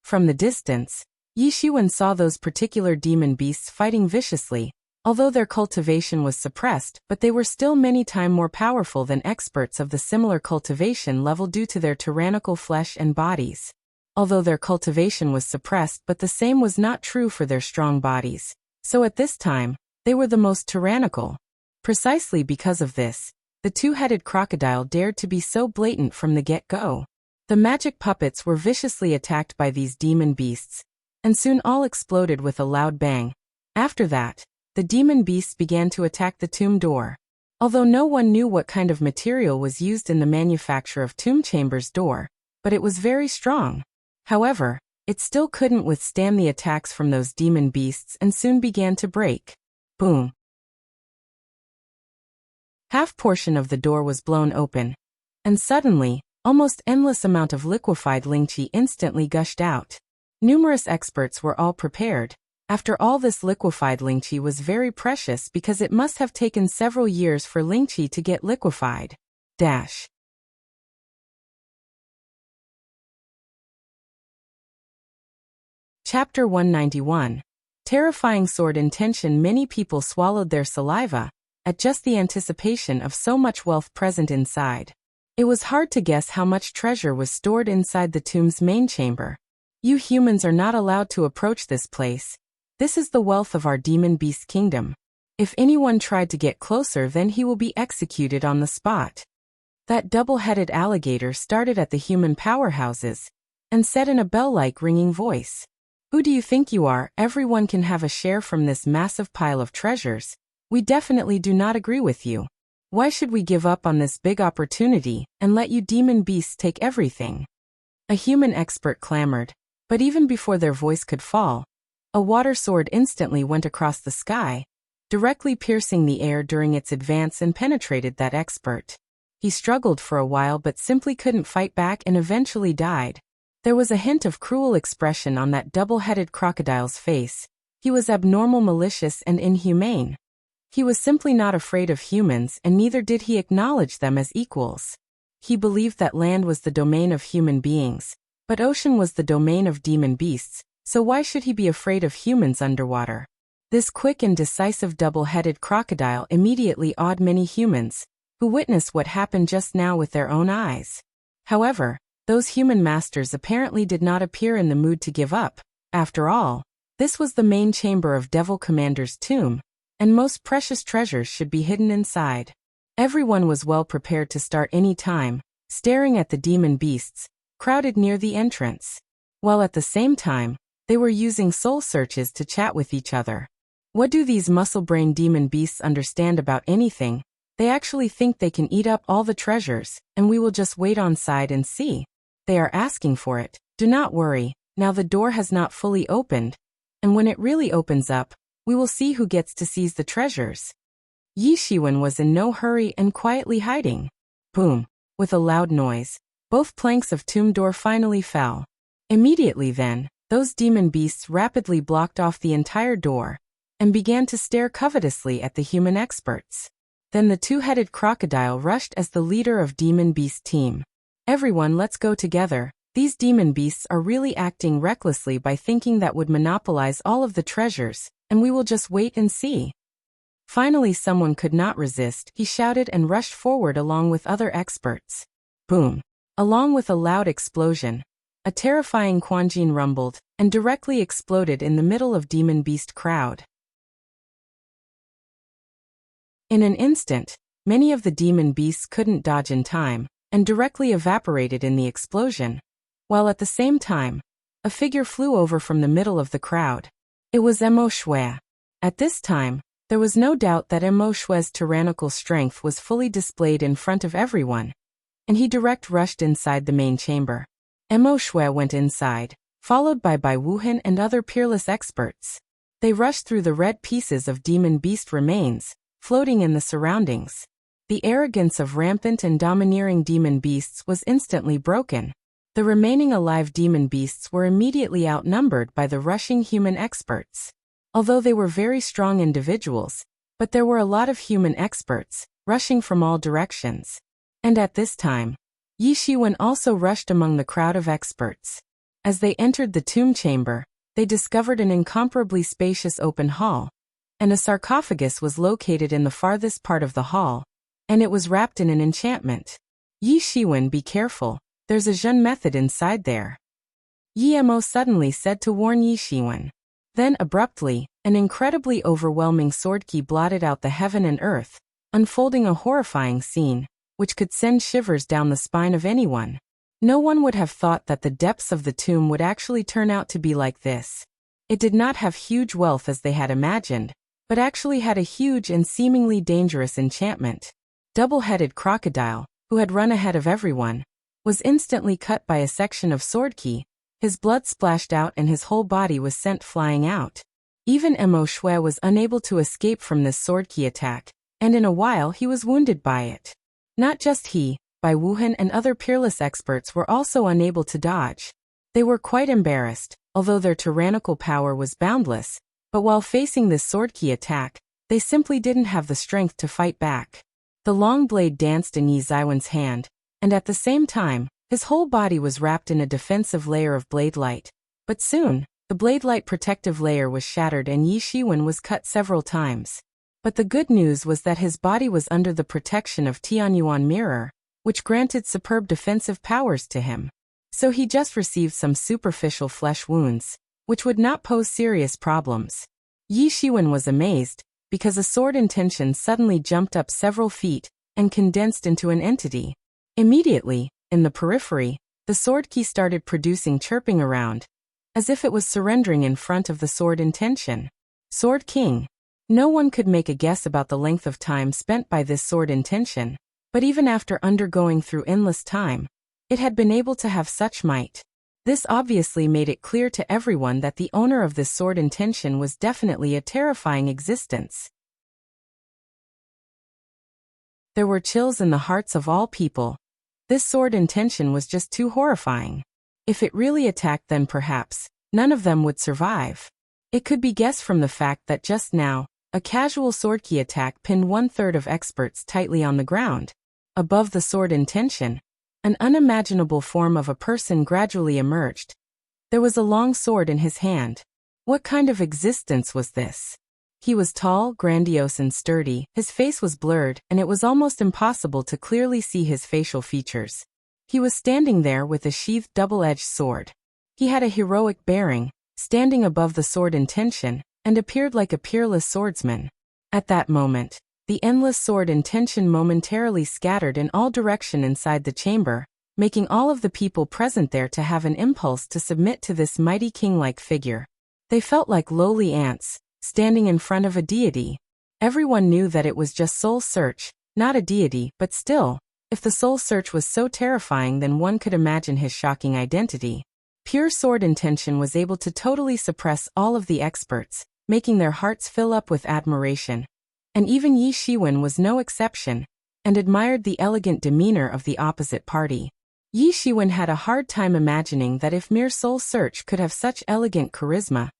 From the distance, Yi Shiwen saw those particular demon beasts fighting viciously, although their cultivation was suppressed, but they were still many times more powerful than experts of the similar cultivation level due to their tyrannical flesh and bodies. Although their cultivation was suppressed, but the same was not true for their strong bodies. So at this time, they were the most tyrannical. Precisely because of this, the two-headed crocodile dared to be so blatant from the get-go. The magic puppets were viciously attacked by these demon beasts, and soon all exploded with a loud bang. After that, the demon beasts began to attack the tomb door. Although no one knew what kind of material was used in the manufacture of tomb chamber's door, but it was very strong. However, it still couldn't withstand the attacks from those demon beasts and soon began to break. Boom. Half portion of the door was blown open, and suddenly, almost endless amount of liquefied Lingqi instantly gushed out. Numerous experts were all prepared. After all, this liquefied Lingqi was very precious because it must have taken several years for Lingqi to get liquefied. Chapter 191. Terrifying sword intention. Many people swallowed their saliva at just the anticipation of so much wealth present inside. It was hard to guess how much treasure was stored inside the tomb's main chamber. You humans are not allowed to approach this place. This is the wealth of our demon beast kingdom. If anyone tried to get closer, then he will be executed on the spot. That double-headed alligator started at the human powerhouses and said in a bell-like ringing voice, "Who do you think you are? Everyone can have a share from this massive pile of treasures. We definitely do not agree with you. Why should we give up on this big opportunity and let you demon beasts take everything?" A human expert clamored, but even before their voice could fall, a water sword instantly went across the sky, directly piercing the air during its advance and penetrated that expert. He struggled for a while but simply couldn't fight back and eventually died. There was a hint of cruel expression on that double-headed crocodile's face. He was abnormal, malicious, and inhumane. He was simply not afraid of humans, and neither did he acknowledge them as equals. He believed that land was the domain of human beings, but ocean was the domain of demon beasts, so why should he be afraid of humans underwater? This quick and decisive double-headed crocodile immediately awed many humans, who witnessed what happened just now with their own eyes. However, those human masters apparently did not appear in the mood to give up. After all, this was the main chamber of Devil Commander's tomb, and most precious treasures should be hidden inside. Everyone was well prepared to start any time, staring at the demon beasts, crowded near the entrance. While at the same time, they were using soul searches to chat with each other. What do these muscle-brain demon beasts understand about anything? They actually think they can eat up all the treasures, and we will just wait on side and see. They are asking for it. Do not worry, now the door has not fully opened, and when it really opens up, we will see who gets to seize the treasures. Yi Shiwen was in no hurry and quietly hiding. Boom! With a loud noise, both planks of tomb door finally fell. Immediately then, those demon beasts rapidly blocked off the entire door, and began to stare covetously at the human experts. Then the two-headed crocodile rushed as the leader of demon beast team. Everyone, let's go together. These demon beasts are really acting recklessly by thinking that would monopolize all of the treasures, and we will just wait and see. Finally someone could not resist, he shouted and rushed forward along with other experts. Boom! Along with a loud explosion, a terrifying Quanjin rumbled, and directly exploded in the middle of demon beast crowd. In an instant, many of the demon beasts couldn't dodge in time, and directly evaporated in the explosion, while at the same time, a figure flew over from the middle of the crowd. It was Mo Shui. At this time, there was no doubt that Mo Shui's tyrannical strength was fully displayed in front of everyone, and he rushed inside the main chamber. Mo Shui went inside, followed by Bai Wuhan and other peerless experts. They rushed through the red pieces of demon beast remains, floating in the surroundings. The arrogance of rampant and domineering demon beasts was instantly broken. The remaining alive demon beasts were immediately outnumbered by the rushing human experts. Although they were very strong individuals, but there were a lot of human experts, rushing from all directions. And at this time, Yi Shiwen also rushed among the crowd of experts. As they entered the tomb chamber, they discovered an incomparably spacious open hall, and a sarcophagus was located in the farthest part of the hall, and it was wrapped in an enchantment. Yi Shiwen, be careful, there's a Zhen method inside there. Yi Mo suddenly said to warn Yi Shiwen. Then abruptly, an incredibly overwhelming sword key blotted out the heaven and earth, unfolding a horrifying scene, which could send shivers down the spine of anyone. No one would have thought that the depths of the tomb would actually turn out to be like this. It did not have huge wealth as they had imagined, but actually had a huge and seemingly dangerous enchantment. Double-headed crocodile, who had run ahead of everyone, was instantly cut by a section of sword key. His blood splashed out and his whole body was sent flying out. Even Mo Shui was unable to escape from this sword key attack, and in a while he was wounded by it. Not just he, Bai Wuhan and other peerless experts were also unable to dodge. They were quite embarrassed, although their tyrannical power was boundless, but while facing this sword key attack, they simply didn't have the strength to fight back. The long blade danced in Yi Ziwen's hand, and at the same time, his whole body was wrapped in a defensive layer of blade light. But soon, the blade light protective layer was shattered and Yi Shiwen was cut several times. But the good news was that his body was under the protection of Tianyuan Mirror, which granted superb defensive powers to him. So he just received some superficial flesh wounds, which would not pose serious problems. Yi Shiwen was amazed, because a sword intention suddenly jumped up several feet, and condensed into an entity. Immediately, in the periphery, the sword key started producing chirping around, as if it was surrendering in front of the sword intention. Sword King. No one could make a guess about the length of time spent by this sword intention, but even after undergoing through endless time, it had been able to have such might. This obviously made it clear to everyone that the owner of this sword intention was definitely a terrifying existence. There were chills in the hearts of all people. This sword intention was just too horrifying. If it really attacked, then perhaps none of them would survive. It could be guessed from the fact that just now, a casual sword key attack pinned 1/3 of experts tightly on the ground. Above the sword intention, an unimaginable form of a person gradually emerged. There was a long sword in his hand. What kind of existence was this? He was tall, grandiose and sturdy, his face was blurred, and it was almost impossible to clearly see his facial features. He was standing there with a sheathed double-edged sword. He had a heroic bearing, standing above the sword intention, and appeared like a peerless swordsman. At that moment, The endless sword intention momentarily scattered in all direction inside the chamber, making all of the people present there to have an impulse to submit to this mighty king-like figure. They felt like lowly ants, standing in front of a deity. Everyone knew that it was just Soul Search, not a deity, but still, if the Soul Search was so terrifying, then one could imagine his shocking identity. Pure sword intention was able to totally suppress all of the experts, making their hearts fill up with admiration. And even Yi Shiwen was no exception, and admired the elegant demeanor of the opposite party. Yi Shiwen had a hard time imagining that if mere Soul Search could have such elegant charisma,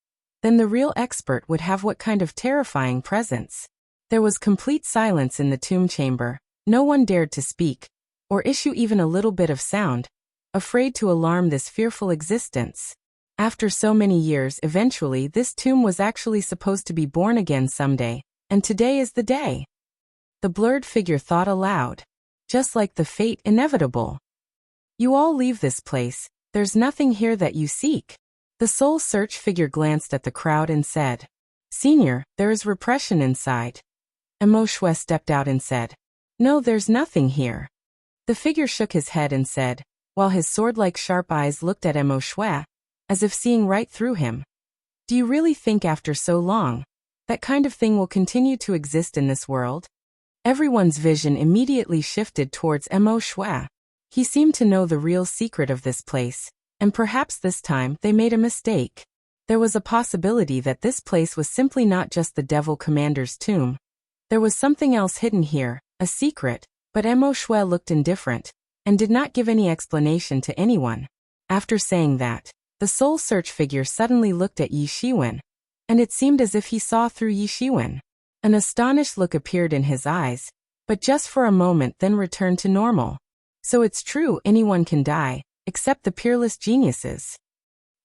then the real expert would have what kind of terrifying presence. There was complete silence in the tomb chamber. No one dared to speak, or issue even a little bit of sound, afraid to alarm this fearful existence. After so many years, eventually this tomb was actually supposed to be born again someday, and today is the day. The blurred figure thought aloud. Just like the fate inevitable. You all leave this place, there's nothing here that you seek. The Soul Search figure glanced at the crowd and said, Senior, there is repression inside. Emo Shui stepped out and said, No, there's nothing here. The figure shook his head and said, while his sword-like sharp eyes looked at Emo Shui, as if seeing right through him. Do you really think after so long, that kind of thing will continue to exist in this world? Everyone's vision immediately shifted towards Emo Shui. He seemed to know the real secret of this place, and perhaps this time they made a mistake. There was a possibility that this place was simply not just the Devil Commander's tomb. There was something else hidden here, a secret, but Emo Shui looked indifferent, and did not give any explanation to anyone. After saying that, the Soul Search figure suddenly looked at Yi Shiwen, and it seemed as if he saw through Yi Shiwen. An astonished look appeared in his eyes, but just for a moment then returned to normal. So it's true, anyone can die, except the peerless geniuses.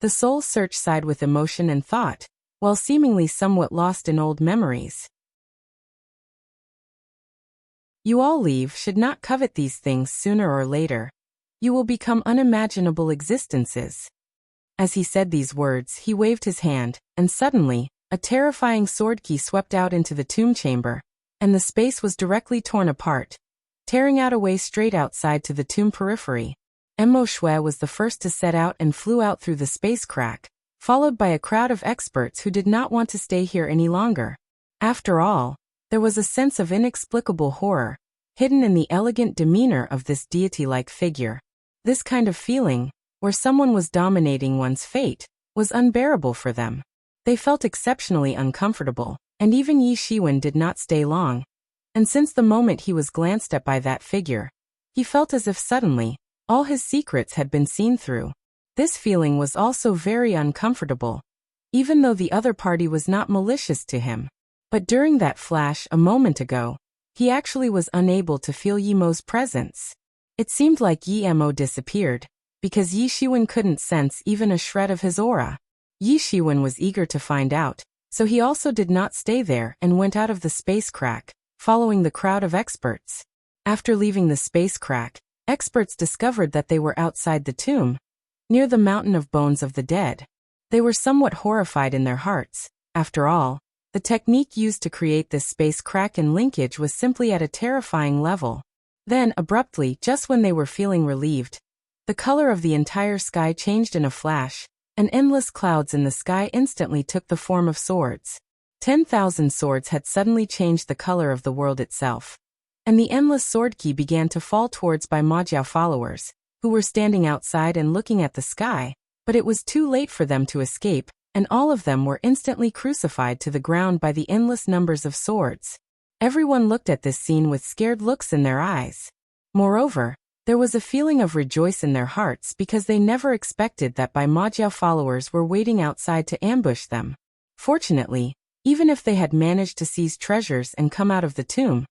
The Soul Search sighed with emotion and thought, while seemingly somewhat lost in old memories. You all leave should not covet these things sooner or later. You will become unimaginable existences. As he said these words, he waved his hand, and suddenly, a terrifying sword key swept out into the tomb chamber, and the space was directly torn apart, tearing out a way straight outside to the tomb periphery. Emo Shui was the first to set out and flew out through the space crack, followed by a crowd of experts who did not want to stay here any longer. After all, there was a sense of inexplicable horror, hidden in the elegant demeanor of this deity-like figure. This kind of feeling, where someone was dominating one's fate, was unbearable for them. They felt exceptionally uncomfortable, and even Yi Shiwen did not stay long. And since the moment he was glanced at by that figure, he felt as if suddenly, all his secrets had been seen through. This feeling was also very uncomfortable, even though the other party was not malicious to him. But during that flash a moment ago, he actually was unable to feel Yi Mo's presence. It seemed like Yi Mo disappeared, because Yi Shiwen couldn't sense even a shred of his aura. Yi Shiwen was eager to find out, so he also did not stay there and went out of the space crack, following the crowd of experts. After leaving the space crack, experts discovered that they were outside the tomb, near the mountain of bones of the dead. They were somewhat horrified in their hearts. After all, the technique used to create this space crack and linkage was simply at a terrifying level. Then, abruptly, just when they were feeling relieved, the color of the entire sky changed in a flash, and endless clouds in the sky instantly took the form of swords. 10,000 swords had suddenly changed the color of the world itself. And the endless sword key began to fall towards Bai Majiao followers, who were standing outside and looking at the sky, but it was too late for them to escape, and all of them were instantly crucified to the ground by the endless numbers of swords. Everyone looked at this scene with scared looks in their eyes. Moreover, there was a feeling of rejoice in their hearts because they never expected that Bai Majiao followers were waiting outside to ambush them. Fortunately, even if they had managed to seize treasures and come out of the tomb,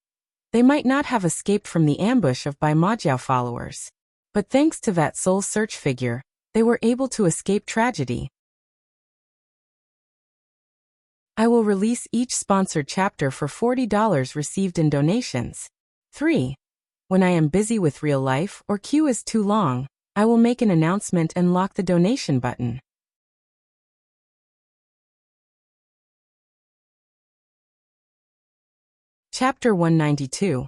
they might not have escaped from the ambush of Bai Majiao followers. But thanks to that Soul Search figure, they were able to escape tragedy. I will release each sponsored chapter for $40 received in donations. 3. When I am busy with real life or queue is too long, I will make an announcement and lock the donation button. Chapter 192.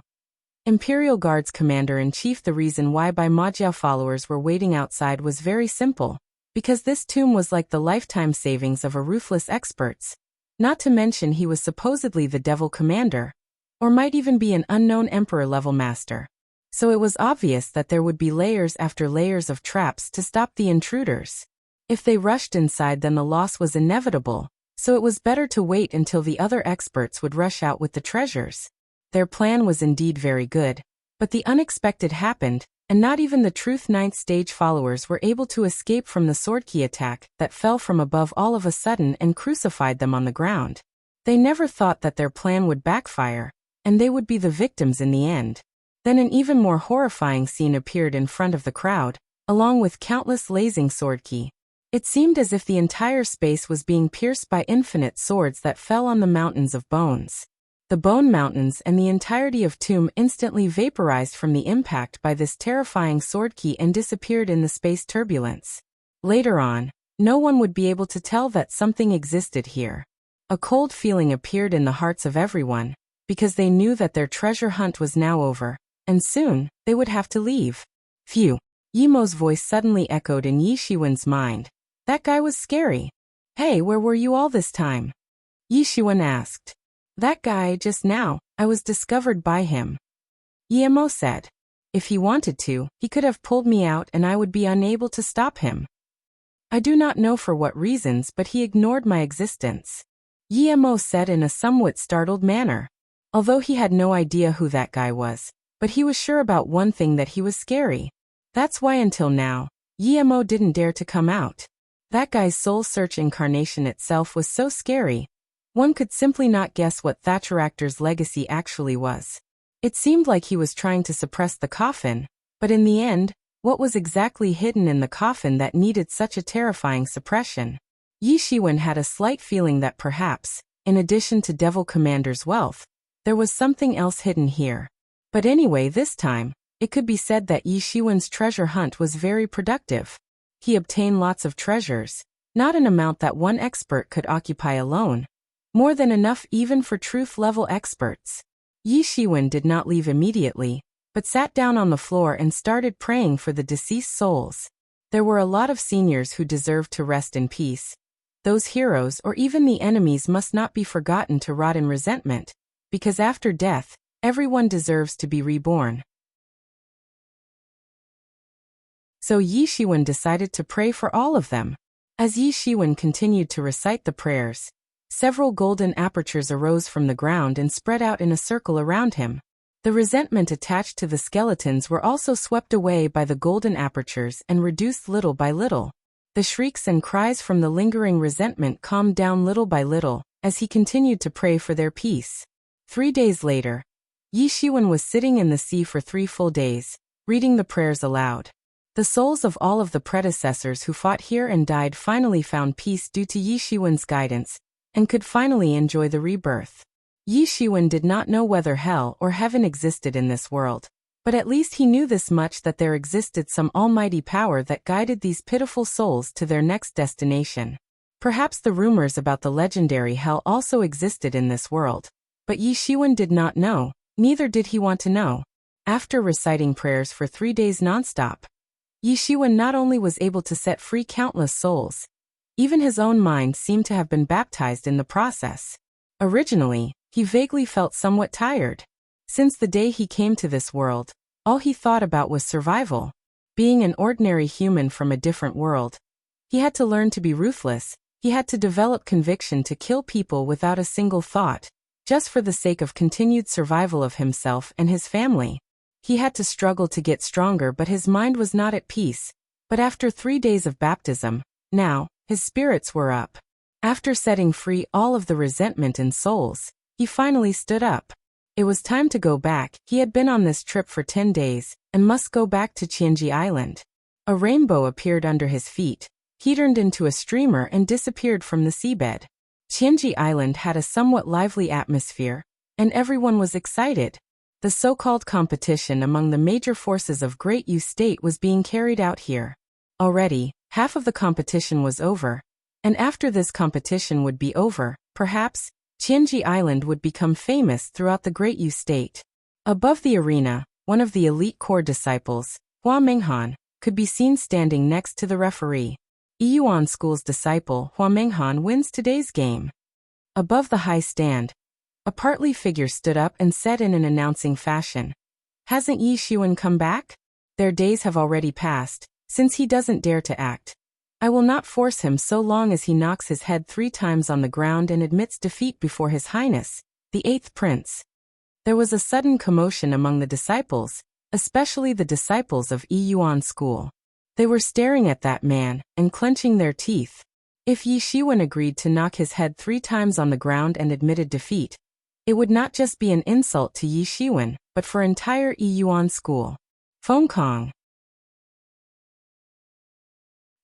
Imperial Guards Commander-in-Chief. The reason why Ma Jiao followers were waiting outside was very simple, because this tomb was like the lifetime savings of a ruthless experts. Not to mention he was supposedly the devil commander, or might even be an unknown emperor-level master. So it was obvious that there would be layers after layers of traps to stop the intruders. If they rushed inside, then the loss was inevitable, so it was better to wait until the other experts would rush out with the treasures. Their plan was indeed very good, but the unexpected happened, and not even the Truth Ninth Stage followers were able to escape from the sword key attack that fell from above all of a sudden and crucified them on the ground. They never thought that their plan would backfire, and they would be the victims in the end. Then an even more horrifying scene appeared in front of the crowd, along with countless blazing sword key. It seemed as if the entire space was being pierced by infinite swords that fell on the mountains of bones. The bone mountains and the entirety of tomb instantly vaporized from the impact by this terrifying sword key and disappeared in the space turbulence. Later on, no one would be able to tell that something existed here. A cold feeling appeared in the hearts of everyone, because they knew that their treasure hunt was now over, and soon, they would have to leave. Phew. Yimo's voice suddenly echoed in Yi Shiwen's mind. That guy was scary. Hey, where were you all this time? Yi Shiwen asked. That guy, just now, I was discovered by him. Yimo said. If he wanted to, he could have pulled me out and I would be unable to stop him. I do not know for what reasons, but he ignored my existence. Yimo said in a somewhat startled manner. Although he had no idea who that guy was, but he was sure about one thing, that he was scary. That's why until now, Yimo didn't dare to come out. That guy's soul search incarnation itself was so scary. One could simply not guess what Thatcheractor's legacy actually was. It seemed like he was trying to suppress the coffin, but in the end, what was exactly hidden in the coffin that needed such a terrifying suppression? Yi Shiwen had a slight feeling that perhaps, in addition to Devil Commander's wealth, there was something else hidden here. But anyway, this time, it could be said that Yi Shiwen's treasure hunt was very productive. He obtained lots of treasures, not an amount that one expert could occupy alone. More than enough even for truth-level experts. Yi Shiwen did not leave immediately, but sat down on the floor and started praying for the deceased souls. There were a lot of seniors who deserved to rest in peace. Those heroes or even the enemies must not be forgotten to rot in resentment, because after death, everyone deserves to be reborn. So Yi Shiwen decided to pray for all of them. As Yi Shiwen continued to recite the prayers, several golden apertures arose from the ground and spread out in a circle around him. The resentment attached to the skeletons were also swept away by the golden apertures and reduced little by little. The shrieks and cries from the lingering resentment calmed down little by little, as he continued to pray for their peace. 3 days later, Yi Shiwen was sitting in the sea for 3 full days, reading the prayers aloud. The souls of all of the predecessors who fought here and died finally found peace due to Yi Shiwen's guidance, and could finally enjoy the rebirth. Yi Shiwen did not know whether hell or heaven existed in this world, but at least he knew this much, that there existed some almighty power that guided these pitiful souls to their next destination. Perhaps the rumors about the legendary hell also existed in this world, but Yi Shiwen did not know, neither did he want to know. After reciting prayers for 3 days nonstop, Yi Shiwen not only was able to set free countless souls, even his own mind seemed to have been baptized in the process. Originally, he vaguely felt somewhat tired. Since the day he came to this world, all he thought about was survival. Being an ordinary human from a different world, he had to learn to be ruthless. He had to develop conviction to kill people without a single thought, just for the sake of continued survival of himself and his family. He had to struggle to get stronger, but his mind was not at peace. But after 3 days of baptism, now, his spirits were up. After setting free all of the resentment in souls, he finally stood up. It was time to go back. He had been on this trip for 10 days, and must go back to Qianji Island. A rainbow appeared under his feet. He turned into a streamer and disappeared from the seabed. Qianji Island had a somewhat lively atmosphere, and everyone was excited. The so-called competition among the major forces of Great Yu State was being carried out here. Already, half of the competition was over, and after this competition would be over, perhaps, Tianji Island would become famous throughout the Great Yu State. Above the arena, one of the elite core disciples, Hua Menghan, could be seen standing next to the referee. Yiyuan School's disciple Hua Menghan wins today's game. Above the high stand, a partly figure stood up and said in an announcing fashion, "Hasn't Yi Shiwen come back? Their days have already passed, since he doesn't dare to act. I will not force him so long as he knocks his head 3 times on the ground and admits defeat before His Highness, the 8th Prince." There was a sudden commotion among the disciples, especially the disciples of Yiyuan School. They were staring at that man and clenching their teeth. If Yi Shiwen agreed to knock his head 3 times on the ground and admitted defeat, it would not just be an insult to Yi Shiwen, but for entire Yiyuan School. Feng Kong.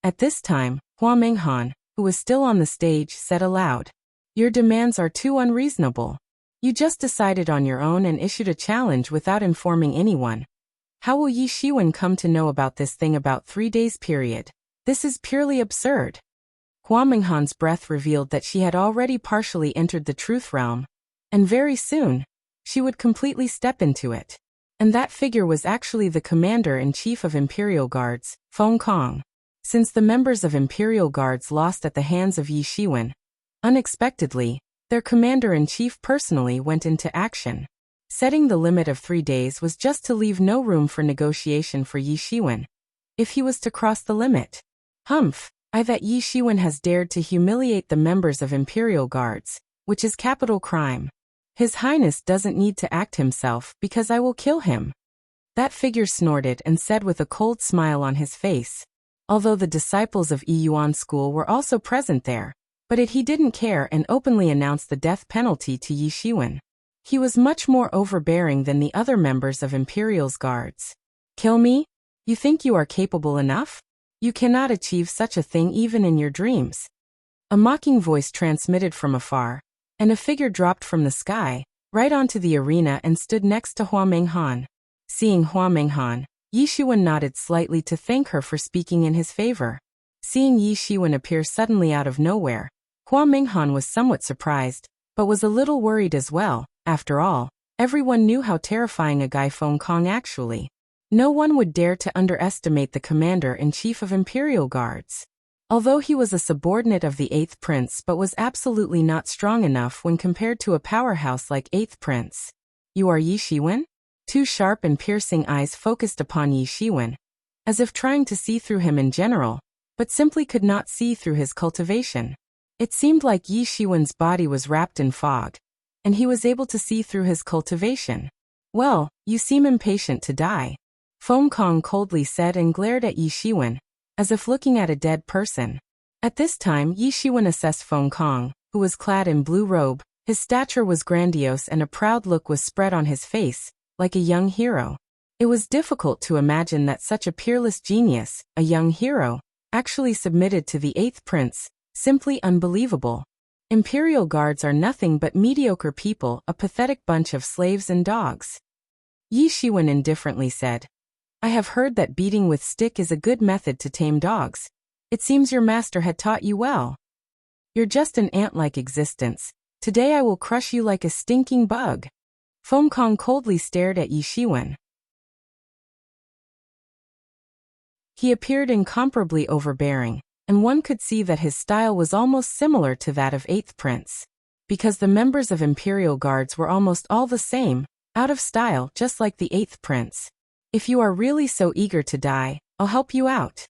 At this time, Hua Menghan, who was still on the stage, said aloud, "Your demands are too unreasonable. You just decided on your own and issued a challenge without informing anyone. How will Yi Shiwen come to know about this thing about 3 days period? This is purely absurd." Hua Menghan's breath revealed that she had already partially entered the truth realm, and very soon, she would completely step into it. And that figure was actually the commander-in-chief of Imperial Guards, Feng Kong. Since the members of Imperial Guards lost at the hands of Yi Shiwen, unexpectedly, their commander-in-chief personally went into action. Setting the limit of 3 days was just to leave no room for negotiation for Yi Shiwen, if he was to cross the limit. Humph, that Yi Shiwen has dared to humiliate the members of Imperial Guards, which is capital crime. His Highness doesn't need to act himself because I will kill him. That figure snorted and said with a cold smile on his face. Although the disciples of Yiyuan School were also present there, but he didn't care and openly announced the death penalty to Yi Shiwen. He was much more overbearing than the other members of Imperial's guards. "Kill me? You think you are capable enough? You cannot achieve such a thing even in your dreams." A mocking voice transmitted from afar, and a figure dropped from the sky, right onto the arena and stood next to Hua Menghan. Seeing Hua Menghan, Yi Shiwen nodded slightly to thank her for speaking in his favor. Seeing Yi Shiwen appear suddenly out of nowhere, Hua Menghan was somewhat surprised, but was a little worried as well. After all, everyone knew how terrifying a guy Feng Kong actually. No one would dare to underestimate the commander-in-chief of Imperial Guards. Although he was a subordinate of the 8th Prince but was absolutely not strong enough when compared to a powerhouse like 8th Prince. "You are Yi Shiwen?" 2 sharp and piercing eyes focused upon Yi Shiwen, as if trying to see through him in general, but simply could not see through his cultivation. It seemed like Yi Shiwen's body was wrapped in fog, and he was able to see through his cultivation. "Well, you seem impatient to die," Feng Kong coldly said and glared at Yi Shiwen, as if looking at a dead person. At this time Yi Shiwen assessed Feng Kong, who was clad in blue robe. His stature was grandiose and a proud look was spread on his face, like a young hero. It was difficult to imagine that such a peerless genius, a young hero, actually submitted to the 8th Prince. Simply unbelievable. Imperial Guards are nothing but mediocre people, a pathetic bunch of slaves and dogs. Yi Shiwen indifferently said, "I have heard that beating with stick is a good method to tame dogs. It seems your master had taught you well. You're just an ant-like existence. Today I will crush you like a stinking bug." Feng Kong coldly stared at Yi Shiwen. He appeared incomparably overbearing, and one could see that his style was almost similar to that of 8th Prince. Because the members of Imperial Guards were almost all the same, out of style just like the 8th Prince. "If you are really so eager to die, I'll help you out,"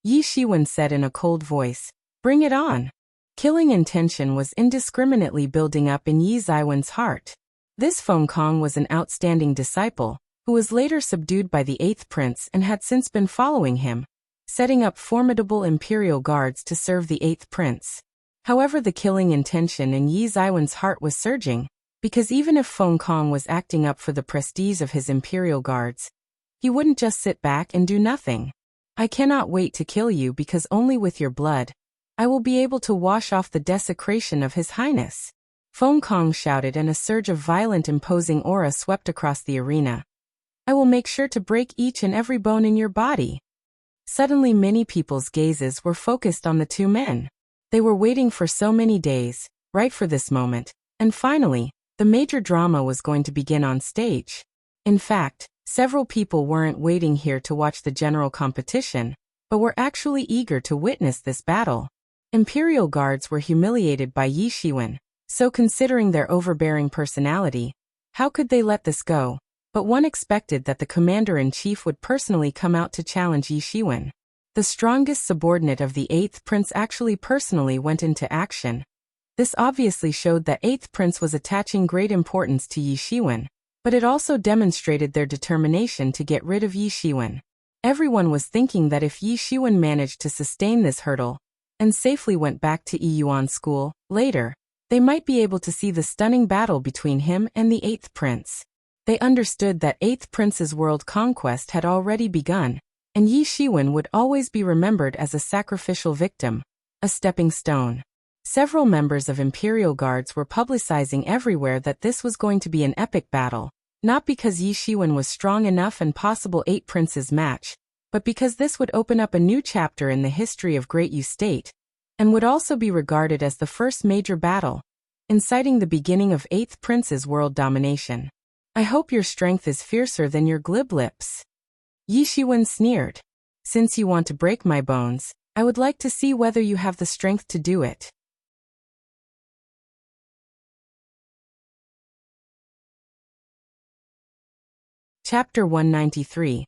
Yi Shiwen said in a cold voice. "Bring it on." Killing intention was indiscriminately building up in Yi Ziwen's heart. This Feng Kong was an outstanding disciple, who was later subdued by the 8th Prince and had since been following him, setting up formidable Imperial Guards to serve the 8th Prince. However, the killing intention in Yi Ziwen's heart was surging, because even if Feng Kong was acting up for the prestige of his Imperial Guards, he wouldn't just sit back and do nothing. "I cannot wait to kill you because only with your blood, I will be able to wash off the desecration of His Highness." Feng Kong shouted and a surge of violent imposing aura swept across the arena. "I will make sure to break each and every bone in your body." Suddenly many people's gazes were focused on the 2 men. They were waiting for so many days, right for this moment, And finally, the major drama was going to begin on stage. In fact, several people weren't waiting here to watch the general competition, but were actually eager to witness this battle. Imperial guards were humiliated by Yi Shiwen, so considering their overbearing personality, how could they let this go? But one expected that the commander-in-chief would personally come out to challenge Yi Shiwen. The strongest subordinate of the 8th prince actually personally went into action. This obviously showed that 8th prince was attaching great importance to Yi Shiwen, but it also demonstrated their determination to get rid of Yi Shiwen. Everyone was thinking that if Yi Shiwen managed to sustain this hurdle and safely went back to Yuan school later, they might be able to see the stunning battle between him and the 8th prince. They understood that 8th prince's world conquest had already begun, and Yi Shiwen would always be remembered as a sacrificial victim, a stepping stone. Several members of Imperial Guards were publicizing everywhere that this was going to be an epic battle, not because Yi Shiwen was strong enough and possible 8 princes match, but because this would open up a new chapter in the history of Great Yu State, and would also be regarded as the first major battle, inciting the beginning of 8th prince's world domination. I hope your strength is fiercer than your glib lips. Yi Shiwen sneered. Since you want to break my bones, I would like to see whether you have the strength to do it. Chapter 193.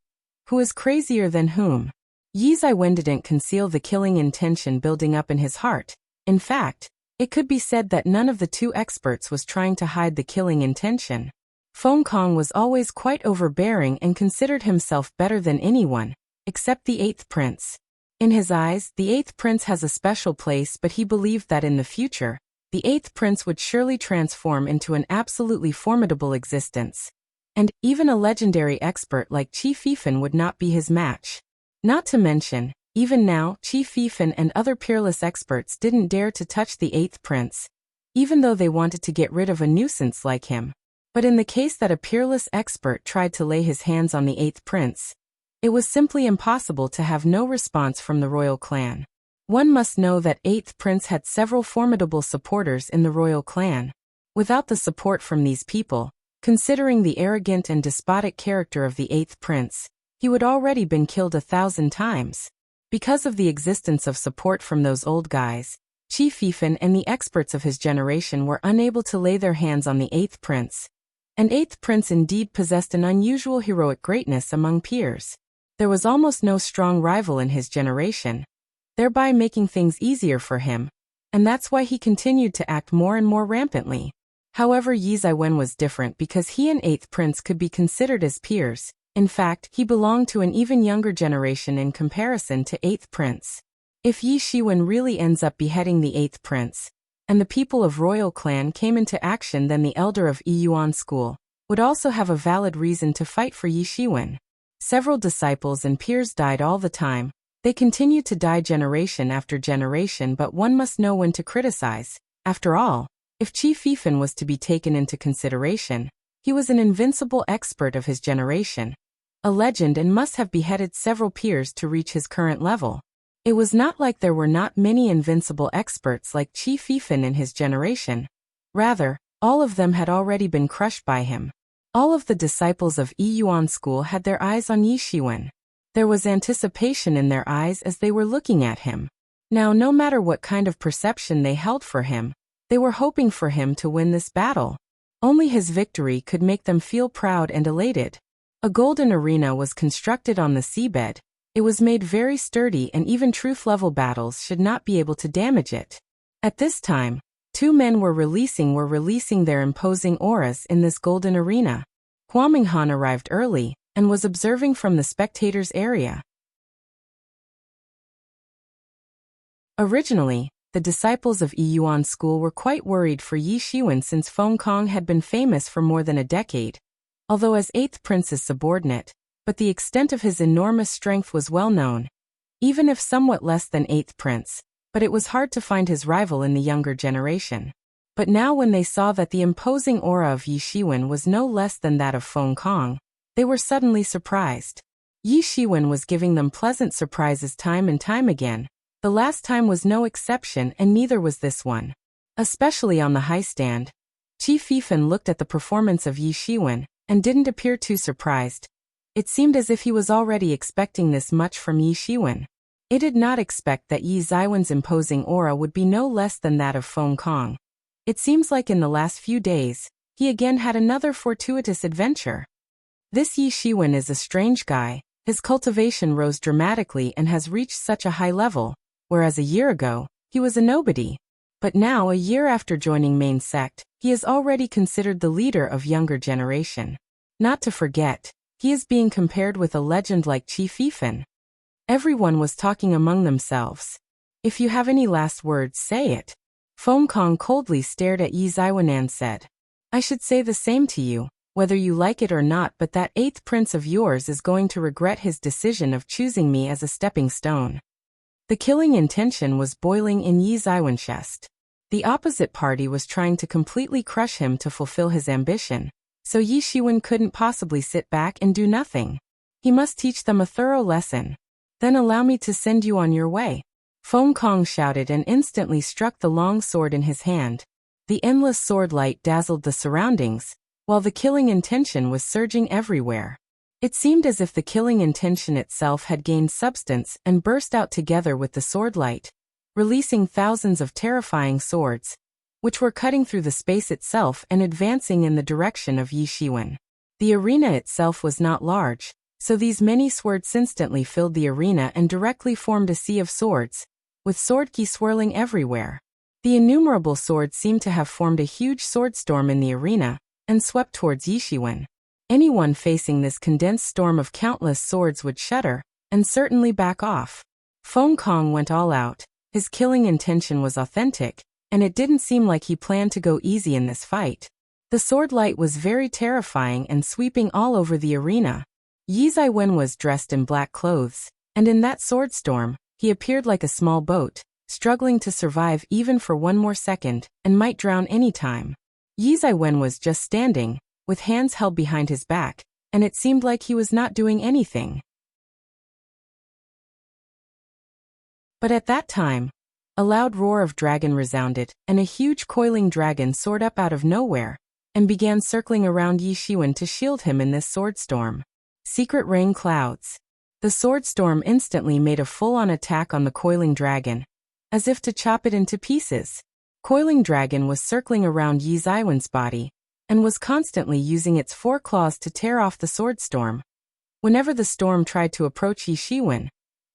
Who is crazier than whom? Yi Shiwen didn't conceal the killing intention building up in his heart. In fact, it could be said that none of the two experts was trying to hide the killing intention. Feng Kong was always quite overbearing and considered himself better than anyone, except the 8th prince. In his eyes, the 8th prince has a special place, but he believed that in the future, the 8th prince would surely transform into an absolutely formidable existence. And even a legendary expert like Qi Fifan would not be his match. Not to mention, even now, Qi Fifan and other peerless experts didn't dare to touch the 8th prince, even though they wanted to get rid of a nuisance like him. But in the case that a peerless expert tried to lay his hands on the 8th prince, it was simply impossible to have no response from the royal clan. One must know that 8th prince had several formidable supporters in the royal clan. Without the support from these people, considering the arrogant and despotic character of the 8th prince, he would already been killed 1,000 times. Because of the existence of support from those old guys, Qi Fifan and the experts of his generation were unable to lay their hands on the 8th prince. And 8th prince indeed possessed an unusual heroic greatness among peers. There was almost no strong rival in his generation, thereby making things easier for him, and that's why he continued to act more and more rampantly. However, Yi Shiwen was different because he and 8th prince could be considered as peers. In fact, he belonged to an even younger generation in comparison to 8th prince. If Yi Shiwen really ends up beheading the 8th prince, and the people of royal clan came into action, then the elder of Yuan school would also have a valid reason to fight for Yi Shiwen. Several disciples and peers died all the time. They continued to die generation after generation, but one must know when to criticize. After all, if Qi Fifan was to be taken into consideration, he was an invincible expert of his generation, a legend, and must have beheaded several peers to reach his current level. It was not like there were not many invincible experts like Qi Fifan in his generation. Rather, all of them had already been crushed by him. All of the disciples of Yuan school had their eyes on Yi Shiwen. There was anticipation in their eyes as they were looking at him. Now, no matter what kind of perception they held for him, they were hoping for him to win this battle. Only his victory could make them feel proud and elated. A golden arena was constructed on the seabed. It was made very sturdy, and even truth-level battles should not be able to damage it. At this time, two men were releasing their imposing auras in this golden arena. Hua Minghan arrived early and was observing from the spectators' area. Originally, the disciples of Yuan school were quite worried for Yi Shiwen since Feng Kong had been famous for more than a decade, although as 8th prince's subordinate, but the extent of his enormous strength was well known, even if somewhat less than 8th prince, but it was hard to find his rival in the younger generation. But now when they saw that the imposing aura of Yi Shiwen was no less than that of Feng Kong, they were suddenly surprised. Yi Shiwen was giving them pleasant surprises time and time again. The last time was no exception, and neither was this one. Especially on the high stand, Qi Fifan looked at the performance of Yi Shiwen, and didn't appear too surprised. It seemed as if he was already expecting this much from Yi Shiwen. It did not expect that Yi Ziwen's imposing aura would be no less than that of Feng Kong. It seems like in the last few days, he again had another fortuitous adventure. This Yi Shiwen is a strange guy. His cultivation rose dramatically and has reached such a high level, whereas a year ago, he was a nobody. But now, a year after joining main sect, he is already considered the leader of younger generation. Not to forget, he is being compared with a legend like Qi Fifan. Everyone was talking among themselves. If you have any last words, say it. Feng Kong coldly stared at Yi Ziwen and said, I should say the same to you, whether you like it or not, but that 8th prince of yours is going to regret his decision of choosing me as a stepping stone. The killing intention was boiling in Yi Ziwen's chest. The opposite party was trying to completely crush him to fulfill his ambition, so Yi Shiwen couldn't possibly sit back and do nothing. He must teach them a thorough lesson. Then allow me to send you on your way. Feng Kong shouted and instantly struck the long sword in his hand. The endless sword light dazzled the surroundings, while the killing intention was surging everywhere. It seemed as if the killing intention itself had gained substance and burst out together with the sword light, releasing thousands of terrifying swords, which were cutting through the space itself and advancing in the direction of Yi Shiwen. The arena itself was not large, so these many swords instantly filled the arena and directly formed a sea of swords, with sword ki swirling everywhere. The innumerable swords seemed to have formed a huge sword storm in the arena, and swept towards Yi Shiwen. Anyone facing this condensed storm of countless swords would shudder, and certainly back off. Feng Kong went all out. His killing intention was authentic, and it didn't seem like he planned to go easy in this fight. The sword light was very terrifying and sweeping all over the arena. Yi Ziwen was dressed in black clothes, and in that sword storm, he appeared like a small boat, struggling to survive even for one more second, and might drown any time. Yi Ziwen was just standing, with hands held behind his back, and it seemed like he was not doing anything. But at that time, a loud roar of dragon resounded, and a huge coiling dragon soared up out of nowhere, and began circling around Yi Shiwen to shield him in this sword storm. Secret rain clouds. The sword storm instantly made a full-on attack on the coiling dragon, as if to chop it into pieces. Coiling dragon was circling around Yi Ziwen's body, and was constantly using its 4 claws to tear off the sword storm. Whenever the storm tried to approach Yi Shiwen,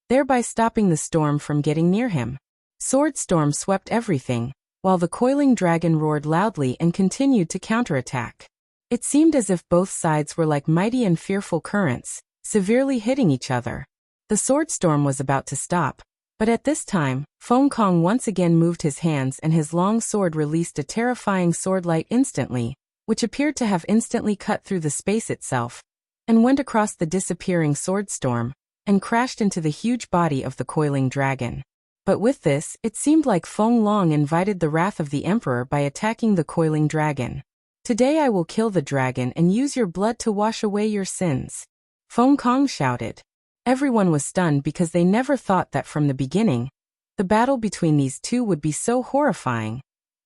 thereby stopping the storm from getting near him. Sword storm swept everything, while the coiling dragon roared loudly and continued to counterattack. It seemed as if both sides were like mighty and fearful currents, severely hitting each other. The sword storm was about to stop, but at this time, Feng Kong once again moved his hands and his long sword released a terrifying sword light instantly, which appeared to have instantly cut through the space itself, and went across the disappearing sword storm, and crashed into the huge body of the coiling dragon. But with this, it seemed like Feng Long invited the wrath of the emperor by attacking the coiling dragon. Today I will kill the dragon and use your blood to wash away your sins. Feng Kong shouted. Everyone was stunned because they never thought that from the beginning, the battle between these two would be so horrifying,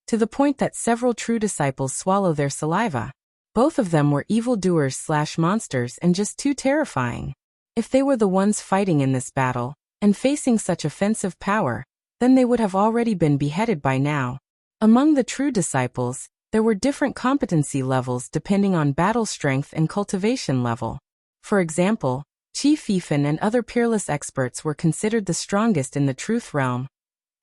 to the point that several true disciples swallow their saliva. Both of them were evildoers/monsters and just too terrifying. If they were the ones fighting in this battle, and facing such offensive power, then they would have already been beheaded by now. Among the true disciples, there were different competency levels depending on battle strength and cultivation level. For example, Qi Fifan and other peerless experts were considered the strongest in the truth realm.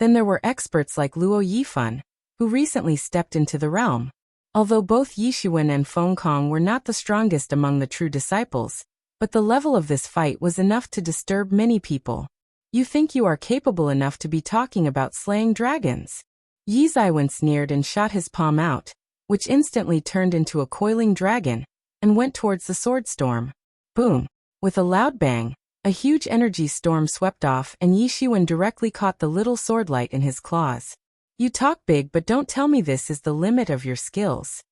Then there were experts like Luo Yifan, who recently stepped into the realm. Although both Yi Shiwen and Feng Kong were not the strongest among the true disciples, but the level of this fight was enough to disturb many people. You think you are capable enough to be talking about slaying dragons? Yi Ziwen sneered and shot his palm out, which instantly turned into a coiling dragon, and went towards the sword storm. Boom! With a loud bang, a huge energy storm swept off and Yi Shiwen directly caught the little sword light in his claws. You talk big but don't tell me this is the limit of your skills.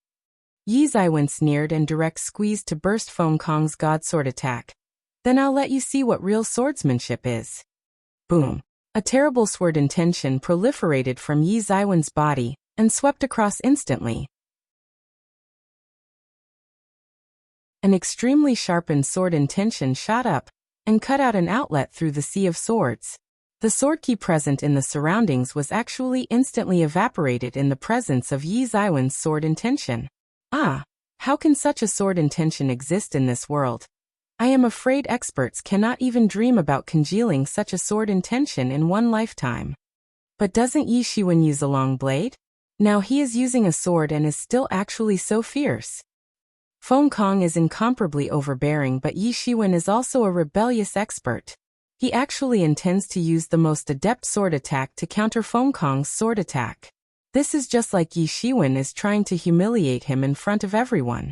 Yi Ziwen sneered and direct squeezed to burst Feng Kong's god sword attack. Then I'll let you see what real swordsmanship is. Boom! A terrible sword intention proliferated from Yi Ziwen's body, and swept across instantly. An extremely sharpened sword intention shot up and cut out an outlet through the sea of swords. The sword key present in the surroundings was actually instantly evaporated in the presence of Yi Zaiwen's sword intention. Ah! How can such a sword intention exist in this world? I am afraid experts cannot even dream about congealing such a sword intention in one lifetime. But doesn't Yi Shiwen use a long blade? Now he is using a sword and is still actually so fierce. Feng Kong is incomparably overbearing, but Yi Shiwen is also a rebellious expert. He actually intends to use the most adept sword attack to counter Feng Kong's sword attack. This is just like Yi Shiwen is trying to humiliate him in front of everyone.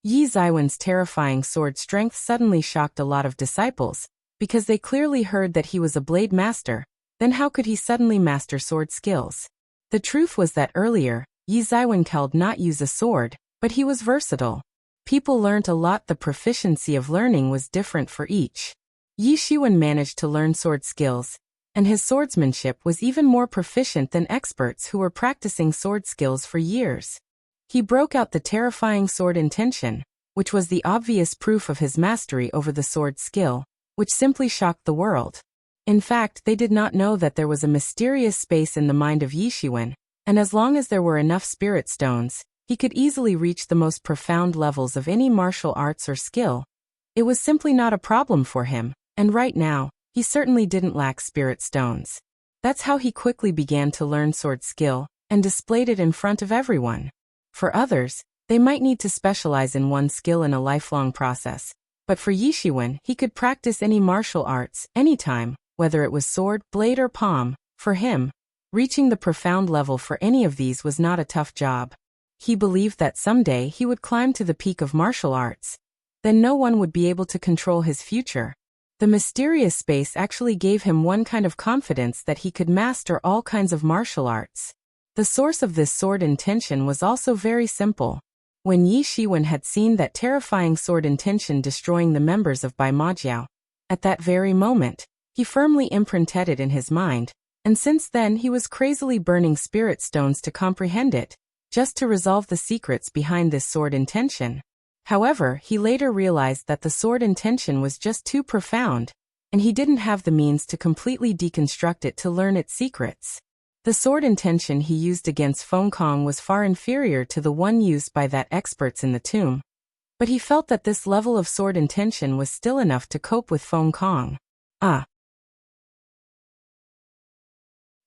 Yi Zaiwen's terrifying sword strength suddenly shocked a lot of disciples, because they clearly heard that he was a blade master. Then how could he suddenly master sword skills? The truth was that earlier, Yi Zaiwen could not use a sword, but he was versatile. People learned a lot. The proficiency of learning was different for each. Yi Shiwen managed to learn sword skills, and his swordsmanship was even more proficient than experts who were practicing sword skills for years. He broke out the terrifying sword intention, which was the obvious proof of his mastery over the sword skill, which simply shocked the world. In fact, they did not know that there was a mysterious space in the mind of Yi Shiwen, and as long as there were enough spirit stones, he could easily reach the most profound levels of any martial arts or skill. It was simply not a problem for him, and right now, he certainly didn't lack spirit stones. That's how he quickly began to learn sword skill, and displayed it in front of everyone. For others, they might need to specialize in one skill in a lifelong process, but for Yi Shiwen, he could practice any martial arts, anytime, whether it was sword, blade or palm. For him, reaching the profound level for any of these was not a tough job. He believed that someday he would climb to the peak of martial arts. Then no one would be able to control his future. The mysterious space actually gave him one kind of confidence that he could master all kinds of martial arts. The source of this sword intention was also very simple. When Yi Shiwen had seen that terrifying sword intention destroying the members of Bai Majiao, at that very moment, he firmly imprinted it in his mind, and since then he was crazily burning spirit stones to comprehend it, just to resolve the secrets behind this sword intention. However, he later realized that the sword intention was just too profound, and he didn't have the means to completely deconstruct it to learn its secrets. The sword intention he used against Feng Kong was far inferior to the one used by that experts in the tomb. But he felt that this level of sword intention was still enough to cope with Feng Kong. Ah!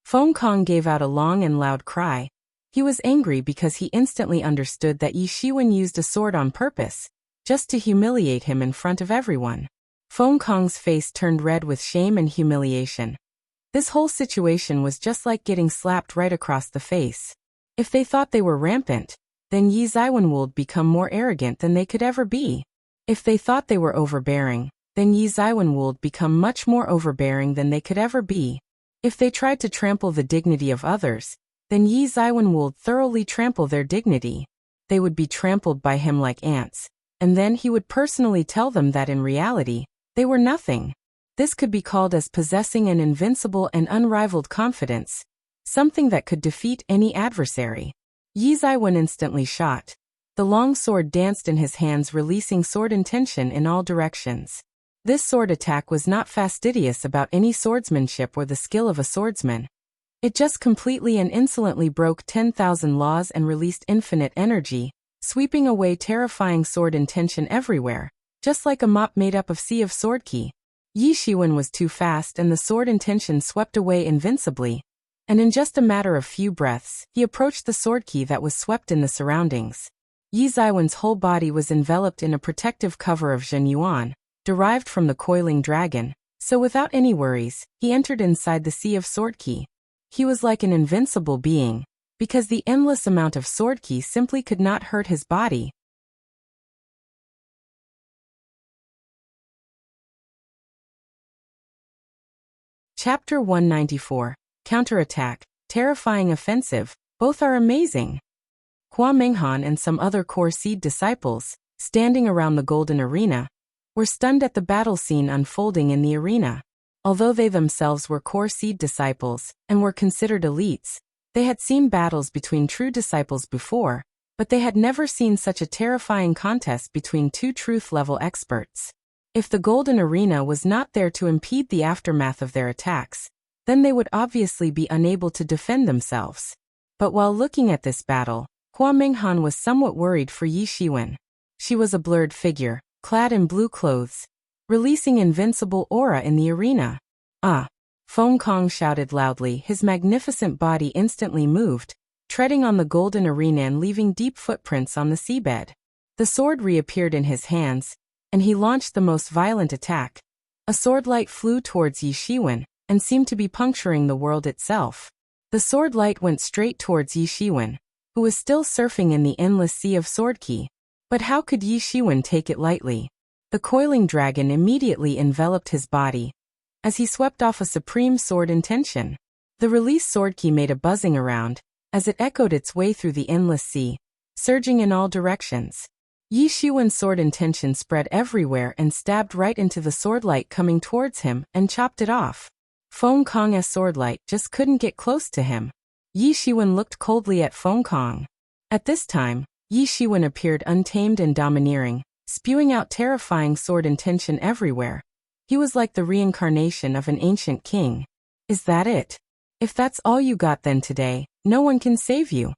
Feng Kong gave out a long and loud cry. He was angry because he instantly understood that Yi Shiwen used a sword on purpose, just to humiliate him in front of everyone. Feng Kong's face turned red with shame and humiliation. This whole situation was just like getting slapped right across the face. If they thought they were rampant, then Yi Zaiwen would become more arrogant than they could ever be. If they thought they were overbearing, then Yi Zaiwen would become much more overbearing than they could ever be. If they tried to trample the dignity of others, then Yi Zaiwen would thoroughly trample their dignity. They would be trampled by him like ants, and then he would personally tell them that in reality, they were nothing. This could be called as possessing an invincible and unrivaled confidence, something that could defeat any adversary. Yi Zaiwen instantly shot. The long sword danced in his hands, releasing sword intention in all directions. This sword attack was not fastidious about any swordsmanship or the skill of a swordsman. It just completely and insolently broke 10,000 laws and released infinite energy, sweeping away terrifying sword intention everywhere, just like a mop made up of sea of sword ki. Yi Shiwen was too fast and the sword intention swept away invincibly, and in just a matter of few breaths, he approached the sword ki that was swept in the surroundings. Yi Zaiwen's whole body was enveloped in a protective cover of Zhen Yuan, derived from the coiling dragon, so without any worries, he entered inside the sea of sword ki. He was like an invincible being, because the endless amount of sword ki simply could not hurt his body. Chapter 194. Counterattack, Terrifying Offensive, both are amazing. Hua Menghan and some other core seed disciples, standing around the golden arena, were stunned at the battle scene unfolding in the arena. Although they themselves were core seed disciples, and were considered elites, they had seen battles between true disciples before, but they had never seen such a terrifying contest between two truth-level experts. If the Golden Arena was not there to impede the aftermath of their attacks, then they would obviously be unable to defend themselves. But while looking at this battle, Hua Minghan was somewhat worried for Yi Shiwen. She was a blurred figure, clad in blue clothes, releasing invincible aura in the arena. Ah! Feng Kong shouted loudly, his magnificent body instantly moved, treading on the golden arena and leaving deep footprints on the seabed. The sword reappeared in his hands, and he launched the most violent attack. A swordlight flew towards Yi Shiwen, and seemed to be puncturing the world itself. The swordlight went straight towards Yi Shiwen, who was still surfing in the endless sea of swordki. But how could Yi Shiwen take it lightly? The coiling dragon immediately enveloped his body, as he swept off a supreme sword intention. The released sword key made a buzzing around, as it echoed its way through the endless sea, surging in all directions. Yi Shiwen's sword intention spread everywhere and stabbed right into the swordlight coming towards him and chopped it off. Feng Kong's swordlight just couldn't get close to him. Yi Shiwen looked coldly at Feng Kong. At this time, Yi Shiwen appeared untamed and domineering, spewing out terrifying sword intention everywhere. He was like the reincarnation of an ancient king. Is that it? If that's all you got then today, no one can save you.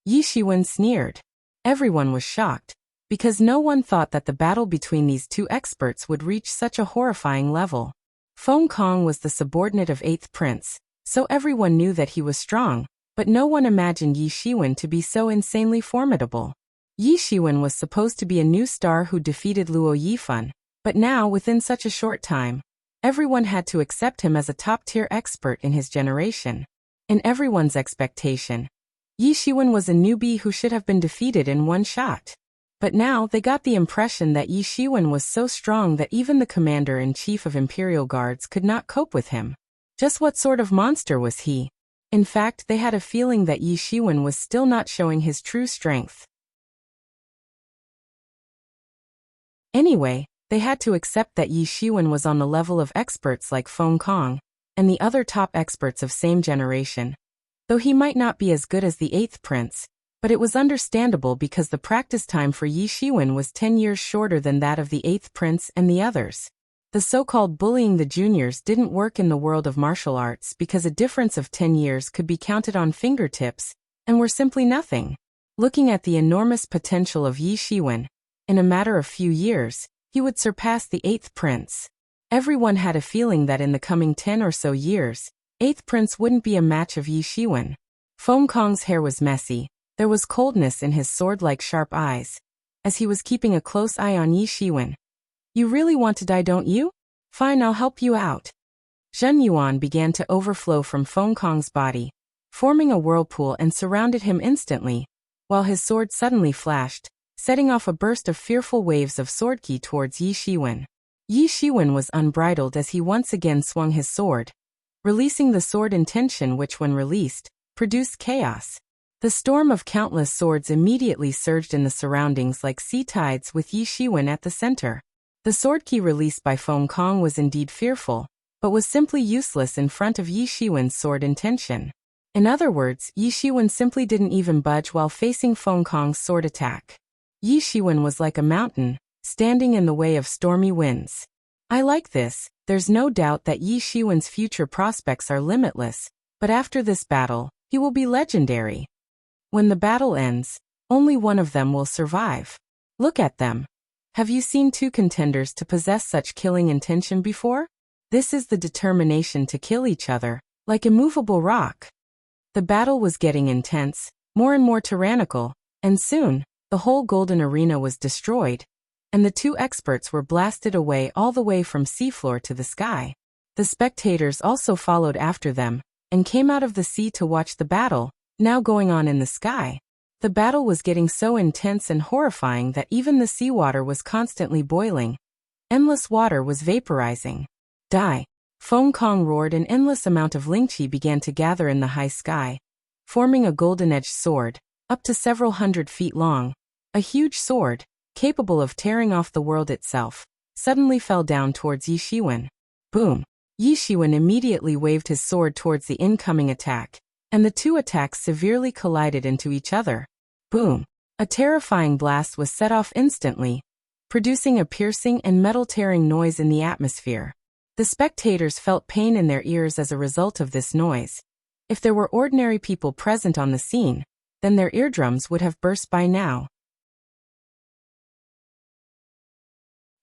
Yi Shiwen sneered. Everyone was shocked, because no one thought that the battle between these two experts would reach such a horrifying level. Feng Kong was the subordinate of 8th Prince, so everyone knew that he was strong, but no one imagined Yi Shiwen to be so insanely formidable. Yi Shiwen was supposed to be a new star who defeated Luo Yifan, but now, within such a short time, everyone had to accept him as a top-tier expert in his generation. In everyone's expectation, Yi Shiwen was a newbie who should have been defeated in one shot. But now they got the impression that Yi Shiwen was so strong that even the commander-in-chief of Imperial Guards could not cope with him. Just what sort of monster was he? In fact, they had a feeling that Yi Shiwen was still not showing his true strength. Anyway, they had to accept that Yi Shiwen was on the level of experts like Feng Kong and the other top experts of same generation. Though he might not be as good as the 8th Prince, but it was understandable because the practice time for Yi Shiwen was 10 years shorter than that of the 8th Prince and the others. The so-called bullying the juniors didn't work in the world of martial arts because a difference of 10 years could be counted on fingertips and were simply nothing. Looking at the enormous potential of Yi Shiwen, in a matter of few years, he would surpass the 8th Prince. Everyone had a feeling that in the coming 10 or so years, 8th Prince wouldn't be a match of Yi Shiwen. Feng Kong's hair was messy. There was coldness in his sword-like sharp eyes, as he was keeping a close eye on Yi Shiwen. You really want to die, don't you? Fine, I'll help you out. Zhen Yuan began to overflow from Feng Kong's body, forming a whirlpool and surrounded him instantly, while his sword suddenly flashed, setting off a burst of fearful waves of sword ki towards Yi Shiwen. Yi Shiwen was unbridled as he once again swung his sword, releasing the sword intention which, when released, produced chaos. The storm of countless swords immediately surged in the surroundings like sea tides with Yi Shiwen at the center. The sword ki released by Feng Kong was indeed fearful, but was simply useless in front of Yi Shiwen's sword intention. In other words, Yi Shiwen simply didn't even budge while facing Feng Kong's sword attack. Yi Shiwen was like a mountain, standing in the way of stormy winds. I like this. There's no doubt that Yi Shiwen's future prospects are limitless, but after this battle, he will be legendary. When the battle ends, only one of them will survive. Look at them. Have you seen two contenders to possess such killing intention before? This is the determination to kill each other, like immovable rock. The battle was getting intense, more and more tyrannical, and soon, the whole golden arena was destroyed, and the two experts were blasted away all the way from seafloor to the sky. The spectators also followed after them, and came out of the sea to watch the battle, now going on in the sky. The battle was getting so intense and horrifying that even the seawater was constantly boiling. Endless water was vaporizing. Die! Feng Kong roared. An endless amount of lingqi began to gather in the high sky, forming a golden-edged sword, up to several hundred feet long. A huge sword, capable of tearing off the world itself, suddenly fell down towards Yi Shiwen. Boom! Yi Shiwen immediately waved his sword towards the incoming attack, and the two attacks severely collided into each other. Boom! A terrifying blast was set off instantly, producing a piercing and metal-tearing noise in the atmosphere. The spectators felt pain in their ears as a result of this noise. If there were ordinary people present on the scene, then their eardrums would have burst by now.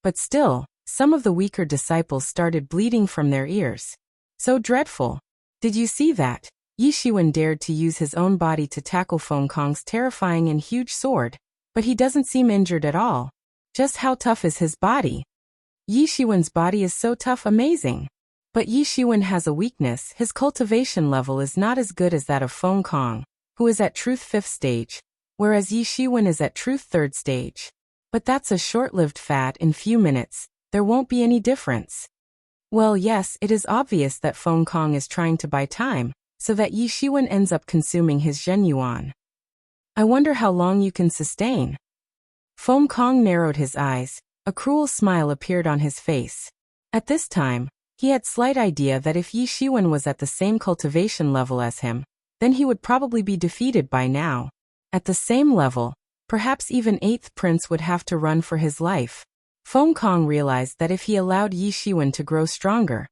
But still, some of the weaker disciples started bleeding from their ears. So dreadful. Did you see that? Yi Shiwen dared to use his own body to tackle Feng Kong's terrifying and huge sword, but he doesn't seem injured at all. Just how tough is his body? Yi Shiwen's body is so tough, amazing. But Yi Shiwen has a weakness. His cultivation level is not as good as that of Feng Kong, who is at Truth 5th stage, whereas Yi Shiwen is at Truth 3rd stage. But that's a short-lived fad. In few minutes, there won't be any difference. Well, yes, it is obvious that Feng Kong is trying to buy time, so that Yi Shiwen ends up consuming his Zhen Yuan. I wonder how long you can sustain. Feng Kong narrowed his eyes. A cruel smile appeared on his face. At this time, he had slight idea that if Yi Shiwen was at the same cultivation level as him, then he would probably be defeated by now. At the same level, perhaps even 8th Prince would have to run for his life. Feng Kong realized that if he allowed Yi Shiwen to grow stronger,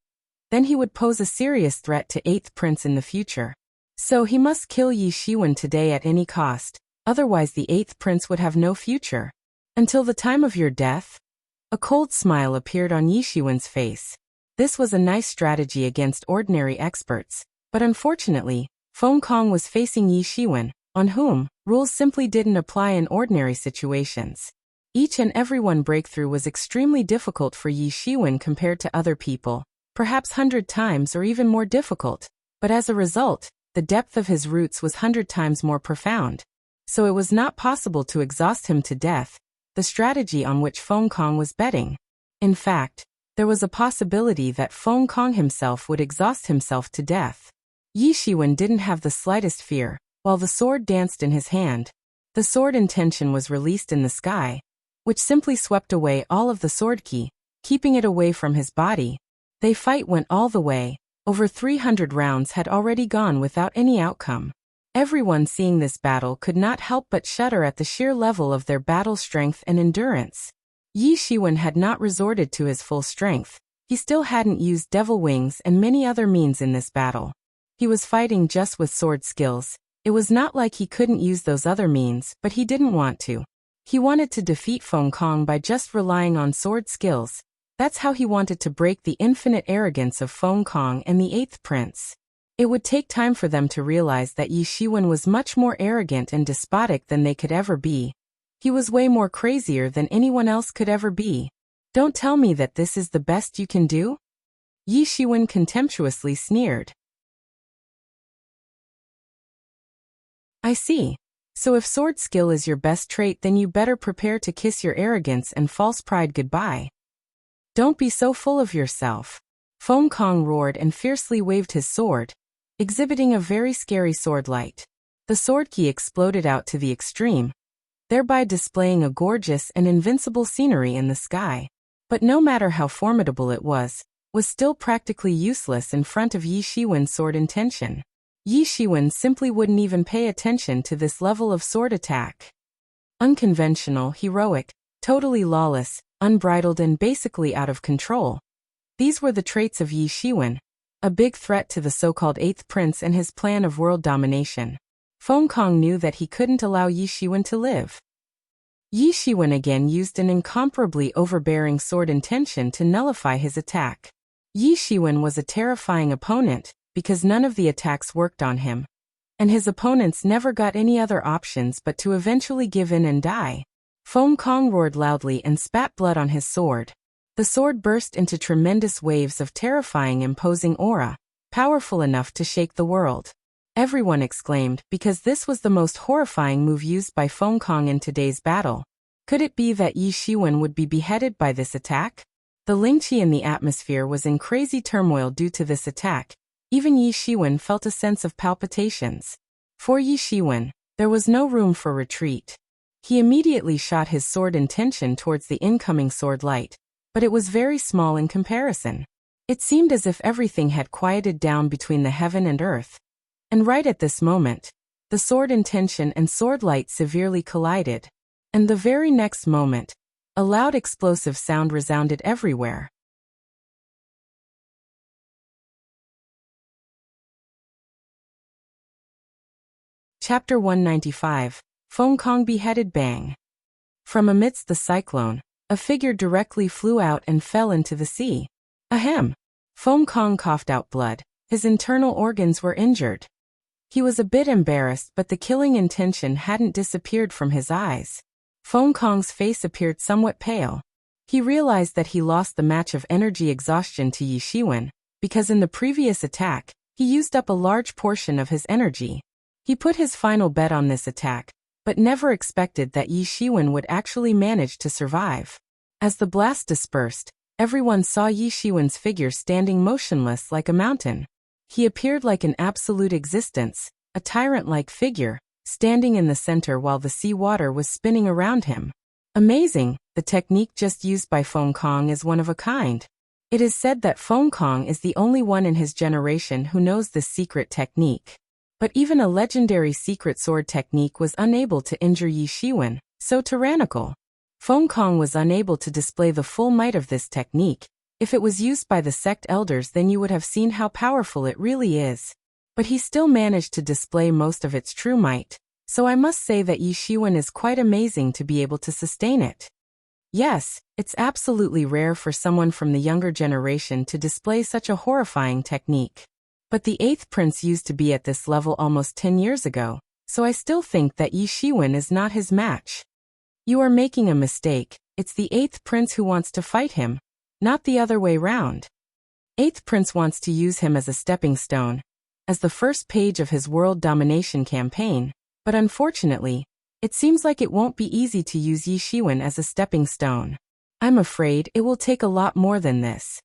then he would pose a serious threat to 8th Prince in the future. So he must kill Yi Shiwen today at any cost, otherwise the 8th Prince would have no future. Until the time of your death? A cold smile appeared on Yi Shiwen's face. This was a nice strategy against ordinary experts, but unfortunately, Feng Kong was facing Yi Shiwen, on whom rules simply didn't apply in ordinary situations. Each and every one breakthrough was extremely difficult for Yi Shiwen compared to other people, perhaps 100 times or even more difficult, but as a result, the depth of his roots was 100 times more profound. So it was not possible to exhaust him to death, the strategy on which Feng Kong was betting. In fact, there was a possibility that Feng Kong himself would exhaust himself to death. Yi Shiwen didn't have the slightest fear, while the sword danced in his hand. The sword intention was released in the sky, which simply swept away all of the sword ki, keeping it away from his body. The fight went all the way. Over 300 rounds had already gone without any outcome. Everyone seeing this battle could not help but shudder at the sheer level of their battle strength and endurance. Yi Shiwen had not resorted to his full strength. He still hadn't used devil wings and many other means in this battle. He was fighting just with sword skills. It was not like he couldn't use those other means, but he didn't want to. He wanted to defeat Feng Kong by just relying on sword skills. That's how he wanted to break the infinite arrogance of Feng Kong and the 8th Prince. It would take time for them to realize that Yi Shiwen was much more arrogant and despotic than they could ever be. He was way more crazier than anyone else could ever be. Don't tell me that this is the best you can do? Yi Shiwen contemptuously sneered. I see. So if sword skill is your best trait, then you better prepare to kiss your arrogance and false pride goodbye. Don't be so full of yourself. Feng Kong roared and fiercely waved his sword, exhibiting a very scary sword light. The sword ki exploded out to the extreme, thereby displaying a gorgeous and invincible scenery in the sky. But no matter how formidable it was still practically useless in front of Yi Shiwen's sword intention. Yi Shiwen simply wouldn't even pay attention to this level of sword attack. Unconventional, heroic, totally lawless, unbridled and basically out of control. These were the traits of Yi Shiwen, a big threat to the so-called 8th Prince and his plan of world domination. Feng Kong knew that he couldn't allow Yi Shiwen to live. Yi Shiwen again used an incomparably overbearing sword intention to nullify his attack. Yi Shiwen was a terrifying opponent, because none of the attacks worked on him, and his opponents never got any other options but to eventually give in and die. Feng Kong roared loudly and spat blood on his sword. The sword burst into tremendous waves of terrifying imposing aura, powerful enough to shake the world. Everyone exclaimed, because this was the most horrifying move used by Feng Kong in today's battle. Could it be that Yi Shiwen would be beheaded by this attack? The Lingqi in the atmosphere was in crazy turmoil due to this attack. Even Yi Shiwen felt a sense of palpitations. For Yi Shiwen, there was no room for retreat. He immediately shot his sword intention towards the incoming sword light, but it was very small in comparison. It seemed as if everything had quieted down between the heaven and earth. And right at this moment, The sword intention and sword light severely collided. And the very next moment, a loud explosive sound resounded everywhere. Chapter 195. Feng Kong beheaded bang. From amidst the cyclone, a figure directly flew out and fell into the sea. Ahem! Feng Kong coughed out blood. His internal organs were injured. He was a bit embarrassed, but the killing intention hadn't disappeared from his eyes. Feng Kong's face appeared somewhat pale. He realized that he lost the match of energy exhaustion to Yi Shiwen, because in the previous attack, he used up a large portion of his energy. He put his final bet on this attack, but never expected that Yi Shiwen would actually manage to survive. As the blast dispersed, everyone saw Yi Shiwen's figure standing motionless like a mountain. He appeared like an absolute existence, a tyrant-like figure, standing in the center while the sea water was spinning around him. Amazing, the technique just used by Feng Kong is one of a kind. It is said that Feng Kong is the only one in his generation who knows this secret technique. But even a legendary secret sword technique was unable to injure Yi Shiwen, so tyrannical. Feng Kong was unable to display the full might of this technique. If it was used by the sect elders, then you would have seen how powerful it really is. But he still managed to display most of its true might, so I must say that Yi Shiwen is quite amazing to be able to sustain it. Yes, it's absolutely rare for someone from the younger generation to display such a horrifying technique. But the 8th prince used to be at this level almost 10 years ago, so I still think that Yi Shiwen is not his match. You are making a mistake. It's the 8th prince who wants to fight him, not the other way round. 8th prince wants to use him as a stepping stone, as the first page of his world domination campaign, but unfortunately, it seems like it won't be easy to use Yi Shiwen as a stepping stone. I'm afraid it will take a lot more than this.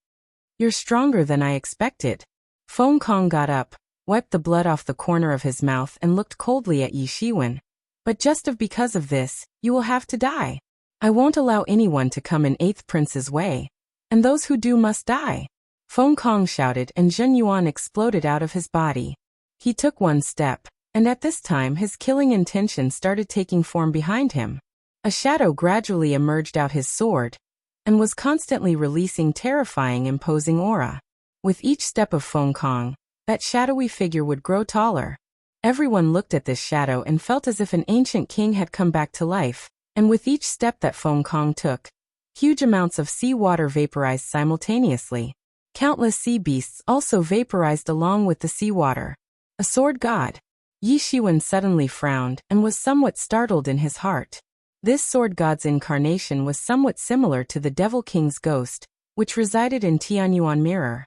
You're stronger than I expected. Feng Kong got up, wiped the blood off the corner of his mouth and looked coldly at Yi Shiwen. But just because of this, you will have to die. I won't allow anyone to come in 8th prince's way. And those who do must die. Feng Kong shouted and Zhen Yuan exploded out of his body. He took one step, and at this time his killing intention started taking form behind him. A shadow gradually emerged out his sword, and was constantly releasing terrifying imposing aura. With each step of Feng Kong, that shadowy figure would grow taller. Everyone looked at this shadow and felt as if an ancient king had come back to life, and with each step that Feng Kong took, huge amounts of sea water vaporized simultaneously. Countless sea beasts also vaporized along with the sea water. A sword god. Yi Shiwen suddenly frowned and was somewhat startled in his heart. This sword god's incarnation was somewhat similar to the Devil King's ghost, which resided in Tianyuan Mirror.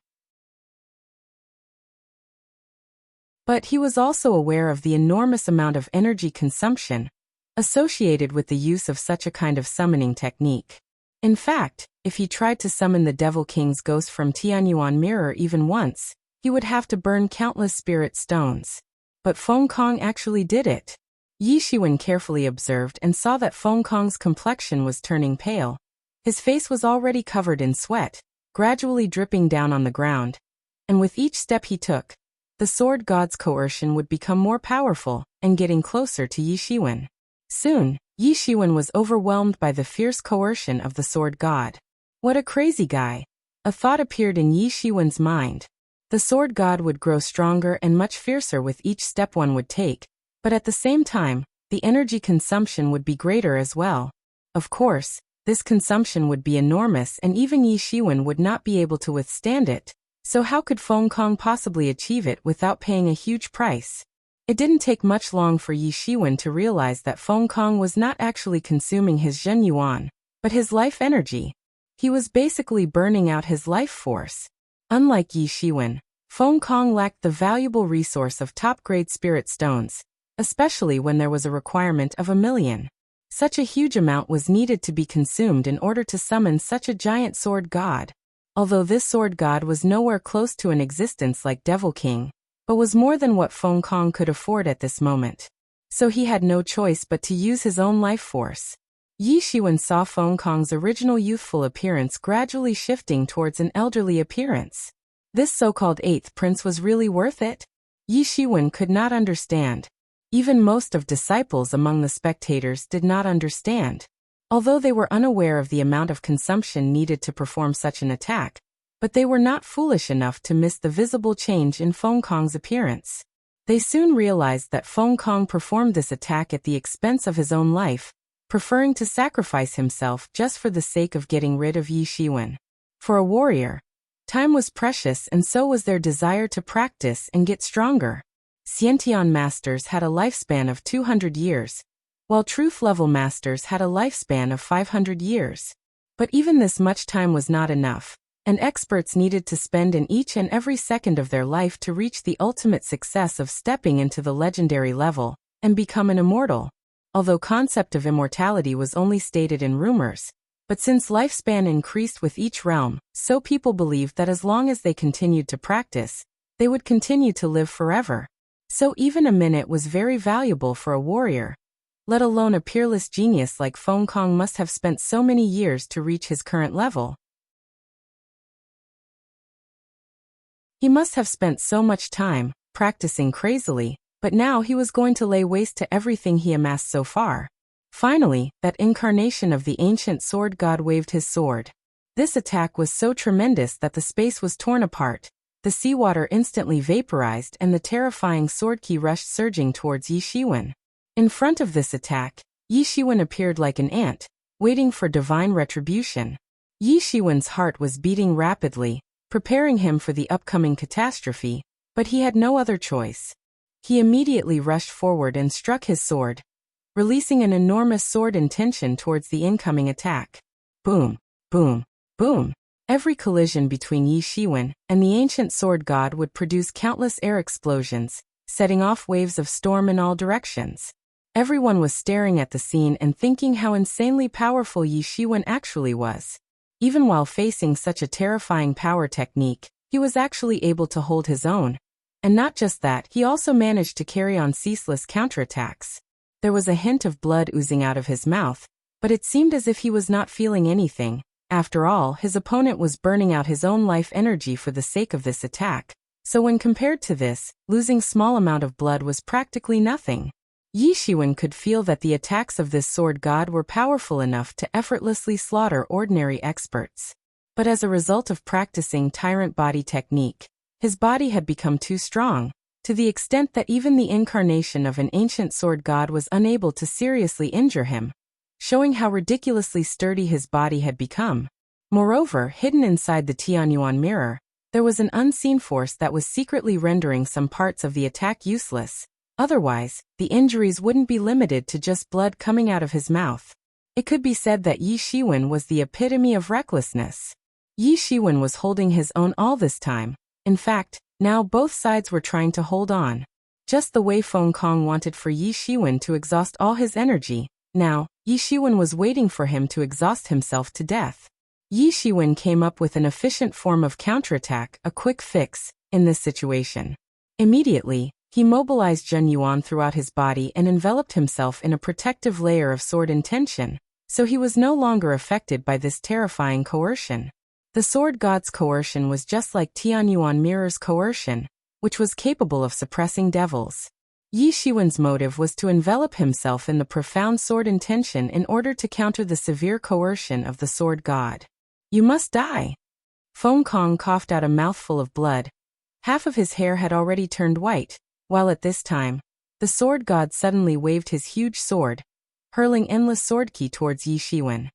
But he was also aware of the enormous amount of energy consumption associated with the use of such a kind of summoning technique. In fact, if he tried to summon the Devil King's ghost from Tianyuan Mirror even once, he would have to burn countless spirit stones. But Feng Kong actually did it. Yi Shiwen carefully observed and saw that Feng Kong's complexion was turning pale. His face was already covered in sweat, gradually dripping down on the ground. And with each step he took, the sword god's coercion would become more powerful and getting closer to Yi Shiwen. Soon, Yi Shiwen was overwhelmed by the fierce coercion of the sword god. What a crazy guy! A thought appeared in Yi Shiwen's mind. The sword god would grow stronger and much fiercer with each step one would take, but at the same time, the energy consumption would be greater as well. Of course, this consumption would be enormous and even Yi Shiwen would not be able to withstand it, so how could Feng Kong possibly achieve it without paying a huge price? It didn't take much long for Yi Shiwen to realize that Feng Kong was not actually consuming his Zhen Yuan, but his life energy. He was basically burning out his life force. Unlike Yi Shiwen, Feng Kong lacked the valuable resource of top-grade spirit stones, especially when there was a requirement of 1,000,000. Such a huge amount was needed to be consumed in order to summon such a giant sword god. Although this sword god was nowhere close to an existence like Devil King, but was more than what Feng Kong could afford at this moment. So he had no choice but to use his own life force. Yi Shiwen saw Feng Kong's original youthful appearance gradually shifting towards an elderly appearance. This so-called 8th prince was really worth it? Yi Shiwen could not understand. Even most of disciples among the spectators did not understand. Although they were unaware of the amount of consumption needed to perform such an attack, but they were not foolish enough to miss the visible change in Feng Kong's appearance. They soon realized that Feng Kong performed this attack at the expense of his own life, preferring to sacrifice himself just for the sake of getting rid of Yi Shiwen. For a warrior, time was precious, and so was their desire to practice and get stronger. Xiantian masters had a lifespan of 200 years, while truth-level masters had a lifespan of 500 years. But even this much time was not enough, and experts needed to spend in each and every second of their life to reach the ultimate success of stepping into the legendary level and become an immortal. Although concept of immortality was only stated in rumors, but since lifespan increased with each realm, so people believed that as long as they continued to practice, they would continue to live forever. So even a minute was very valuable for a warrior, let alone a peerless genius like Feng Kong must have spent so many years to reach his current level. He must have spent so much time, practicing crazily, but now he was going to lay waste to everything he amassed so far. Finally, that incarnation of the ancient sword god waved his sword. This attack was so tremendous that the space was torn apart, the seawater instantly vaporized, and the terrifying sword ki rushed surging towards Yi Shiwen. In front of this attack, Yi Shiwen appeared like an ant, waiting for divine retribution. Yi Shiwen's heart was beating rapidly, preparing him for the upcoming catastrophe, but he had no other choice. He immediately rushed forward and struck his sword, releasing an enormous sword intention towards the incoming attack. Boom, boom, boom. Every collision between Yi Shiwen and the ancient sword god would produce countless air explosions, setting off waves of storm in all directions. Everyone was staring at the scene and thinking how insanely powerful Yi Shiwen actually was. Even while facing such a terrifying power technique, he was actually able to hold his own. And not just that, he also managed to carry on ceaseless counterattacks. There was a hint of blood oozing out of his mouth, but it seemed as if he was not feeling anything. After all, his opponent was burning out his own life energy for the sake of this attack. So when compared to this, losing small amount of blood was practically nothing. Yi Shiwen could feel that the attacks of this sword god were powerful enough to effortlessly slaughter ordinary experts. But as a result of practicing tyrant body technique, his body had become too strong, to the extent that even the incarnation of an ancient sword god was unable to seriously injure him, showing how ridiculously sturdy his body had become. Moreover, hidden inside the Tianyuan mirror, there was an unseen force that was secretly rendering some parts of the attack useless. Otherwise, the injuries wouldn't be limited to just blood coming out of his mouth. It could be said that Yi Shiwen was the epitome of recklessness. Yi Shiwen was holding his own all this time. In fact, now both sides were trying to hold on. Just the way Feng Kong wanted for Yi Shiwen to exhaust all his energy, now, Yi Shiwen was waiting for him to exhaust himself to death. Yi Shiwen came up with an efficient form of counterattack, a quick fix, in this situation. Immediately, he mobilized Zhen Yuan throughout his body and enveloped himself in a protective layer of sword intention, so he was no longer affected by this terrifying coercion. The sword god's coercion was just like Tianyuan mirror's coercion, which was capable of suppressing devils. Yi Shiwen's motive was to envelop himself in the profound sword intention in order to counter the severe coercion of the sword god. "You must die." Feng Kong coughed out a mouthful of blood. Half of his hair had already turned white, while at this time, the sword god suddenly waved his huge sword, hurling endless sword ki towards Yi Shiwen.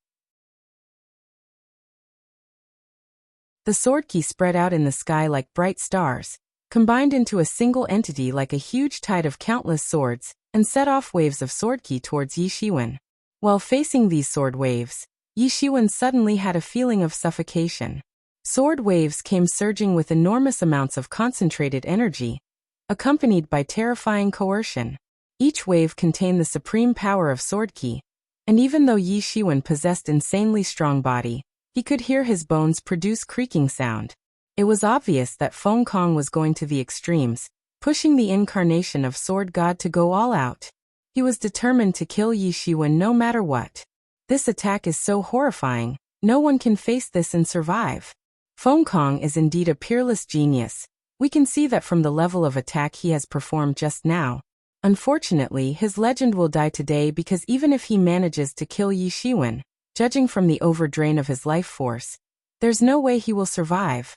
The sword ki spread out in the sky like bright stars, combined into a single entity like a huge tide of countless swords, and set off waves of sword ki towards Yi Shiwen. While facing these sword waves, Yi Shiwen suddenly had a feeling of suffocation. Sword waves came surging with enormous amounts of concentrated energy, accompanied by terrifying coercion. Each wave contained the supreme power of sword ki, and even though Yi Shiwen possessed insanely strong body, he could hear his bones produce creaking sound. It was obvious that Feng Kong was going to the extremes, pushing the incarnation of sword god to go all out. He was determined to kill Yi Shiwen no matter what. This attack is so horrifying, no one can face this and survive. Feng Kong is indeed a peerless genius. We can see that from the level of attack he has performed just now. Unfortunately, his legend will die today because even if he manages to kill Yi Shiwen, judging from the overdrain of his life force, there's no way he will survive.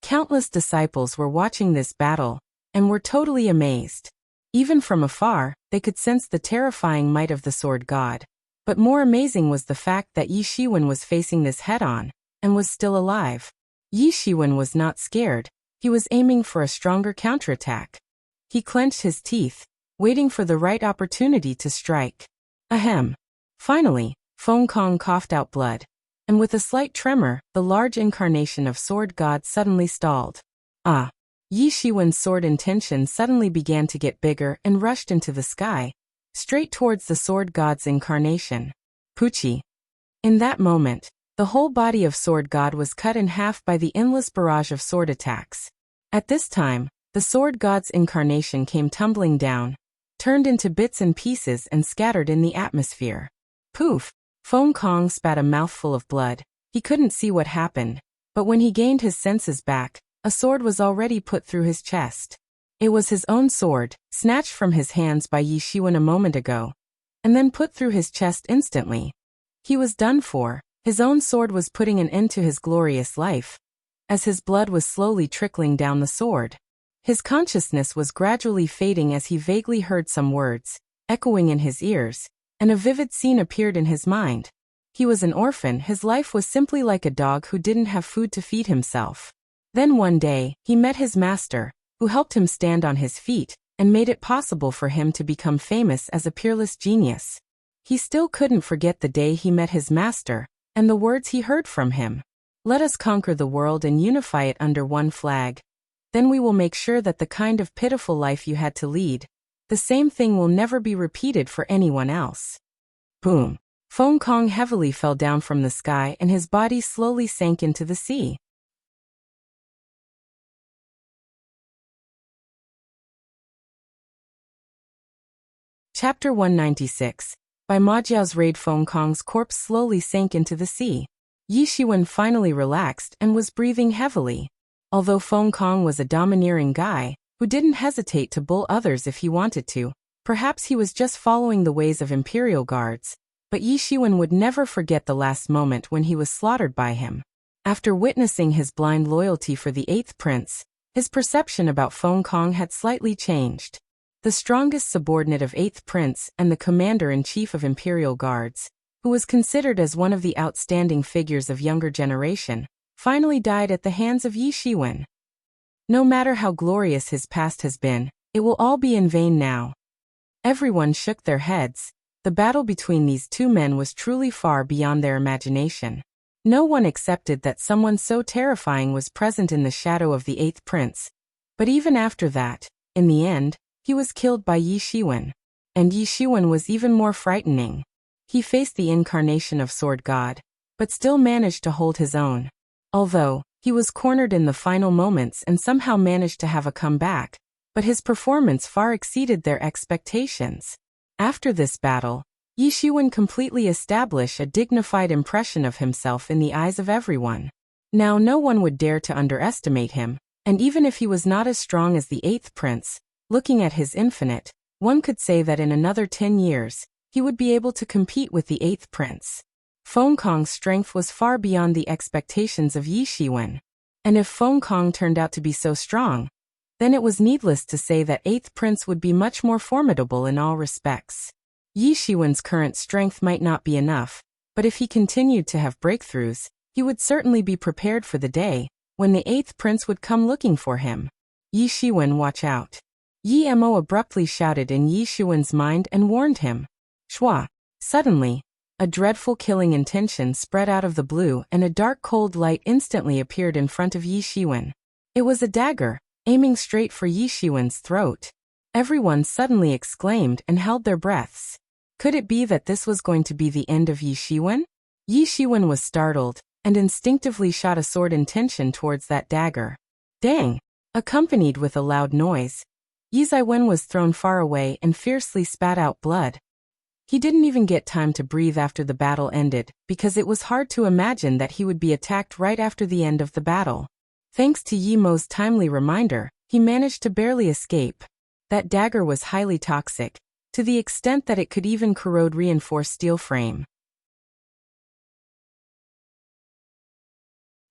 Countless disciples were watching this battle and were totally amazed. Even from afar, they could sense the terrifying might of the sword god. But more amazing was the fact that Yi Shiwen was facing this head-on and was still alive. Yi Shiwen was not scared. He was aiming for a stronger counterattack. He clenched his teeth, waiting for the right opportunity to strike. Ahem. Finally, Feng Kong coughed out blood, and with a slight tremor, the large incarnation of sword god suddenly stalled. Ah! Yi Shiwen's sword intention suddenly began to get bigger and rushed into the sky, straight towards the sword god's incarnation. Pucci. In that moment, the whole body of sword god was cut in half by the endless barrage of sword attacks. At this time, the sword god's incarnation came tumbling down, turned into bits and pieces and scattered in the atmosphere. Poof! Feng Kong spat a mouthful of blood. He couldn't see what happened, but when he gained his senses back, a sword was already put through his chest. It was his own sword, snatched from his hands by Yi Shiwen a moment ago, and then put through his chest instantly. He was done for. His own sword was putting an end to his glorious life, as his blood was slowly trickling down the sword. His consciousness was gradually fading as he vaguely heard some words, echoing in his ears, and a vivid scene appeared in his mind. He was an orphan. His life was simply like a dog who didn't have food to feed himself. Then one day, he met his master, who helped him stand on his feet, and made it possible for him to become famous as a peerless genius. He still couldn't forget the day he met his master, and the words he heard from him. Let us conquer the world and unify it under one flag. Then we will make sure that the kind of pitiful life you had to lead, the same thing will never be repeated for anyone else. Boom! Feng Kong heavily fell down from the sky and his body slowly sank into the sea. Chapter 196. By Ma Jiao's raid, Feng Kong's corpse slowly sank into the sea. Yi Shiwen finally relaxed and was breathing heavily. Although Feng Kong was a domineering guy, who didn't hesitate to bull others if he wanted to, perhaps he was just following the ways of imperial guards, but Yi Shiwen would never forget the last moment when he was slaughtered by him. After witnessing his blind loyalty for the 8th prince, his perception about Feng Kong had slightly changed. The strongest subordinate of 8th prince and the commander-in-chief of imperial guards, who was considered as one of the outstanding figures of younger generation, finally died at the hands of Yi Shiwen. No matter how glorious his past has been, it will all be in vain now. Everyone shook their heads. The battle between these two men was truly far beyond their imagination. No one accepted that someone so terrifying was present in the shadow of the 8th prince. But even after that, in the end, he was killed by Yi Shiwen. And Yi Shiwen was even more frightening. He faced the incarnation of Sword God, but still managed to hold his own. Although, he was cornered in the final moments and somehow managed to have a comeback, but his performance far exceeded their expectations. After this battle, Yi Shiwen completely established a dignified impression of himself in the eyes of everyone. Now no one would dare to underestimate him, and even if he was not as strong as the 8th prince, looking at his infinite, one could say that in another 10 years, he would be able to compete with the 8th prince. Feng Kong's strength was far beyond the expectations of Yi Shiwen. And if Feng Kong turned out to be so strong, then it was needless to say that 8th prince would be much more formidable in all respects. Yi Shiwen's current strength might not be enough, but if he continued to have breakthroughs, he would certainly be prepared for the day when the 8th prince would come looking for him. Yi Shiwen, watch out. Yi Mo abruptly shouted in Yi Shiwen's mind and warned him. Shua. Suddenly, a dreadful killing intention spread out of the blue and a dark cold light instantly appeared in front of Yi Shiwen. It was a dagger, aiming straight for Yi Shiwen's throat. Everyone suddenly exclaimed and held their breaths. Could it be that this was going to be the end of Yi Shiwen? Yi Shiwen was startled, and instinctively shot a sword intention towards that dagger. Dang! Accompanied with a loud noise, Yi Shiwen was thrown far away and fiercely spat out blood. He didn't even get time to breathe after the battle ended, because it was hard to imagine that he would be attacked right after the end of the battle. Thanks to Yi Mo's timely reminder, he managed to barely escape. That dagger was highly toxic, to the extent that it could even corrode reinforced steel frame.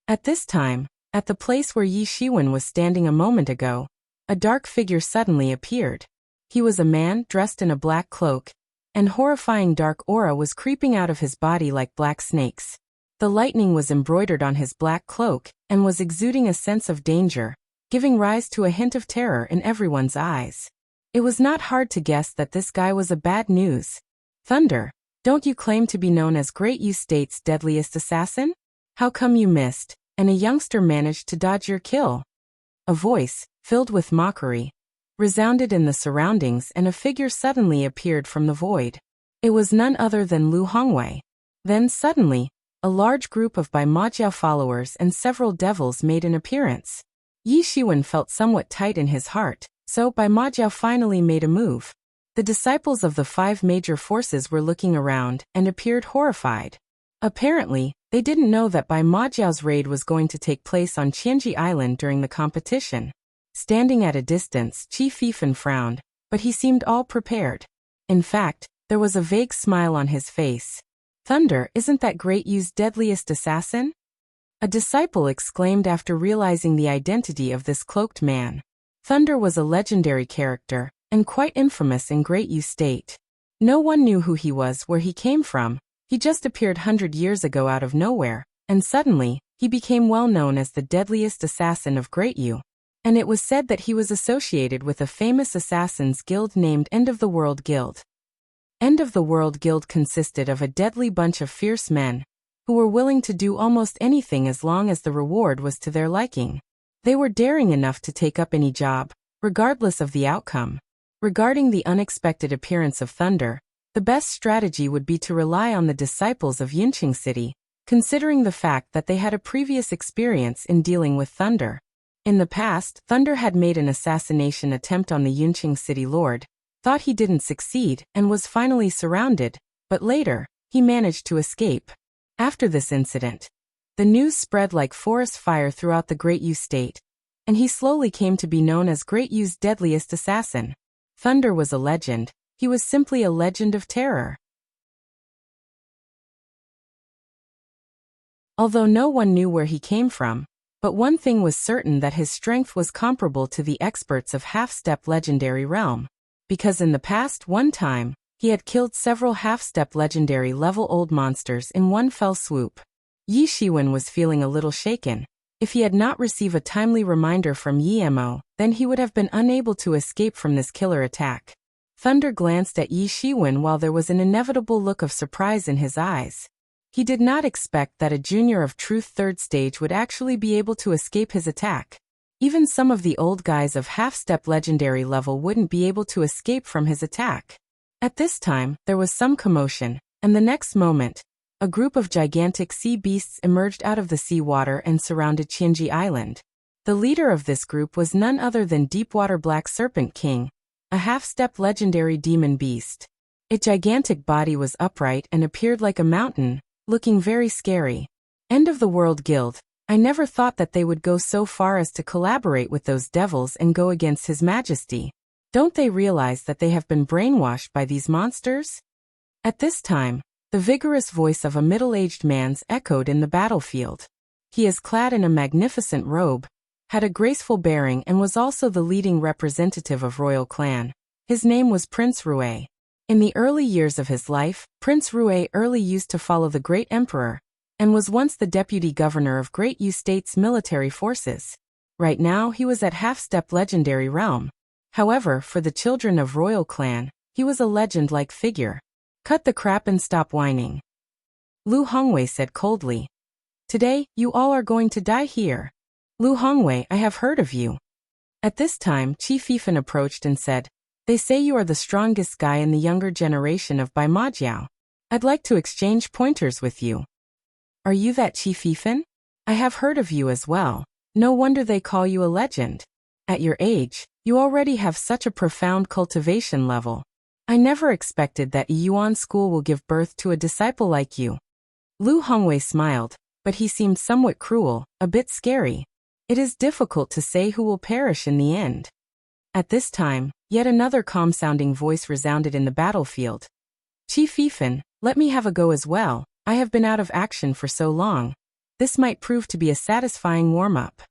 At this time, at the place where Yi Shiwen was standing a moment ago, a dark figure suddenly appeared. He was a man dressed in a black cloak, and horrifying dark aura was creeping out of his body like black snakes. The lightning was embroidered on his black cloak and was exuding a sense of danger, giving rise to a hint of terror in everyone's eyes. It was not hard to guess that this guy was a bad news. Thunder, don't you claim to be known as Great Yu State's deadliest assassin? How come you missed, and a youngster managed to dodge your kill? A voice, filled with mockery, resounded in the surroundings, and a figure suddenly appeared from the void. It was none other than Lu Hongwei. Then suddenly, a large group of Bai Majiao followers and several devils made an appearance. Yi Shiwen felt somewhat tight in his heart, so Bai Majiao finally made a move. The disciples of the 5 major forces were looking around and appeared horrified. Apparently, they didn't know that Bai Majiao's raid was going to take place on Qianji Island during the competition. Standing at a distance, Qi Fifan frowned, but he seemed all prepared. In fact, there was a vague smile on his face. Thunder, isn't that Great Yu's deadliest assassin? A disciple exclaimed after realizing the identity of this cloaked man. Thunder was a legendary character, and quite infamous in Great Yu State. No one knew who he was, where he came from. He just appeared 100 years ago out of nowhere, and suddenly, he became well known as the deadliest assassin of Great Yu. And it was said that he was associated with a famous assassins guild named End of the World Guild. End of the World Guild consisted of a deadly bunch of fierce men, who were willing to do almost anything as long as the reward was to their liking. They were daring enough to take up any job, regardless of the outcome. Regarding the unexpected appearance of Thunder, the best strategy would be to rely on the disciples of Yunqing City, considering the fact that they had a previous experience in dealing with Thunder. In the past, Thunder had made an assassination attempt on the Yunqing City Lord, thought he didn't succeed, and was finally surrounded, but later, he managed to escape. After this incident, the news spread like forest fire throughout the Great Yu State, and he slowly came to be known as Great Yu's deadliest assassin. Thunder was a legend. He was simply a legend of terror. Although no one knew where he came from, but one thing was certain, that his strength was comparable to the experts of half-step legendary realm. Because in the past one time, he had killed several half-step legendary level old monsters in one fell swoop. Yi Shiwen was feeling a little shaken. If he had not received a timely reminder from Yi Mo, then he would have been unable to escape from this killer attack. Thunder glanced at Yi Shiwen while there was an inevitable look of surprise in his eyes. He did not expect that a junior of Truth 3rd stage would actually be able to escape his attack. Even some of the old guys of half-step legendary level wouldn't be able to escape from his attack. At this time, there was some commotion, and the next moment, a group of gigantic sea beasts emerged out of the sea water and surrounded Qianji Island. The leader of this group was none other than Deepwater Black Serpent King, a half-step legendary demon beast. Its gigantic body was upright and appeared like a mountain, looking very scary. End of the World Guild. I never thought that they would go so far as to collaborate with those devils and go against His Majesty. Don't they realize that they have been brainwashed by these monsters? At this time, the vigorous voice of a middle-aged man echoed in the battlefield. He is clad in a magnificent robe, had a graceful bearing, and was also the leading representative of royal clan. His name was Prince Rue. In the early years of his life, Prince Rue early used to follow the great emperor, and was once the deputy governor of Great Yu State's military forces. Right now he was at half-step legendary realm. However, for the children of royal clan, he was a legend-like figure. Cut the crap and stop whining. Lu Hongwei said coldly. Today, you all are going to die here. Lu Hongwei, I have heard of you. At this time, Qi Fifan approached and said, they say you are the strongest guy in the younger generation of Bai Majiao. I'd like to exchange pointers with you. Are you that Qi Fifan? I have heard of you as well. No wonder they call you a legend. At your age, you already have such a profound cultivation level. I never expected that a Yuan school will give birth to a disciple like you. Lu Hongwei smiled, but he seemed somewhat cruel, a bit scary. It is difficult to say who will perish in the end. At this time, Yet another calm-sounding voice resounded in the battlefield. Chief Yifan, let me have a go as well. I have been out of action for so long. This might prove to be a satisfying warm-up.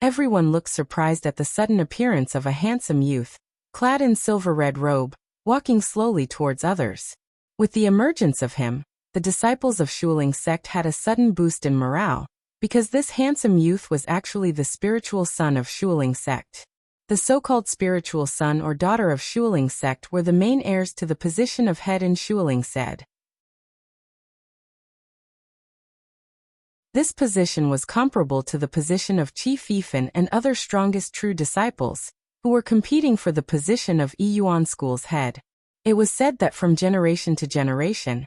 Everyone looked surprised at the sudden appearance of a handsome youth, clad in silver-red robe, walking slowly towards others. With the emergence of him, the disciples of Shuling sect had a sudden boost in morale, because this handsome youth was actually the spiritual son of Shuling sect. The so-called spiritual son or daughter of Shuling sect were the main heirs to the position of head in Shuling sect. This position was comparable to the position of Chief Yifan and other strongest true disciples, who were competing for the position of Yiyuan school's head. It was said that from generation to generation,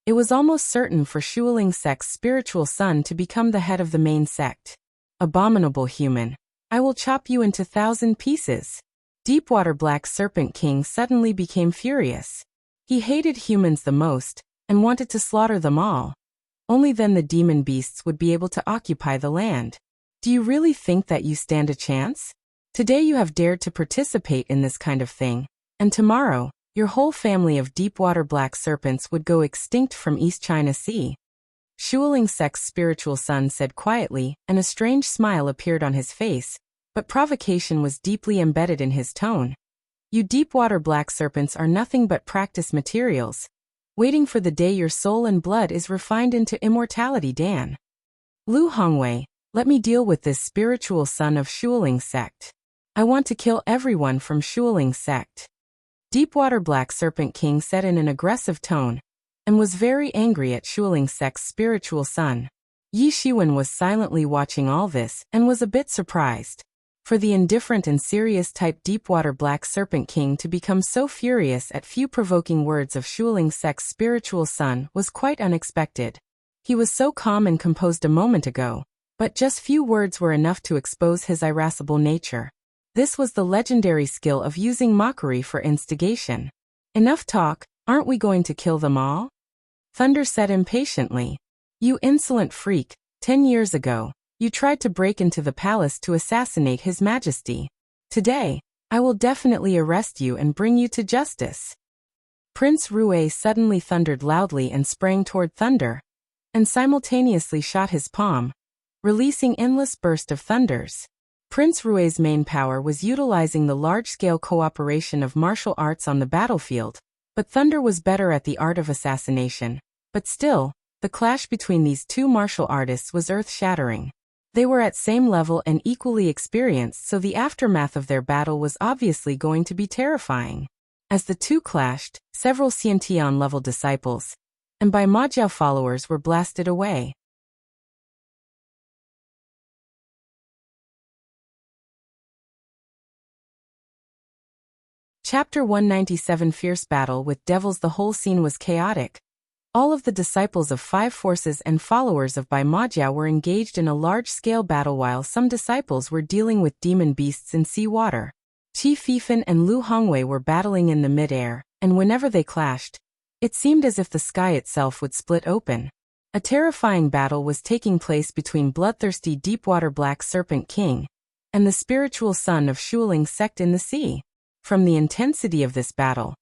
it was almost certain for Shuling sect's spiritual son to become the head of the main sect. Abominable human, I will chop you into 1,000 pieces. Deepwater Black Serpent King suddenly became furious. He hated humans the most, and wanted to slaughter them all. Only then the demon beasts would be able to occupy the land. Do you really think that you stand a chance? Today you have dared to participate in this kind of thing, and tomorrow, your whole family of Deepwater Black Serpents would go extinct from East China Sea. Shuling sect's spiritual son said quietly, and a strange smile appeared on his face, but provocation was deeply embedded in his tone. You Deepwater Black Serpents are nothing but practice materials, waiting for the day your soul and blood is refined into immortality. Dan. Lu Hongwei, let me deal with this spiritual son of Shuling sect. I want to kill everyone from Shuling sect. Deepwater Black Serpent King said in an aggressive tone, and was very angry at Shuling sect's spiritual son. Yi Shiwen was silently watching all this and was a bit surprised. For the indifferent and serious type Deepwater Black Serpent King to become so furious at few provoking words of Shuling sect's spiritual son was quite unexpected. He was so calm and composed a moment ago, but just few words were enough to expose his irascible nature. This was the legendary skill of using mockery for instigation. Enough talk, aren't we going to kill them all? Thunder said impatiently. You insolent freak, 10 years ago, you tried to break into the palace to assassinate His Majesty. Today, I will definitely arrest you and bring you to justice. Prince Rue suddenly thundered loudly and sprang toward Thunder, and simultaneously shot his palm, releasing endless burst of thunders. Prince Rue's main power was utilizing the large-scale cooperation of martial arts on the battlefield, but Thunder was better at the art of assassination. But still, the clash between these two martial artists was earth-shattering. They were at same level and equally experienced, so the aftermath of their battle was obviously going to be terrifying. As the two clashed, several Xiantian-level disciples and Bai Majiao followers were blasted away. Chapter 197 Fierce Battle with Devils. The whole scene was chaotic. All of the disciples of 5 forces and followers of Bai Majiao were engaged in a large-scale battle while some disciples were dealing with demon beasts in sea water. Chief Yifan and Lu Hongwei were battling in the mid-air, and whenever they clashed, it seemed as if the sky itself would split open. A terrifying battle was taking place between bloodthirsty Deepwater Black Serpent King and the spiritual son of Shuling sect in the sea. From the intensity of this battle,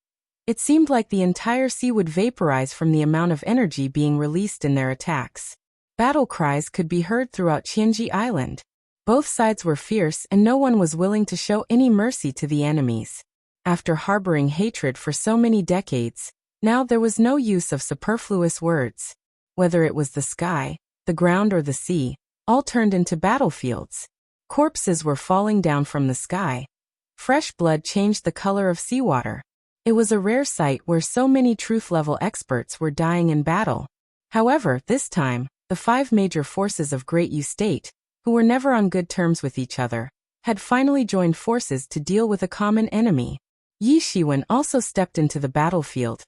it seemed like the entire sea would vaporize from the amount of energy being released in their attacks. Battle cries could be heard throughout Qianji Island. Both sides were fierce and no one was willing to show any mercy to the enemies. After harboring hatred for so many decades, now there was no use of superfluous words. Whether it was the sky, the ground or the sea, all turned into battlefields. Corpses were falling down from the sky. Fresh blood changed the color of seawater. It was a rare sight where so many truth-level experts were dying in battle. However, this time, the 5 major forces of Great Yu State, who were never on good terms with each other, had finally joined forces to deal with a common enemy. Yi Shiwen also stepped into the battlefield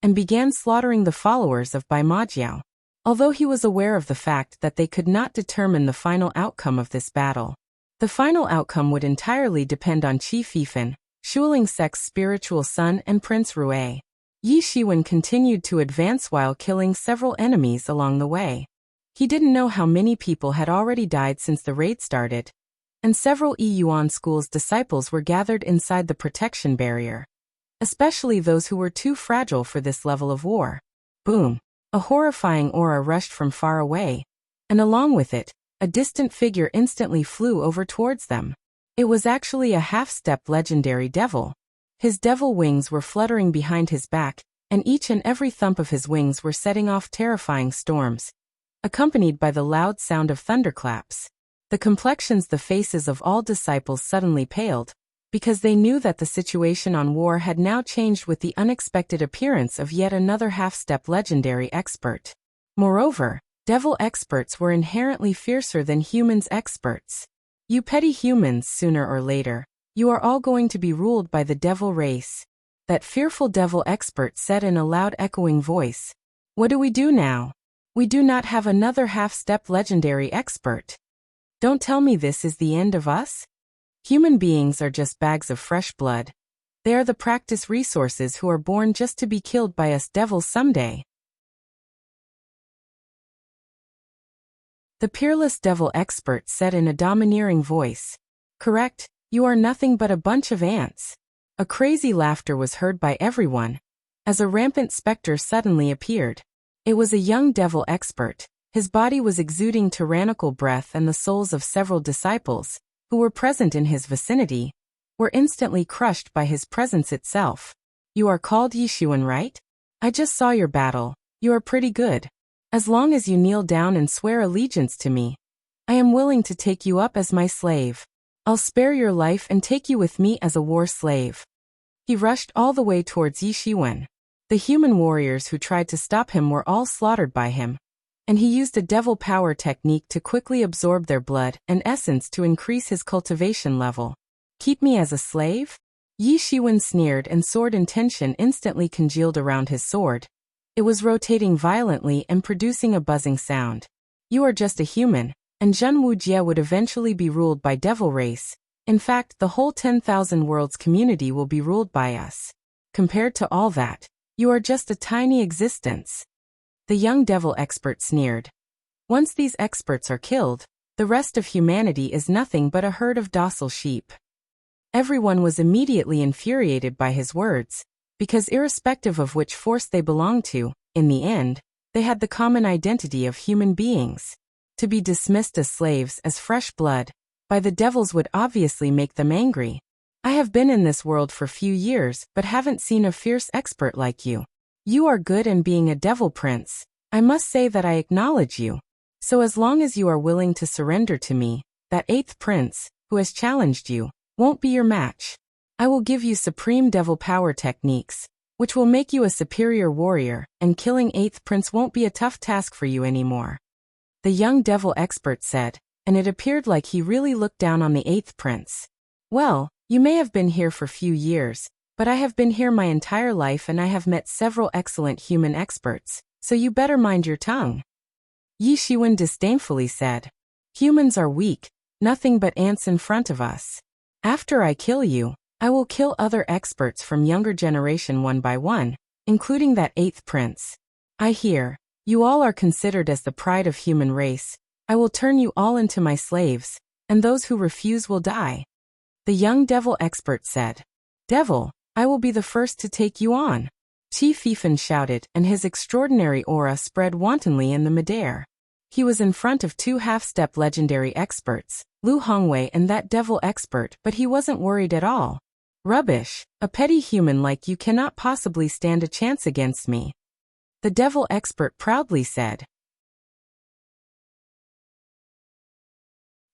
and began slaughtering the followers of Bai Majiao. Although he was aware of the fact that they could not determine the final outcome of this battle, the final outcome would entirely depend on Chief Yifan, Shuling sect's spiritual son, and Prince Rue. Yi Shiwen continued to advance while killing several enemies along the way. He didn't know how many people had already died since the raid started, and several Yuan school's disciples were gathered inside the protection barrier, especially those who were too fragile for this level of war. Boom! A horrifying aura rushed from far away, and along with it, a distant figure instantly flew over towards them. It was actually a half-step legendary devil. His devil wings were fluttering behind his back, and each and every thump of his wings were setting off terrifying storms, accompanied by the loud sound of thunderclaps. The complexions, the faces of all disciples suddenly paled, because they knew that the situation on war had now changed with the unexpected appearance of yet another half-step legendary expert. Moreover, devil experts were inherently fiercer than humans experts. You petty humans, sooner or later, you are all going to be ruled by the devil race. That fearful devil expert said in a loud echoing voice. What do we do now? We do not have another half-step legendary expert. Don't tell me this is the end of us? Human beings are just bags of fresh blood. They are the practice resources who are born just to be killed by us devils someday. The peerless devil expert said in a domineering voice. Correct, you are nothing but a bunch of ants. A crazy laughter was heard by everyone, as a rampant specter suddenly appeared. It was a young devil expert. His body was exuding tyrannical breath, and the souls of several disciples, who were present in his vicinity, were instantly crushed by his presence itself. You are called Yishuan, right? I just saw your battle. You are pretty good. As long as you kneel down and swear allegiance to me, I am willing to take you up as my slave. I'll spare your life and take you with me as a war slave. He rushed all the way towards Yishuan. The human warriors who tried to stop him were all slaughtered by him, and he used a devil power technique to quickly absorb their blood and essence to increase his cultivation level. Keep me as a slave? Yishuan sneered, and sword intention instantly congealed around his sword. It was rotating violently and producing a buzzing sound. You are just a human, and Wuxia would eventually be ruled by devil race. In fact, the whole 10,000 worlds community will be ruled by us. Compared to all that, you are just a tiny existence. The young devil expert sneered. Once these experts are killed, the rest of humanity is nothing but a herd of docile sheep. Everyone was immediately infuriated by his words, because irrespective of which force they belonged to, in the end, they had the common identity of human beings. To be dismissed as slaves, as fresh blood, by the devils would obviously make them angry. I have been in this world for few years, but haven't seen a fierce expert like you. You are good, and being a devil prince, I must say that I acknowledge you. So as long as you are willing to surrender to me, that 8th prince, who has challenged you, won't be your match. I will give you supreme devil power techniques, which will make you a superior warrior, and killing 8th prince won't be a tough task for you anymore. The young devil expert said, and it appeared like he really looked down on the 8th prince. Well, you may have been here for few years, but I have been here my entire life, and I have met several excellent human experts, so you better mind your tongue. Yishuan disdainfully said. Humans are weak, nothing but ants in front of us. After I kill you, I will kill other experts from younger generation one by one, including that 8th prince. I hear, you all are considered as the pride of human race. I will turn you all into my slaves, and those who refuse will die. The young devil expert said. Devil, I will be the first to take you on. Chief Fifan shouted, and his extraordinary aura spread wantonly in the midair. He was in front of 2 half-step legendary experts, Lu Hongwei and that devil expert, but he wasn't worried at all. Rubbish, a petty human like you cannot possibly stand a chance against me. The devil expert proudly said.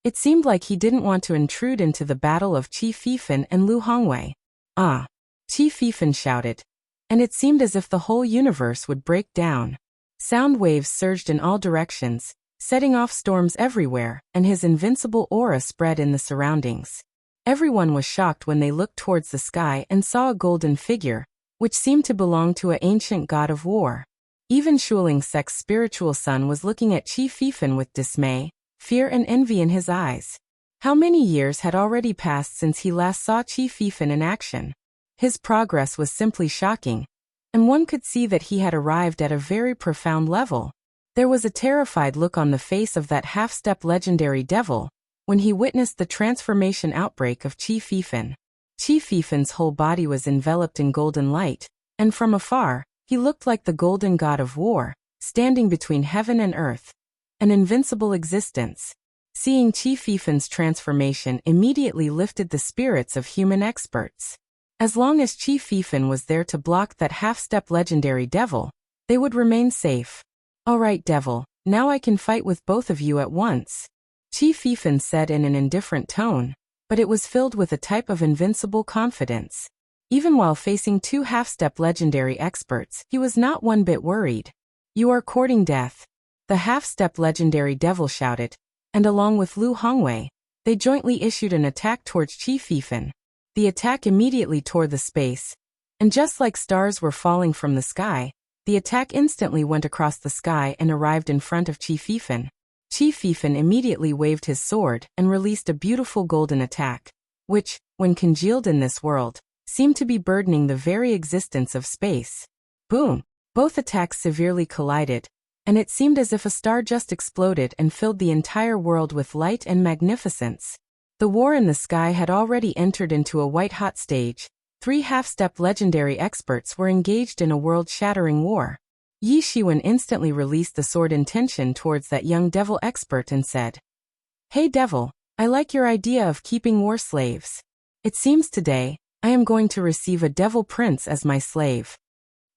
It seemed like he didn't want to intrude into the battle of Chief Fifan and Lu Hongwei. Ah! Chief Fifan shouted, and it seemed as if the whole universe would break down. Sound waves surged in all directions, setting off storms everywhere, and his invincible aura spread in the surroundings. Everyone was shocked when they looked towards the sky and saw a golden figure, which seemed to belong to an ancient god of war. Even Shuling Sek's spiritual son was looking at Chief Fifan with dismay, fear and envy in his eyes. How many years had already passed since he last saw Chief Fifan in action? His progress was simply shocking, and one could see that he had arrived at a very profound level. There was a terrified look on the face of that half-step legendary devil, when he witnessed the transformation outbreak of Qi Fifan. Qi Fifan's whole body was enveloped in golden light, and from afar, he looked like the golden god of war, standing between heaven and earth. An invincible existence. Seeing Qi Fifan's transformation immediately lifted the spirits of human experts. As long as Qi Fifan was there to block that half-step legendary devil, they would remain safe. "Alright, devil, now I can fight with both of you at once," Qi Fifan said in an indifferent tone, but it was filled with a type of invincible confidence. Even while facing two half-step legendary experts, he was not one bit worried. "You are courting death," the half-step legendary devil shouted, and along with Lu Hongwei, they jointly issued an attack towards Qi Fifan. The attack immediately tore the space, and just like stars were falling from the sky, the attack instantly went across the sky and arrived in front of Qi Fifan. Qi Fifan immediately waved his sword and released a beautiful golden attack, which, when congealed in this world, seemed to be burdening the very existence of space. Boom! Both attacks severely collided, and it seemed as if a star just exploded and filled the entire world with light and magnificence. The war in the sky had already entered into a white-hot stage. 3 half-step legendary experts were engaged in a world-shattering war. Yi Shiwen instantly released the sword intention towards that young devil expert and said, "Hey devil, I like your idea of keeping war slaves. It seems today, I am going to receive a devil prince as my slave."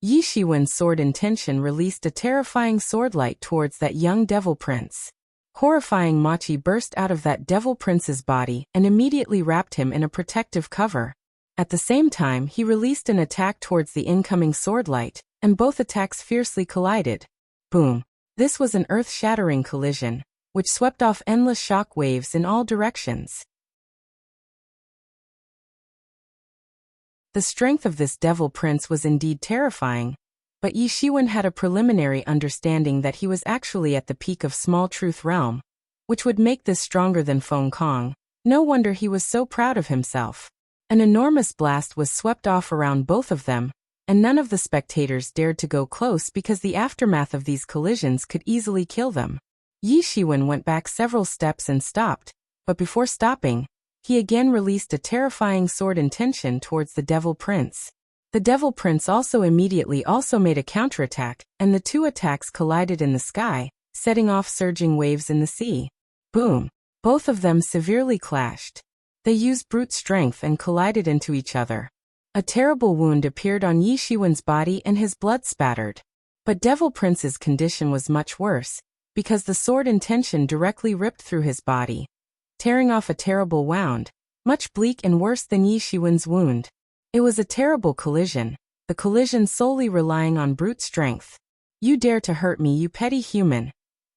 Yi Shiwen's sword intention released a terrifying swordlight towards that young devil prince. Horrifying Machi burst out of that devil prince's body and immediately wrapped him in a protective cover. At the same time, he released an attack towards the incoming swordlight, and both attacks fiercely collided. Boom! This was an earth-shattering collision, which swept off endless shock waves in all directions. The strength of this devil prince was indeed terrifying, but Yi Shiwen had a preliminary understanding that he was actually at the peak of Small Truth Realm, which would make this stronger than Feng Kong. No wonder he was so proud of himself. An enormous blast was swept off around both of them, and none of the spectators dared to go close because the aftermath of these collisions could easily kill them. Yi Shiwen went back several steps and stopped, but before stopping, he again released a terrifying sword intention towards the devil prince. The devil prince immediately made a counterattack, and the two attacks collided in the sky, setting off surging waves in the sea. Boom! Both of them severely clashed. They used brute strength and collided into each other. A terrible wound appeared on Yi Shiwen's body and his blood spattered. But Devil Prince's condition was much worse, because the sword intention directly ripped through his body, tearing off a terrible wound, much bleak and worse than Yi Shiwen's wound. It was a terrible collision, the collision solely relying on brute strength. "You dare to hurt me, you petty human.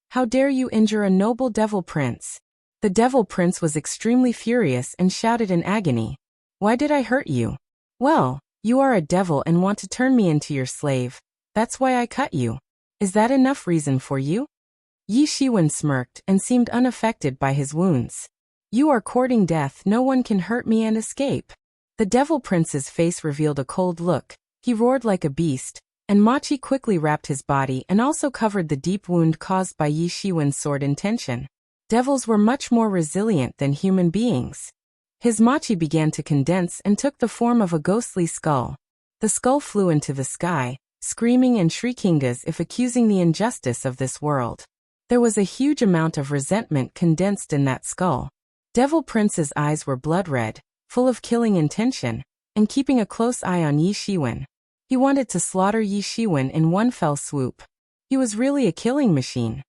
How dare you injure a noble devil prince?" The devil prince was extremely furious and shouted in agony, "Why did I hurt you? Well, you are a devil and want to turn me into your slave. That's why I cut you. Is that enough reason for you?" Yi Shiwen smirked and seemed unaffected by his wounds. "You are courting death, no one can hurt me and escape." The devil prince's face revealed a cold look. He roared like a beast, and Machi quickly wrapped his body and also covered the deep wound caused by Yi Shiwen's sword intention. Devils were much more resilient than human beings. His Machi began to condense and took the form of a ghostly skull. The skull flew into the sky, screaming and shrieking as if accusing the injustice of this world. There was a huge amount of resentment condensed in that skull. Devil Prince's eyes were blood red, full of killing intention, and keeping a close eye on Yi Shiwen. He wanted to slaughter Yi Shiwen in one fell swoop. He was really a killing machine.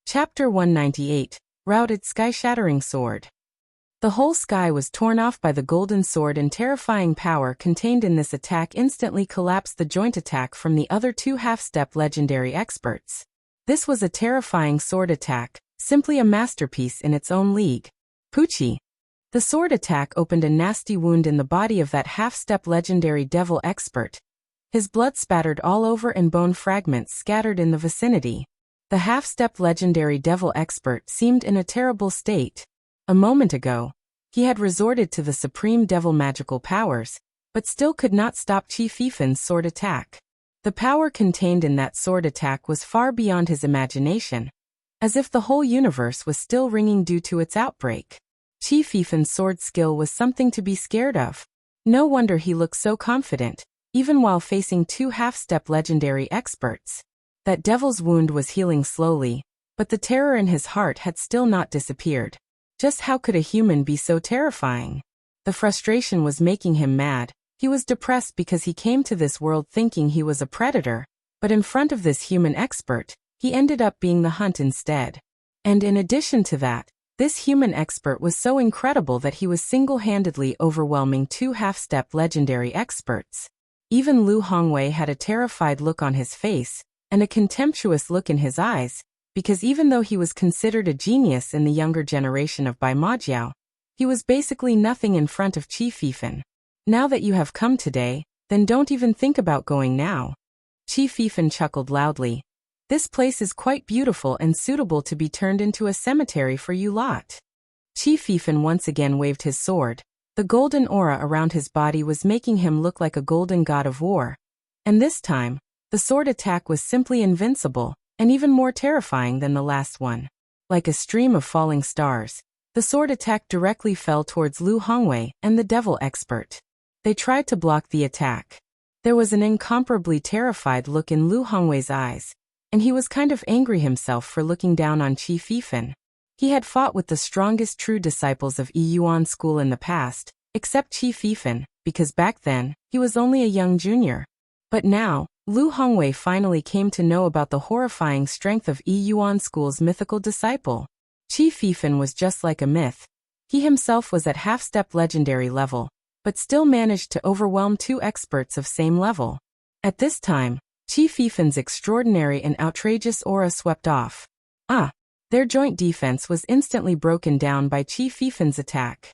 Chapter 198, Routed Sky-Shattering Sword. The whole sky was torn off by the golden sword, and terrifying power contained in this attack instantly collapsed the joint attack from the other two half-step legendary experts. This was a terrifying sword attack, simply a masterpiece in its own league. Poochie! The sword attack opened a nasty wound in the body of that half-step legendary devil expert. His blood spattered all over and bone fragments scattered in the vicinity. The half-step legendary devil expert seemed in a terrible state. A moment ago, he had resorted to the supreme devil magical powers, but still could not stop Qi Fifan's sword attack. The power contained in that sword attack was far beyond his imagination, as if the whole universe was still ringing due to its outbreak. Qi Fifen's sword skill was something to be scared of. No wonder he looked so confident, even while facing two half-step legendary experts. That devil's wound was healing slowly, but the terror in his heart had still not disappeared. Just how could a human be so terrifying? The frustration was making him mad. He was depressed because he came to this world thinking he was a predator, but in front of this human expert, he ended up being the hunt instead. And in addition to that, this human expert was so incredible that he was single-handedly overwhelming two half-step legendary experts. Even Lu Hongwei had a terrified look on his face, and a contemptuous look in his eyes, because even though he was considered a genius in the younger generation of Bai Majiao, he was basically nothing in front of Qi Fifen. Now that you have come today, then don't even think about going now. Qi Fifen chuckled loudly. This place is quite beautiful and suitable to be turned into a cemetery for you lot. Qi Fifen once again waved his sword. The golden aura around his body was making him look like a golden god of war. And this time, the sword attack was simply invincible, and even more terrifying than the last one. Like a stream of falling stars, the sword attack directly fell towards Lu Hongwei and the devil expert. They tried to block the attack. There was an incomparably terrified look in Lu Hongwei's eyes, and he was kind of angry himself for looking down on Qi Fifen. He had fought with the strongest true disciples of Yi Yuan school in the past, except Qi Fifen, because back then, he was only a young junior. But now, Lu Hongwei finally came to know about the horrifying strength of Yi Yuan school's mythical disciple. Qi Fifen was just like a myth. He himself was at half-step legendary level, but still managed to overwhelm two experts of same level. At this time, Qi Fifen's extraordinary and outrageous aura swept off. Their joint defense was instantly broken down by Qi Fifen's attack.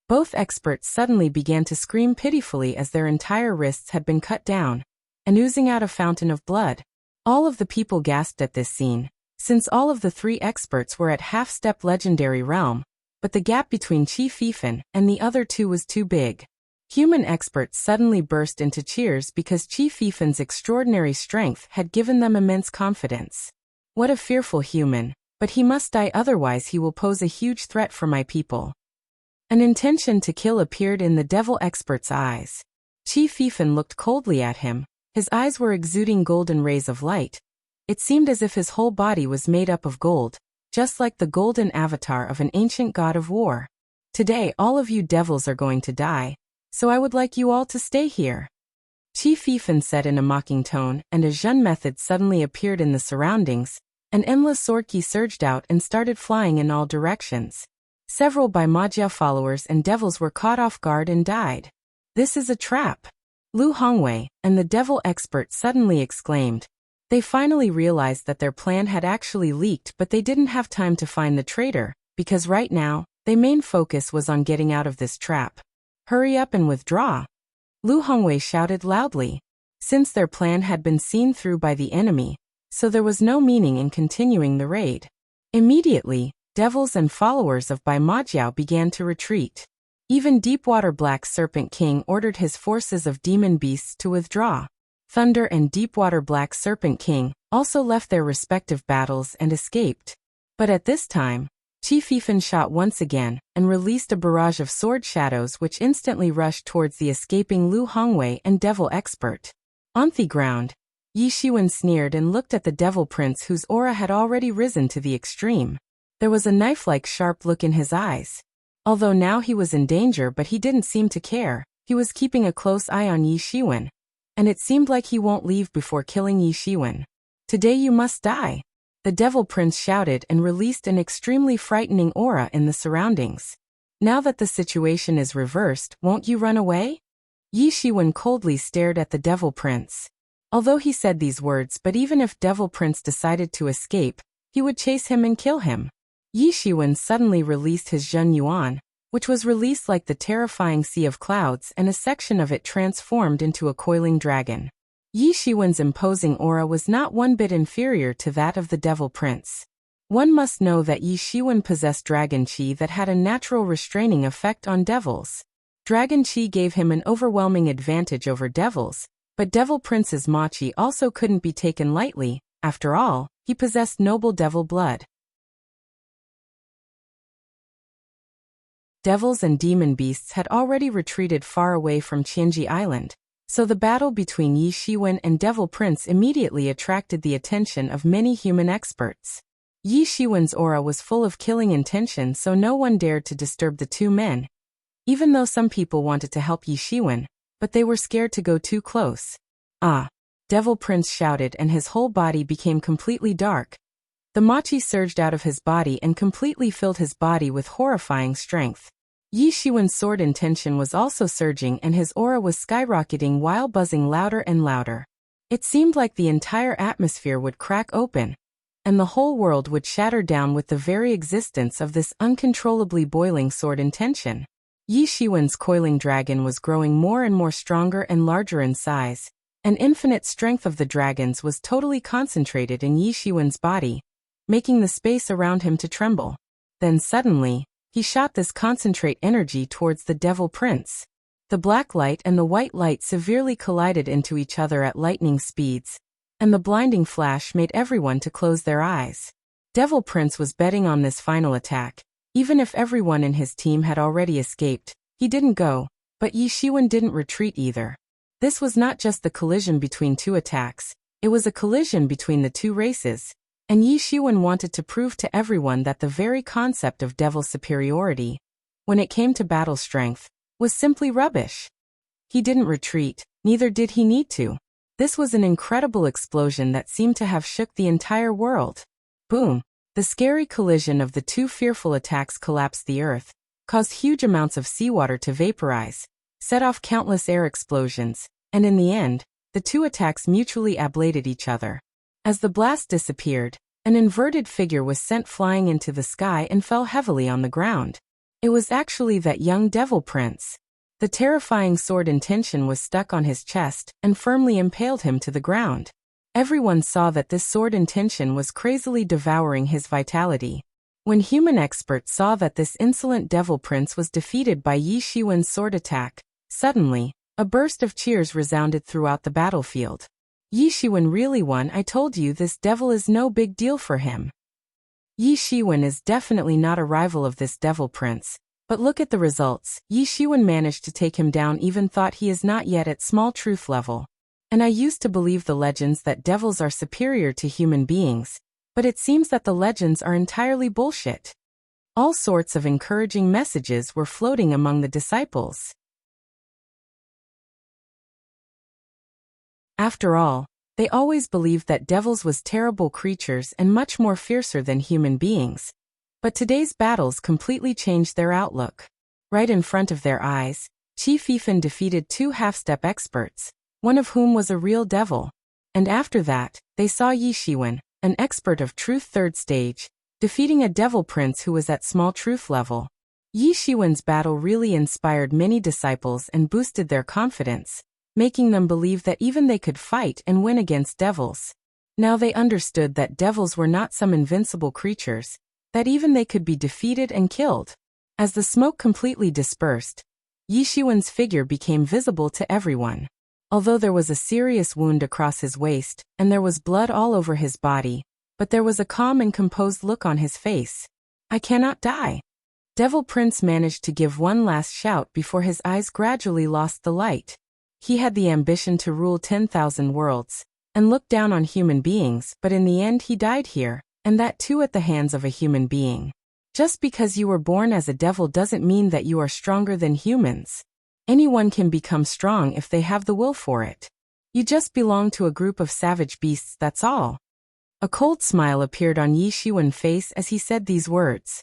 Both experts suddenly began to scream pitifully as their entire wrists had been cut down, and oozing out a fountain of blood. All of the people gasped at this scene, since all of the three experts were at half-step legendary realm, but the gap between Qi Fifen and the other two was too big. Human experts suddenly burst into cheers because Qi Fifen's extraordinary strength had given them immense confidence. What a fearful human, but he must die, otherwise he will pose a huge threat for my people. An intention to kill appeared in the devil expert's eyes. Qi Fifen looked coldly at him. His eyes were exuding golden rays of light. It seemed as if his whole body was made up of gold, just like the golden avatar of an ancient god of war. Today all of you devils are going to die, so I would like you all to stay here. Qi Fifen said in a mocking tone, and a Zhen method suddenly appeared in the surroundings. An endless sword key surged out and started flying in all directions. Several Bai Majiao followers and devils were caught off guard and died. This is a trap! Lu Hongwei and the devil expert suddenly exclaimed. They finally realized that their plan had actually leaked, but they didn't have time to find the traitor, because right now, their main focus was on getting out of this trap. Hurry up and withdraw! Lu Hongwei shouted loudly. Since their plan had been seen through by the enemy, so there was no meaning in continuing the raid. Immediately, devils and followers of Bai Majiao began to retreat. Even Deepwater Black Serpent King ordered his forces of demon beasts to withdraw. Thunder and Deepwater Black Serpent King also left their respective battles and escaped. But at this time, Qi Fifen shot once again and released a barrage of sword shadows which instantly rushed towards the escaping Lu Hongwei and devil expert. On the ground, Yi Shiwen sneered and looked at the devil prince whose aura had already risen to the extreme. There was a knife-like sharp look in his eyes. Although now he was in danger, but he didn't seem to care. He was keeping a close eye on Yi Shiwen, and it seemed like he won't leave before killing Yi Shiwen. Today you must die. The devil prince shouted and released an extremely frightening aura in the surroundings. Now that the situation is reversed, won't you run away? Yi Shiwen coldly stared at the devil prince. Although he said these words, but even if devil prince decided to escape, he would chase him and kill him. Yi Shiwen suddenly released his Zhen Yuan, which was released like the terrifying sea of clouds, and a section of it transformed into a coiling dragon. Yi Shiwen's imposing aura was not one bit inferior to that of the devil prince. One must know that Yi Shiwen possessed dragon qi that had a natural restraining effect on devils. Dragon Chi gave him an overwhelming advantage over devils, but Devil Prince's Machi also couldn't be taken lightly. After all, he possessed noble devil blood. Devils and demon beasts had already retreated far away from Qianji Island, so the battle between Yi Shiwen and Devil Prince immediately attracted the attention of many human experts. Yi Shiwen's aura was full of killing intention, so no one dared to disturb the two men, even though some people wanted to help Yi Shiwen, but they were scared to go too close. Ah! Devil Prince shouted, and his whole body became completely dark. The Machi surged out of his body and completely filled his body with horrifying strength. Yi Shiwen's sword intention was also surging, and his aura was skyrocketing while buzzing louder and louder. It seemed like the entire atmosphere would crack open, and the whole world would shatter down with the very existence of this uncontrollably boiling sword intention. Yi Shiwen's coiling dragon was growing more and more stronger and larger in size. An infinite strength of the dragons was totally concentrated in Yi Shiwen's body, making the space around him to tremble. Then suddenly, he shot this concentrate energy towards the Devil Prince. The black light and the white light severely collided into each other at lightning speeds, and the blinding flash made everyone to close their eyes. Devil Prince was betting on this final attack. Even if everyone in his team had already escaped, he didn't go, but Yi Shiwen didn't retreat either. This was not just the collision between two attacks, it was a collision between the two races, and Yi Shiwen wanted to prove to everyone that the very concept of devil superiority, when it came to battle strength, was simply rubbish. He didn't retreat, neither did he need to. This was an incredible explosion that seemed to have shook the entire world. Boom! The scary collision of the two fearful attacks collapsed the earth, caused huge amounts of seawater to vaporize, set off countless air explosions, and in the end, the two attacks mutually ablated each other. As the blast disappeared, an inverted figure was sent flying into the sky and fell heavily on the ground. It was actually that young Devil Prince. The terrifying sword intention was stuck on his chest and firmly impaled him to the ground. Everyone saw that this sword intention was crazily devouring his vitality. When human experts saw that this insolent Devil Prince was defeated by Yi Shiwen's sword attack, suddenly, a burst of cheers resounded throughout the battlefield. Yi Shiwen really won. I told you this devil is no big deal for him. Yi Shiwen is definitely not a rival of this Devil Prince, but look at the results. Yi Shiwen managed to take him down, even thought he is not yet at small truth level. And I used to believe the legends that devils are superior to human beings, but it seems that the legends are entirely bullshit. All sorts of encouraging messages were floating among the disciples. After all, they always believed that devils was terrible creatures and much more fiercer than human beings. But today's battles completely changed their outlook. Right in front of their eyes, Qi Fifan defeated two half-step experts, one of whom was a real devil. And after that, they saw Yi Shiwen, an expert of truth 3rd stage, defeating a Devil Prince who was at small truth level. Yi Shiwen's battle really inspired many disciples and boosted their confidence, making them believe that even they could fight and win against devils. Now they understood that devils were not some invincible creatures, that even they could be defeated and killed. As the smoke completely dispersed, Yi Shiwen's figure became visible to everyone. Although there was a serious wound across his waist, and there was blood all over his body, but there was a calm and composed look on his face. I cannot die. Devil Prince managed to give one last shout before his eyes gradually lost the light. He had the ambition to rule 10,000 worlds, and look down on human beings, but in the end he died here, and that too at the hands of a human being. Just because you were born as a devil doesn't mean that you are stronger than humans. Anyone can become strong if they have the will for it. You just belong to a group of savage beasts, that's all. A cold smile appeared on Yi Shiwen's face as he said these words.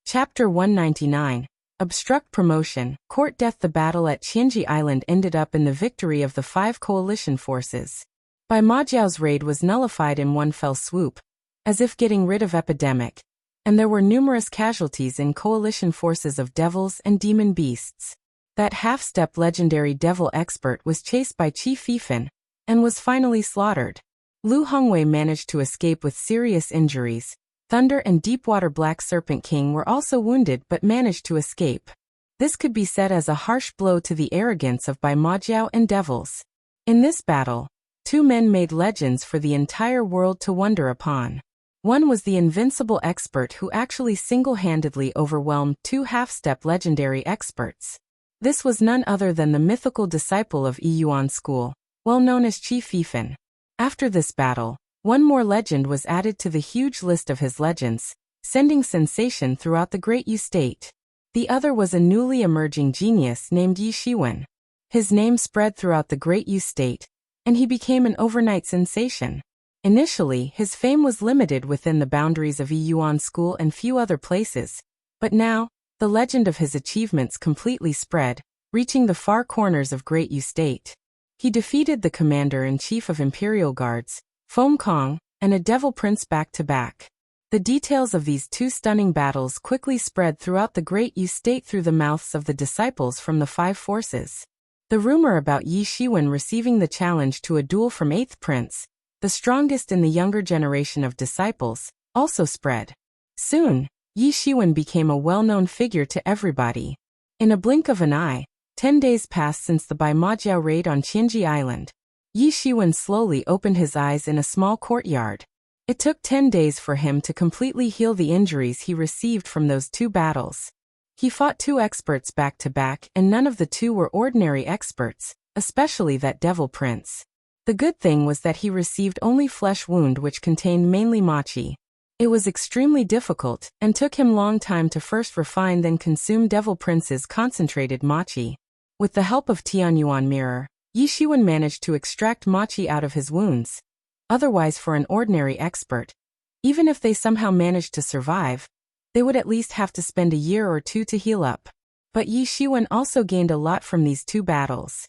Chapter 199. Obstruct Promotion, Court Death. The battle at Qianji Island ended up in the victory of the 5 coalition forces. Bai Majiao's raid was nullified in one fell swoop, as if getting rid of epidemic, and there were numerous casualties in coalition forces of devils and demon beasts. That half-step legendary devil expert was chased by Qi Fifan, and was finally slaughtered. Lu Hongwei managed to escape with serious injuries. Thunder and Deepwater Black Serpent King were also wounded but managed to escape. This could be said as a harsh blow to the arrogance of Bai Majiao and devils. In this battle, two men made legends for the entire world to wonder upon. One was the invincible expert who actually single-handedly overwhelmed two half-step legendary experts. This was none other than the mythical disciple of Yi Yuan School, well known as Qi Fifan. After this battle, one more legend was added to the huge list of his legends, sending sensation throughout the Great Yu State. The other was a newly emerging genius named Yi Shiwen. His name spread throughout the Great Yu State, and he became an overnight sensation. Initially, his fame was limited within the boundaries of Yi Yuan School and few other places, but now, the legend of his achievements completely spread, reaching the far corners of Great Yu State. He defeated the commander-in-chief of Imperial Guards, Feng Kong, and a devil prince back-to-back. The details of these two stunning battles quickly spread throughout the Great Yu State through the mouths of the disciples from the five forces. The rumor about Yi Shiwen receiving the challenge to a duel from 8th Prince, the strongest in the younger generation of disciples, also spread. Soon, Yi Shiwen became a well-known figure to everybody. In a blink of an eye, 10 days passed since the Bai Majiao raid on Qianji Island. Yi Shiwen slowly opened his eyes in a small courtyard. It took 10 days for him to completely heal the injuries he received from those two battles. He fought two experts back-to-back, and none of the two were ordinary experts, especially that devil prince. The good thing was that he received only flesh wound which contained mainly machi. It was extremely difficult, and took him long time to first refine then consume devil prince's concentrated machi. With the help of Tianyuan mirror, Yi Shiwen managed to extract machi out of his wounds. Otherwise, for an ordinary expert, even if they somehow managed to survive, they would at least have to spend a year or two to heal up. But Yi Shiwen also gained a lot from these two battles.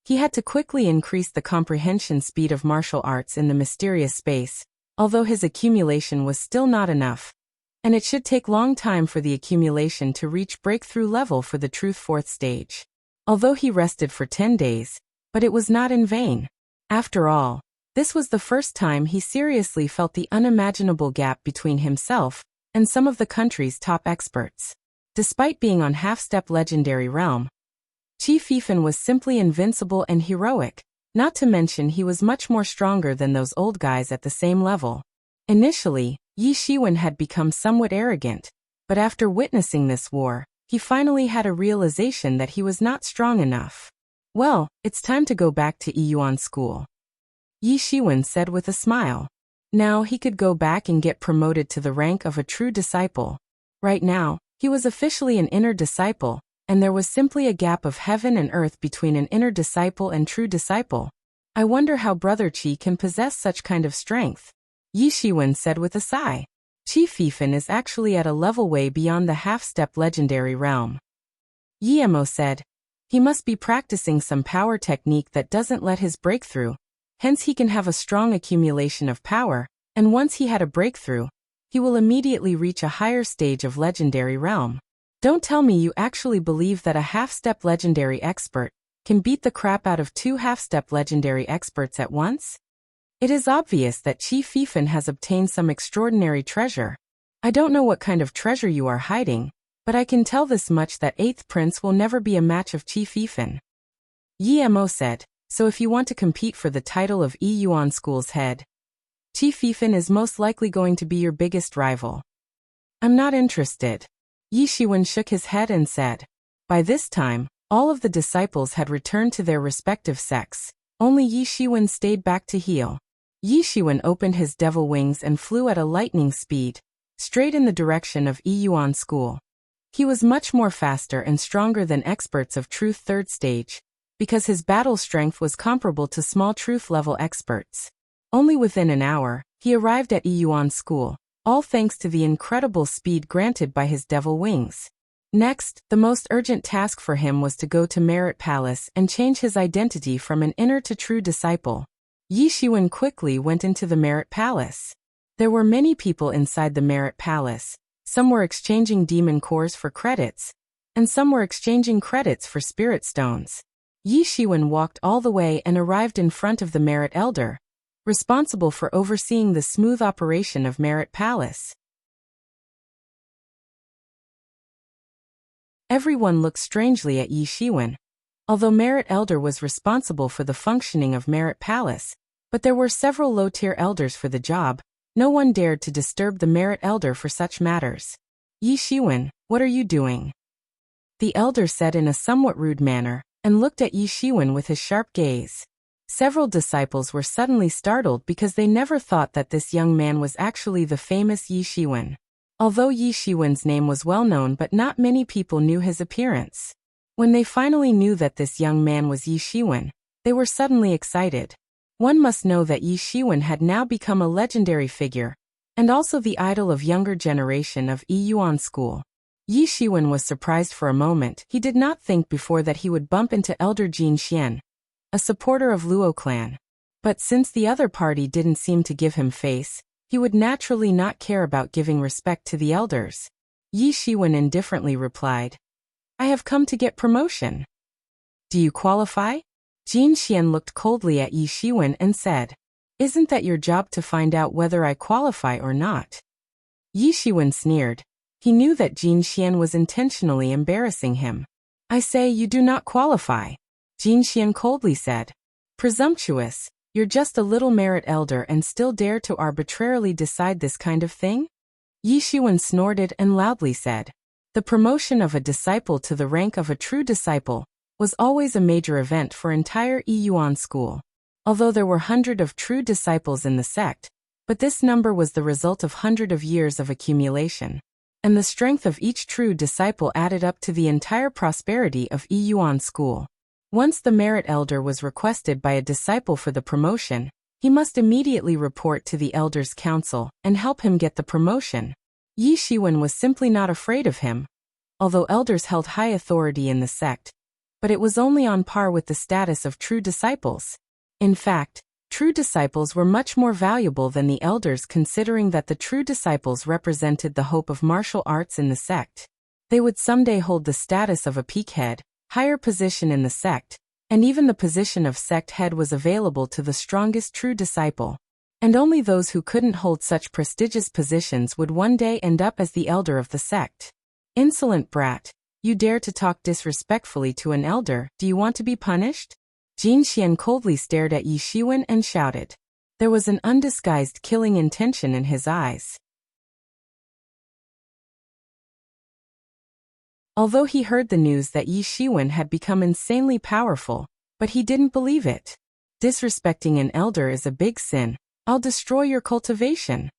He had to quickly increase the comprehension speed of martial arts in the mysterious space, although his accumulation was still not enough. And it should take long time for the accumulation to reach breakthrough level for the truth 4th stage. Although he rested for 10 days, but it was not in vain. After all, this was the first time he seriously felt the unimaginable gap between himself and some of the country's top experts. Despite being on half-step legendary realm, Qi Fifan was simply invincible and heroic, not to mention he was much more stronger than those old guys at the same level. Initially, Yi Shiwen had become somewhat arrogant, but after witnessing this war, he finally had a realization that he was not strong enough. Well, it's time to go back to Yi Yuan School, Yi Shiwen said with a smile. Now he could go back and get promoted to the rank of a true disciple. Right now, he was officially an inner disciple, and there was simply a gap of heaven and earth between an inner disciple and true disciple. I wonder how Brother Qi can possess such kind of strength, Yi Shiwen said with a sigh. Qi Fifan is actually at a level way beyond the half-step legendary realm. Yi Mo said. He must be practicing some power technique that doesn't let his breakthrough. Hence he can have a strong accumulation of power, and once he had a breakthrough, he will immediately reach a higher stage of legendary realm. Don't tell me you actually believe that a half-step legendary expert can beat the crap out of two half-step legendary experts at once? It is obvious that Qi Fifan has obtained some extraordinary treasure. I don't know what kind of treasure you are hiding, but I can tell this much that 8th Prince will never be a match of Qi Fifan. Yi Mo said, so if you want to compete for the title of Yi Yuan School's head, Qi Fifan is most likely going to be your biggest rival. I'm not interested. Yi Shiwen shook his head and said. By this time, all of the disciples had returned to their respective sects. Only Yi Shiwen stayed back to heal. Yi Shiwen opened his devil wings and flew at a lightning speed, straight in the direction of Yi Yuan School. He was much more faster and stronger than experts of Truth 3rd stage, because his battle strength was comparable to small Truth level experts. Only within an hour, he arrived at Yi Yuan School, all thanks to the incredible speed granted by his devil wings. Next, the most urgent task for him was to go to Merit Palace and change his identity from an inner to true disciple. Yi Shiwen quickly went into the Merit Palace. There were many people inside the Merit Palace. Some were exchanging demon cores for credits, and some were exchanging credits for spirit stones. Yi Shiwen walked all the way and arrived in front of the Merit Elder, responsible for overseeing the smooth operation of Merit Palace. Everyone looked strangely at Yi Shiwen. Although Merit Elder was responsible for the functioning of Merit Palace, but there were several low-tier elders for the job, no one dared to disturb the Merit Elder for such matters. Yi Shiwen, what are you doing? The elder said in a somewhat rude manner, and looked at Yi Shiwen with his sharp gaze. Several disciples were suddenly startled because they never thought that this young man was actually the famous Yi Shiwen. Although Yi Shiwen's name was well known, but not many people knew his appearance. When they finally knew that this young man was Yi Shiwen, they were suddenly excited. One must know that Yi Shiwen had now become a legendary figure, and also the idol of younger generation of Yuan school. Yi Shiwen was surprised for a moment. He did not think before that he would bump into Elder Jin Xian, a supporter of Luo clan. But since the other party didn't seem to give him face, he would naturally not care about giving respect to the elders. Yi Shiwen indifferently replied, I have come to get promotion. Do you qualify? Jin Xian looked coldly at Yi Shiwen and said, Isn't that your job to find out whether I qualify or not? Yi Shiwen sneered. He knew that Jin Xian was intentionally embarrassing him. I say you do not qualify. Jin Xian coldly said. Presumptuous, you're just a little Merit Elder and still dare to arbitrarily decide this kind of thing? Yi Shiwen snorted and loudly said. The promotion of a disciple to the rank of a true disciple was always a major event for entire Yuan school. Although there were hundreds of true disciples in the sect, but this number was the result of hundreds of years of accumulation. And the strength of each true disciple added up to the entire prosperity of Yuan school. Once the Merit Elder was requested by a disciple for the promotion, he must immediately report to the Elder's Council and help him get the promotion. Yi Shiwen was simply not afraid of him, although elders held high authority in the sect, but it was only on par with the status of true disciples. In fact, true disciples were much more valuable than the elders, considering that the true disciples represented the hope of martial arts in the sect. They would someday hold the status of a peak head, higher position in the sect, and even the position of sect head was available to the strongest true disciple. And only those who couldn't hold such prestigious positions would one day end up as the elder of the sect. Insolent brat, you dare to talk disrespectfully to an elder, do you want to be punished? Jin Xian coldly stared at Yi Shiwen and shouted. There was an undisguised killing intention in his eyes. Although he heard the news that Yi Shiwen had become insanely powerful, but he didn't believe it. Disrespecting an elder is a big sin. I'll destroy your cultivation,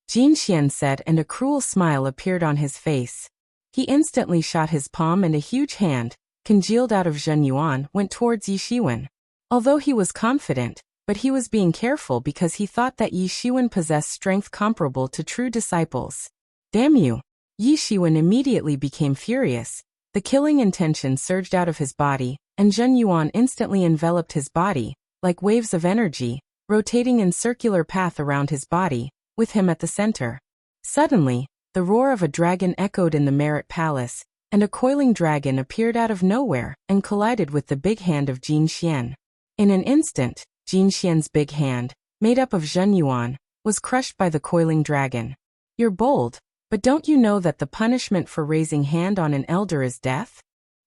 Jin Xian said, and a cruel smile appeared on his face. He instantly shot his palm, and a huge hand, congealed out of Zhenyuan, went towards Yi Shiwen. Although he was confident, but he was being careful because he thought that Yi Shiwen possessed strength comparable to true disciples. Damn you! Yi Shiwen immediately became furious. The killing intention surged out of his body, and Zhenyuan instantly enveloped his body, like waves of energy, rotating in circular path around his body, with him at the center. Suddenly, the roar of a dragon echoed in the Merit Palace, and a coiling dragon appeared out of nowhere and collided with the big hand of Jin Xian. In an instant, Jin Xian's big hand, made up of Zhenyuan, was crushed by the coiling dragon. You're bold, but don't you know that the punishment for raising hand on an elder is death?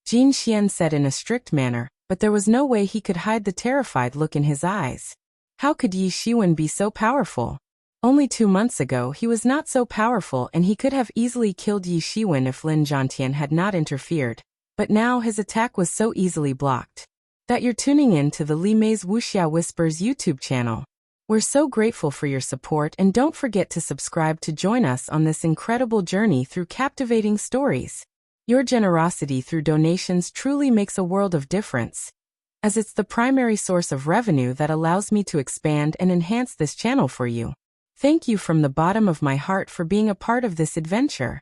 Jin Xian said in a strict manner, but there was no way he could hide the terrified look in his eyes. How could Yi Shiwen be so powerful? Only 2 months ago he was not so powerful, and he could have easily killed Yi Shiwen if Lin Zhantian had not interfered. But now his attack was so easily blocked. That you're tuning in to the Li Mei's Wuxia Whispers YouTube channel. We're so grateful for your support, and don't forget to subscribe to join us on this incredible journey through captivating stories. Your generosity through donations truly makes a world of difference, as it's the primary source of revenue that allows me to expand and enhance this channel for you. Thank you from the bottom of my heart for being a part of this adventure.